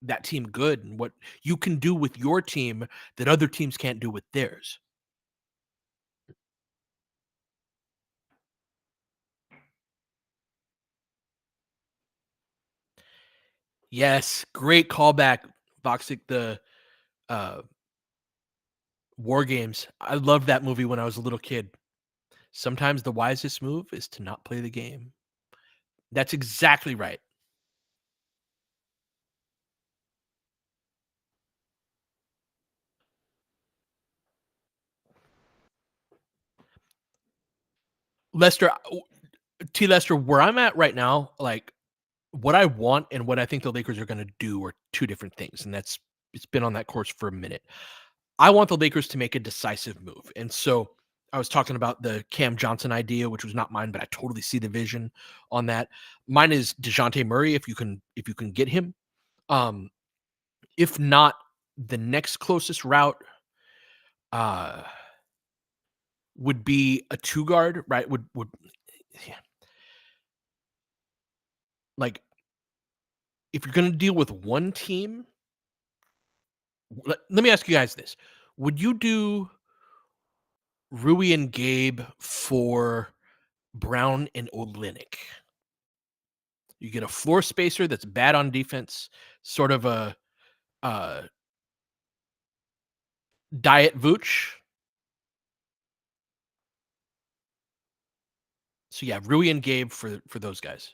that team good and what you can do with your team that other teams can't do with theirs. Yes, great callback, Voxic, the uh War Games. I loved that movie when I was a little kid. Sometimes the wisest move is to not play the game. That's exactly right. Lester, T. Lester, where I'm at right now, like what I want and what I think the Lakers are going to do are two different things, and that's it's been on that course for a minute. I want the Lakers to make a decisive move, and so I was talking about the Cam Johnson idea, which was not mine, but I totally see the vision on that. Mine is Dejounte Murray, if you can get him. Um, if not, the next closest route uh would be a two guard, right? Would yeah, like if you're going to deal with one team, let me ask you guys this: would you do Rui and Gabe for Brown and Olenek? You get a floor spacer that's bad on defense, sort of a uh, diet Vooch. So yeah, Rui and Gabe for those guys.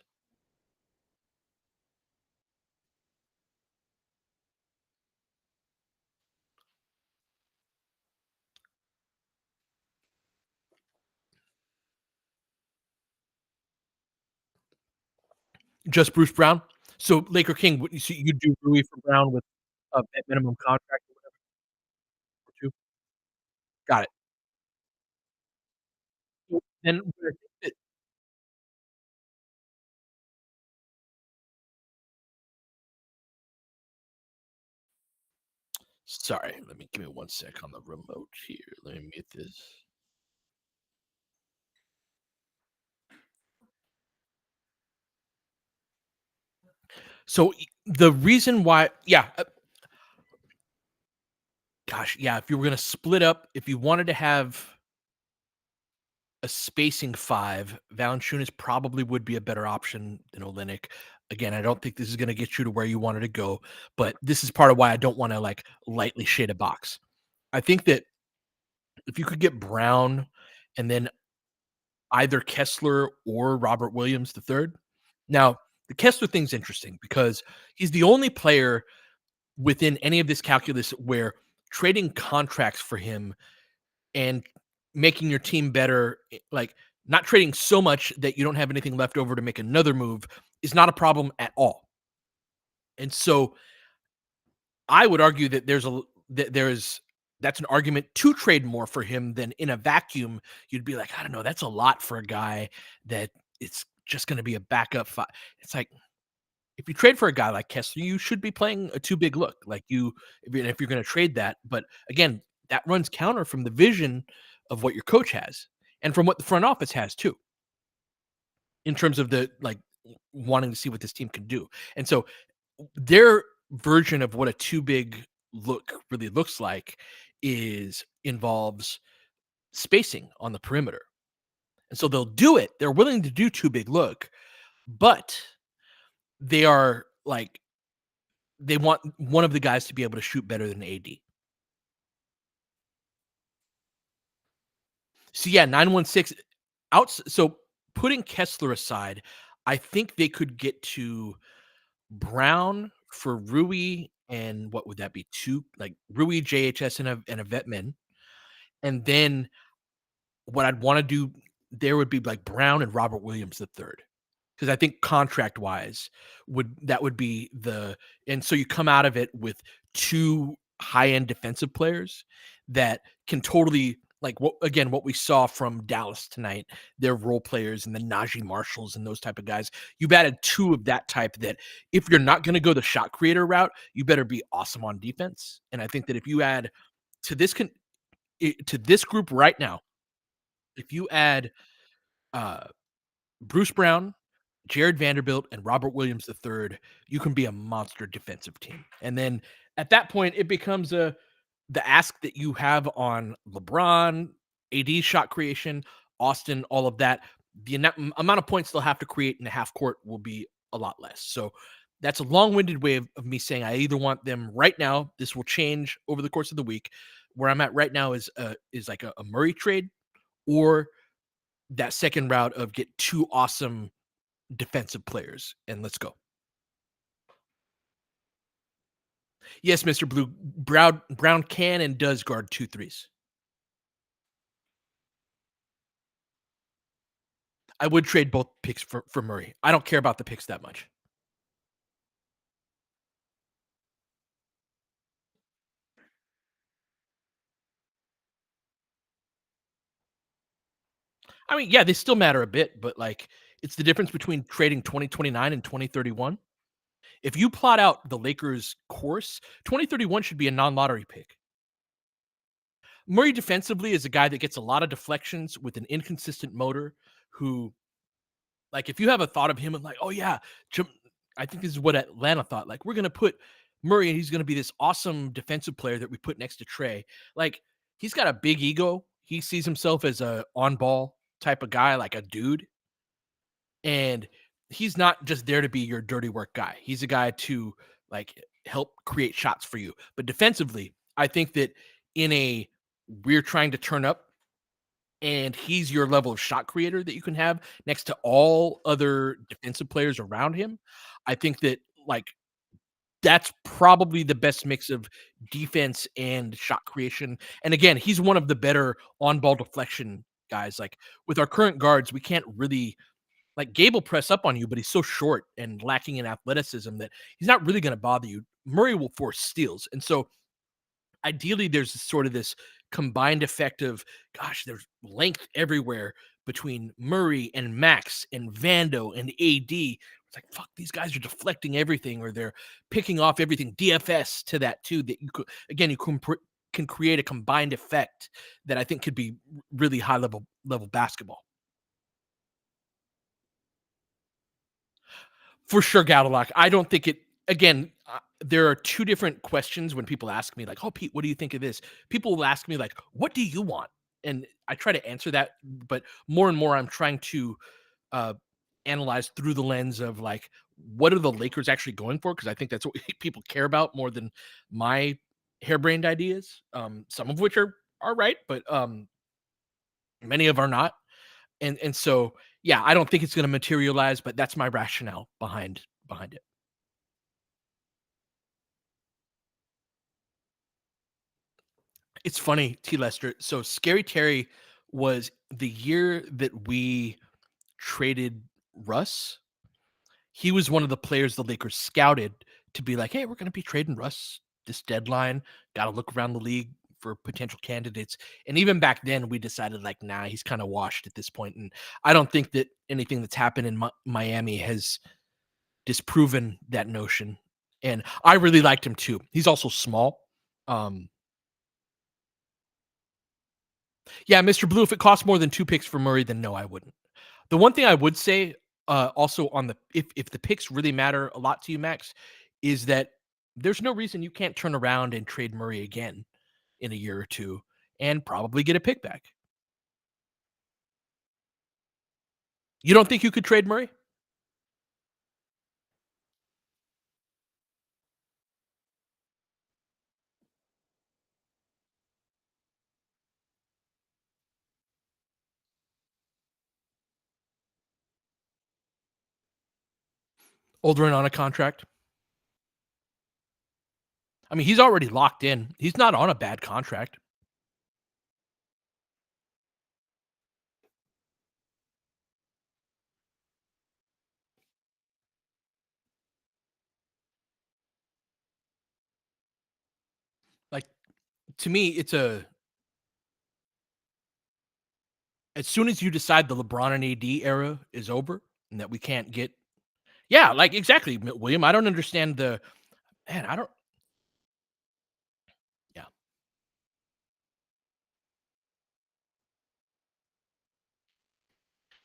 Just Bruce Brown. So Laker King, so you do Rui for Brown with a vet minimum contract or whatever too. Got it. So then where I think that sorry, let me give me one sec on the remote here. Let me mute this. So the reason why, yeah, gosh, yeah, if you were gonna split up, if you wanted to have a spacing five, Valanciunas probably would be a better option than Olenek. Again, I don't think this is gonna get you to where you wanted to go, but this is part of why I don't want to like lightly shade a box. I think that if you could get Brown and then either Kessler or Robert Williams the third. Now, the Kessler thing's interesting because he's the only player within any of this calculus where trading contracts for him and making your team better, like not trading so much that you don't have anything left over to make another move is not a problem at all. And so I would argue that there's that's an argument to trade more for him than in a vacuum. You'd be like, I don't know, that's a lot for a guy that it's just going to be a backup. It's like if you trade for a guy like Kessler, you should be playing a too big look. Like if you're going to trade that, but again, that runs counter from the vision of what your coach has and from what the front office has too, in terms of the like wanting to see what this team can do. And so their version of what a too big look really looks like is involves spacing on the perimeter. And so they'll do it. They're willing to do too big look, but they are like they want one of the guys to be able to shoot better than AD. So yeah, 916 outs. So putting Kessler aside, I think they could get to Brown for Rui and what would that be? Two like Rui, JHS, and a vet min. And then what I'd want to do there would be like Brown and Robert Williams the third. Because I think contract wise would be the and so you come out of it with two high end defensive players that can totally like what we saw from Dallas tonight, their role players and the Najee Marshalls and those type of guys. You've added two of that type that if you're not going to go the shot creator route, you better be awesome on defense. And I think that if you add to to this group right now, if you add uh Bruce Brown, Jared Vanderbilt, and Robert Williams III, you can be a monster defensive team. And then at that point, it becomes the ask that you have on LeBron, AD shot creation, Austin, all of that. The amount of points they'll have to create in the half court will be a lot less. So that's a long-winded way of me saying I either want them right now. This will change over the course of the week. Where I'm at right now is like a Murray trade, or that second route of get two awesome defensive players and let's go. Yes, Mr. Blue. Brown can and does guard two threes. I would trade both picks for Murray. I don't care about the picks that much. I mean, yeah, they still matter a bit, but like it's the difference between trading 2029 and 2031. If you plot out the Lakers' course, 2031 should be a non-lottery pick. Murray defensively is a guy that gets a lot of deflections with an inconsistent motor who like, if you have a thought of him and like, "Oh, yeah, Jam" I think this is what Atlanta thought, like, "We're gonna put Murray and he's gonna be this awesome defensive player that we put next to Trey." Like, he's got a big ego. He sees himself as a on-ball type of guy, like a dude, and he's not just there to be your dirty work guy. He's a guy to, like, help create shots for you. But defensively, I think that in a we're trying to turn up and he's your level of shot creator that you can have next to all other defensive players around him. I think that like that's probably the best mix of defense and shot creation. And again, he's one of the better on-ball deflection guys. Like with our current guards, we can't really like Gabe will press up on you, but he's so short and lacking in athleticism that he's not really going to bother you. Murray will force steals. And so ideally there's sort of this combined effect of gosh there's length everywhere between Murray and Max and Vando and AD. It's like fuck these guys are deflecting everything or they're picking off everything. DFS to that too that you could again you can create a combined effect that I think could be really high level basketball. For sure, Gadilock. I don't think it again, there are 2 different questions when people ask me like, "Oh, Pete, what do you think of this?" People will ask me like, "What do you want?" And I try to answer that, but more and more I'm trying to, uh, analyze through the lens of like, what are the Lakers actually going for? Because I think that's what people care about more than my harebrained ideas, some of which are right, but, many of are not. And so, yeah, I don't think it's gonna materialize, but that's my rationale behind it. It's funny, T. Lester. So Scary Terry was the year that we traded Russ. He was one of the players the Lakers scouted to be like, hey, we're going to be trading Russ this deadline. Got to look around the league for potential candidates. And even back then, we decided like, nah, he's kind of washed at this point. And I don't think that anything that's happened in Miami has disproven that notion. And I really liked him too. He's also small. Um, Yeah, Mr. Blue, if it costs more than 2 picks for Murray, then no, I wouldn't. The one thing I would say, also on the if the picks really matter a lot to you, Max, is that there's no reason you can't turn around and trade Murray again in a year or 2 and probably get a pick back. You don't think you could trade Murray? older and on a contract. I mean, he's already locked in. He's not on a bad contract. Like to me, it's a as soon as you decide the LeBron and AD era is over and that we can't get yeah, like exactly, William. I don't understand the man. I don't. Yeah,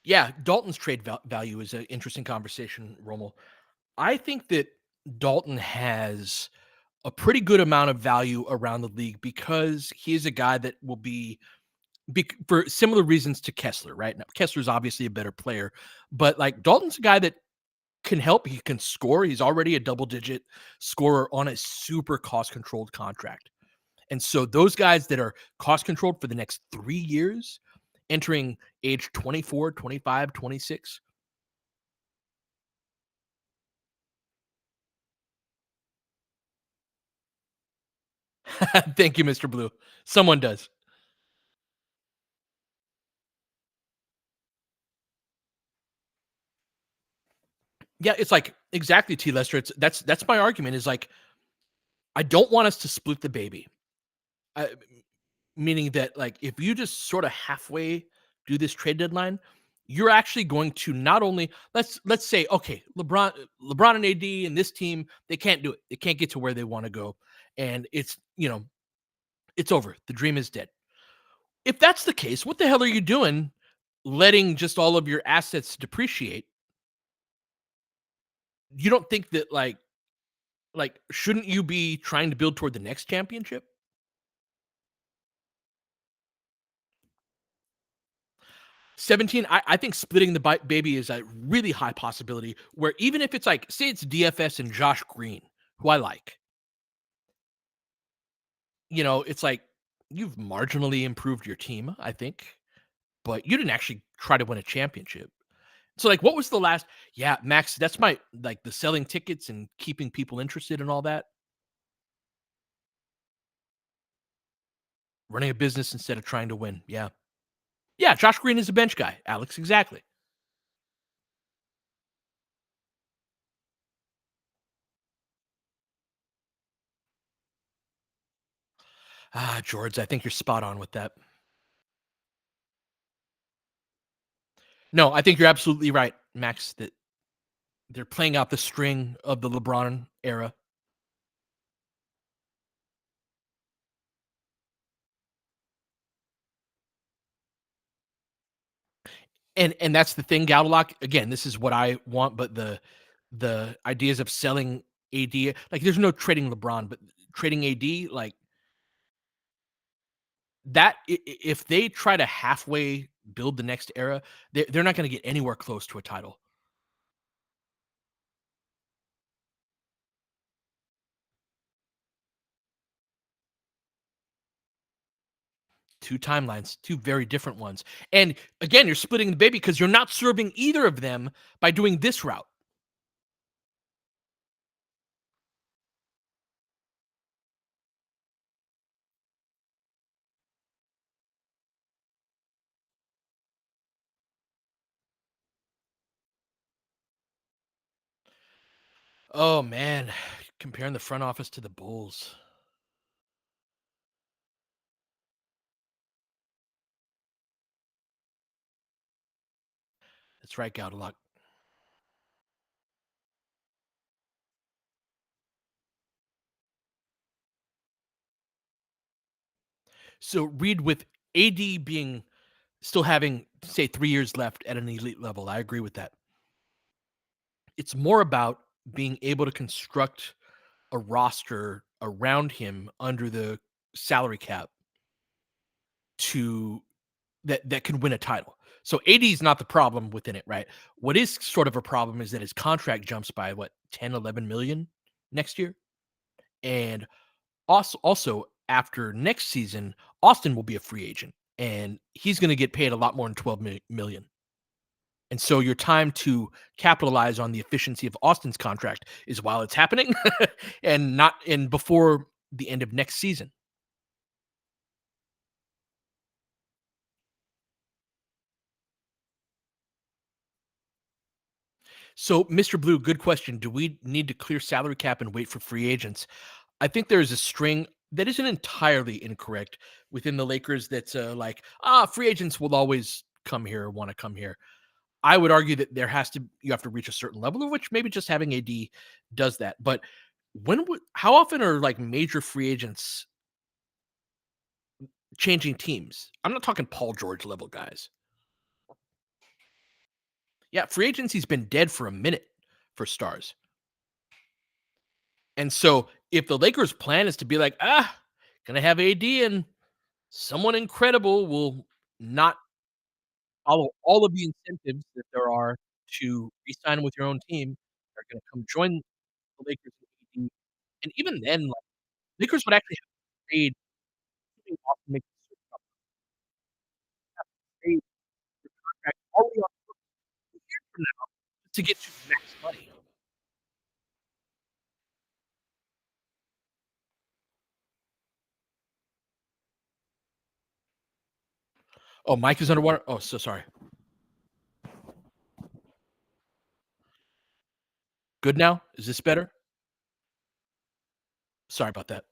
yeah. Dalton's trade value is an interesting conversation, Rommel. I think that Dalton has a pretty good amount of value around the league because he's a guy that will be for similar reasons to Kessler, right? Now, Kessler's obviously a better player, but like Dalton's a guy that can help. He can score. He's already a double digit scorer on a super cost controlled contract. And so those guys that are cost controlled for the next 3 years, entering age 24, 25, 26. Thank you, Mr. Blue. Someone does. Yeah, it's like exactly T Lester. That's my argument is like I don't want us to split the baby. I, meaning that like if you just sort of halfway do this trade deadline, you're actually going to not only let's say okay, LeBron and AD and this team, they can't do it. They can't get to where they want to go. And it's, it's over. The dream is dead. If that's the case, what the hell are you doing letting just all of your assets depreciate? You don't think that like shouldn't you be trying to build toward the next championship? 17, I think splitting the baby is a really high possibility where even if it's like, say it's DFS and Josh Green, who I like, it's like you've marginally improved your team, I think, but you didn't actually try to win a championship. So, like, what was the last? Yeah, Max, that's my like the selling tickets and keeping people interested and all that. Running a business instead of trying to win. Yeah. Yeah, Josh Green is a bench guy, Alex. Exactly. Ah, George, I think you're spot on with that. No, I think you're absolutely right, Max, that they're playing out the string of the LeBron era. And that's the thing, Gaudelock. Again, this is what I want, but the ideas of selling AD, like there's no trading LeBron, but trading AD, like that if they try to halfway build the next era, they're not going to get anywhere close to a title. Two timelines, two very different ones. And again, you're splitting the baby because you're not serving either of them by doing this route. Oh man, comparing the front office to the Bulls. That's right, Gaudelock. So Reed with AD being still having say 3 years left at an elite level. I agree with that. It's more about being able to construct a roster around him under the salary cap to that can win a title. So AD is not the problem within it, right? What is sort of a problem is that his contract jumps by what 10, 11 million next year. And also after next season, Austin will be a free agent and he's going to get paid a lot more than 12 million. And so your time to capitalize on the efficiency of Austin's contract is while it's happening and not in before the end of next season. So, Mr. Blue, good question. Do we need to clear salary cap and wait for free agents? I think there is a string that isn't entirely incorrect within the Lakers that's like, free agents will always come here or want to come here. I would argue that you have to reach a certain level of which maybe just having AD does that. But how often are like major free agents changing teams? I'm not talking Paul George level guys. Yeah, free agency's been dead for a minute for stars. And so if the Lakers' plan is to be like, gonna have AD and someone incredible will not follow all of the incentives that there are to re-sign with your own team, they're gonna come join the Lakers and AD. And even then, like, Lakers would actually have to trade something off to make the trade the contract already on 2 years from now to get to max money. Oh, Mike is underwater? Oh, so sorry. Good now? Is this better? Sorry about that.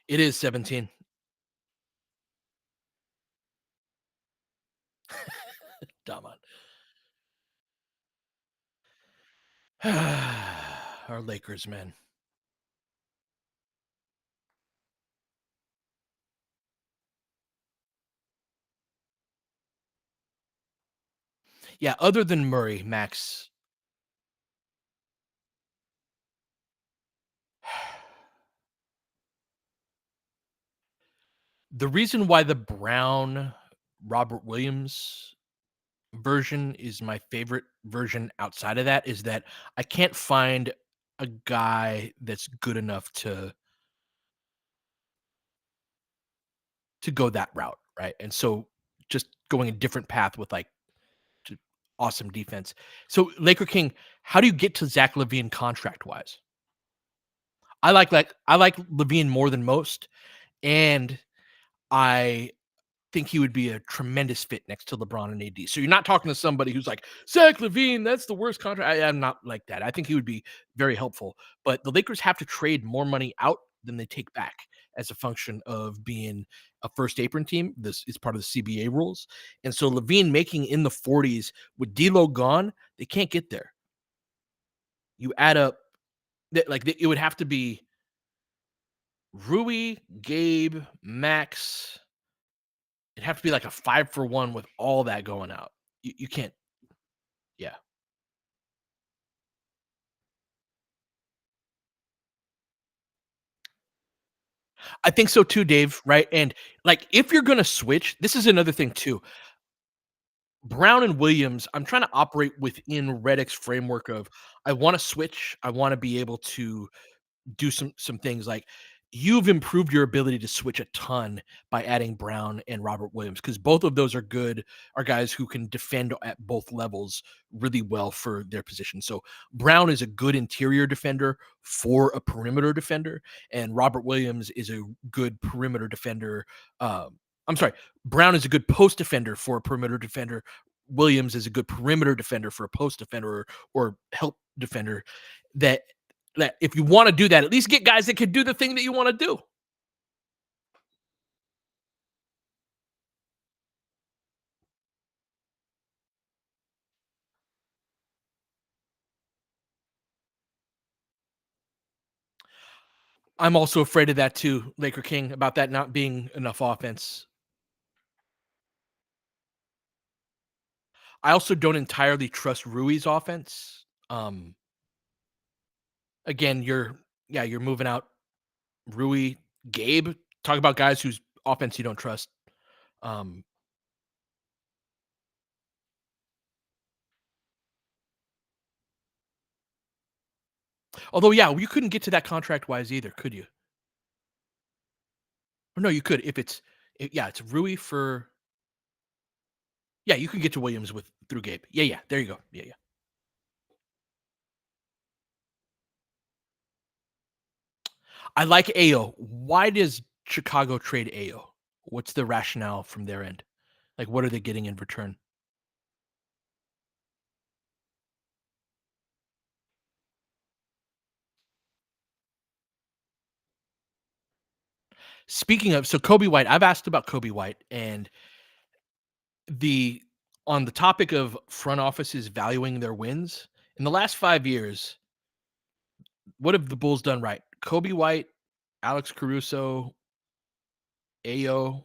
It is 17. Dumb on. Our Lakers, man. Yeah, other than Murray, Max, the reason why the Brown Robert Williams version is my favorite version outside of that is that I can't find a guy that's good enough to go that route, right? And so just going a different path with like t- awesome defense. So Laker King, how do you get to Zach Levine contract wise? I like Levine more than most, and I think he would be a tremendous fit next to LeBron and AD. So you're not talking to somebody who's like, Zach Levine, that's the worst contract. I'm not like that. I think he would be very helpful. But the Lakers have to trade more money out than they take back as a function of being a first apron team. This is part of the CBA rules. And so Levine making in the 40s with D'Lo gone, they can't get there. You add up that like it would have to be Rui, Gabe, Max. It'd have to be like a 5-for-1 with all that going out. You can't. Yeah. I think so too, Dave, right? And, like, if you're gonna switch this is another thing too. Brown and Williams, I'm trying to operate within Reddick's framework of, I wanna switch, I wanna be able to do some things like you've improved your ability to switch a ton by adding Brown and Robert Williams because both of those are guys who can defend at both levels really well for their position. So Brown is a good interior defender for a perimeter defender, and Robert Williams is a good perimeter defender. I'm sorry, Brown is a good post defender for a perimeter defender. Williams is a good perimeter defender for a post defender or help defender that if you want to do that, at least get guys that can do the thing that you want to do. I'm also afraid of that too, Laker King, about that not being enough offense. I also don't entirely trust Rui's offense. Again, you're moving out Rui, Gabe. Talk about guys whose offense you don't trust. Um, Although, yeah, you couldn't get to that contract wise either, could you? Oh, no, you could if yeah, it's Rui for yeah, you can get to Williams with through Gabe. Yeah, yeah, there you go. Yeah, yeah. I like Ayo. Why does Chicago trade Ayo? What's the rationale from their end? Like, what are they getting in return? Speaking of, so Kobe White, I've asked about Kobe White and the on the topic of front offices valuing their wins in the last 5 years. What have the Bulls done right? Kobe White, Alex Caruso, Ayo,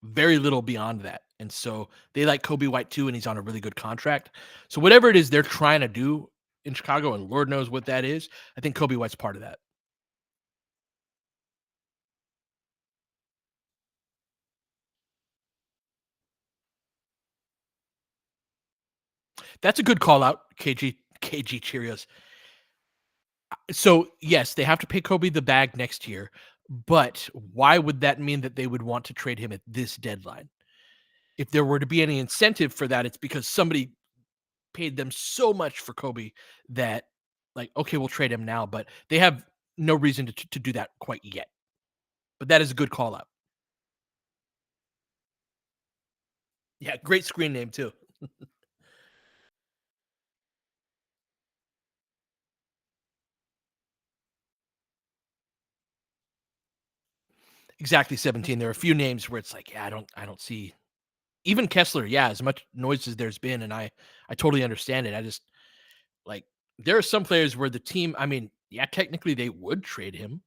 very little beyond that. And so they like Kobe White too, and he's on a really good contract. So whatever it is they're trying to do in Chicago, and Lord knows what that is, I think Kobe White's part of that. That's a good call out, KG Cheerios. So yes, they have to pay Kobe the bag next year, but why would that mean that they would want to trade him at this deadline? If there were to be any incentive for that, it's because somebody paid them so much for Kobe that, like, okay, we'll trade him now, but they have no reason to do that quite yet. But that is a good call out. Yeah, great screen name too. Exactly 17. There are a few names where it's like, yeah, I don't see even Kessler. Yeah, as much noise as there's been, and I totally understand it. I just like there are some players where the team. I mean, yeah, technically they would trade him.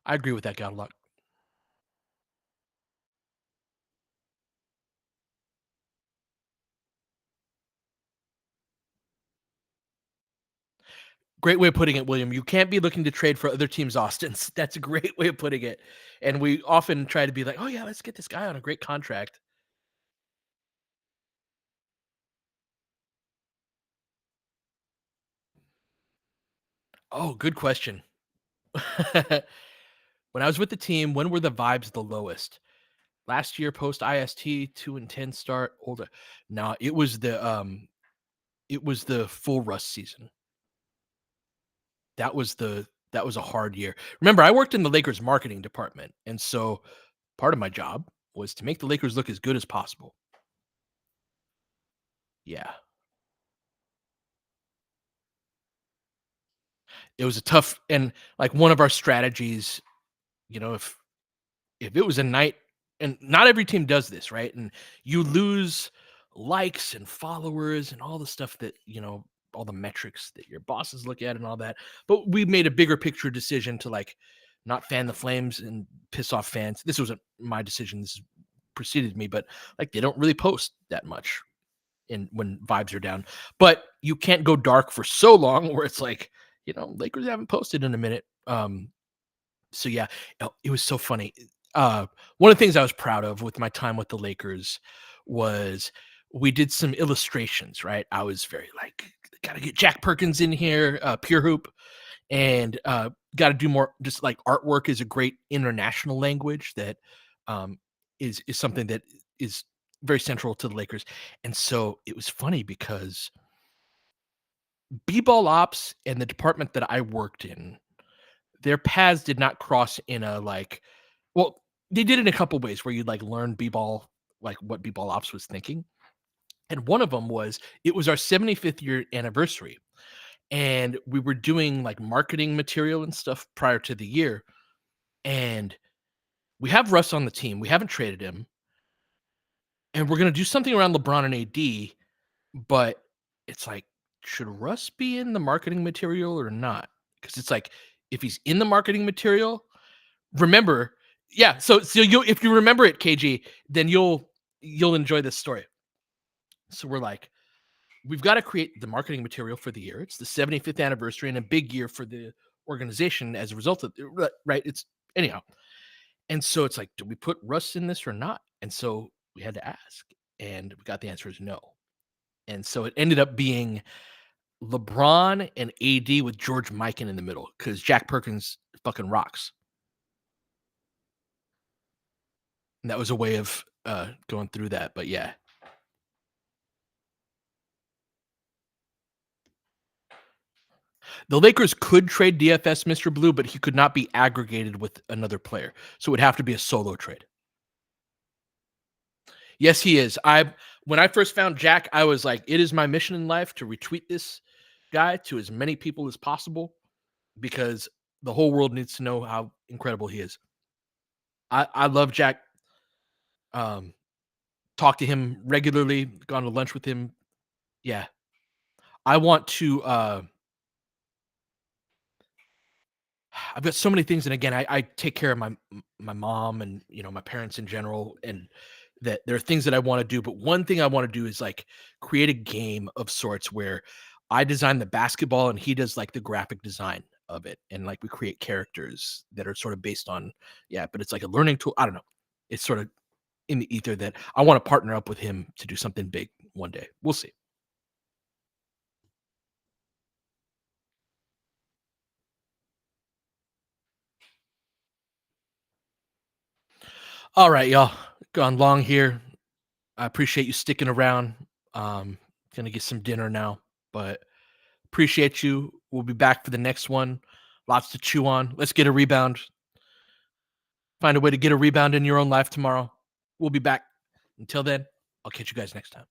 I agree with that guy a lot. Great way of putting it, William. You can't be looking to trade for other teams' Austins. That's a great way of putting it. And we often try to be like, oh yeah, let's get this guy on a great contract. Oh, good question. When I was with the team, when were the vibes the lowest? Last year, post IST, 2-10 start. Older. No, it was the full rust season. That was a hard year. Remember, I worked in the Lakers marketing department, and so part of my job was to make the Lakers look as good as possible. Yeah, it was a tough and like one of our strategies. If it was a night, and not every team does this, right? And you lose likes and followers and all the stuff that, all the metrics that your bosses look at and all that. But we made a bigger picture decision to like not fan the Flames and piss off fans. This wasn't my decision. This preceded me, but like they don't really post that much in when vibes are down. But you can't go dark for so long where it's like, Lakers haven't posted in a minute. So yeah, it was so funny. One of the things I was proud of with my time with the Lakers was we did some illustrations, right? I was very like, gotta get Jack Perkins in here, Pure Hoop, and got to do more. Just like artwork is a great international language that um, is something that is very central to the Lakers. And so it was funny because B-ball ops and the department that I worked in, their paths did not cross in a like well, they did it in a couple ways where you'd like learn b-ball, like what b-ball ops was thinking. And one of them was it was our 75th year anniversary, and we were doing like marketing material and stuff prior to the year. And we have Russ on the team. We haven't traded him, and we're gonna do something around LeBron and AD. But it's like, should Russ be in the marketing material or not? Because it's like if he's in the marketing material, remember, yeah, so you if you remember it, KG, then you'll enjoy this story. So we're like, we've got to create the marketing material for the year. It's the 75th anniversary and a big year for the organization as a result of right. It's anyhow. And so it's like, do we put Russ in this or not? And so we had to ask, and we got the answer is no. And so it ended up being LeBron and AD with George Mikan in the middle because Jack Perkins fucking rocks. And that was a way of going through that. But yeah, the Lakers could trade DFS Mr. Blue, but he could not be aggregated with another player. So it would have to be a solo trade. Yes, he is. I When I first found Jack, I was like, it is my mission in life to retweet this guy to as many people as possible because the whole world needs to know how incredible he is. I love Jack. Um, Talk to him regularly, gone to lunch with him. Yeah. I want to I've got so many things, and again, I take care of my mom and my parents in general, and that there are things that I want to do. But one thing I want to do is like create a game of sorts where I design the basketball and he does like the graphic design of it, and like we create characters that are sort of based on but it's like a learning tool. I don't know. It's sort of in the ether that I want to partner up with him to do something big one day. We'll see. All right, y'all. Gone long here. I appreciate you sticking around. Gonna get some dinner now, but appreciate you. We'll be back for the next one. Lots to chew on. Let's get a rebound. Find a way to get a rebound in your own life tomorrow. We'll be back. Until then, I'll catch you guys next time.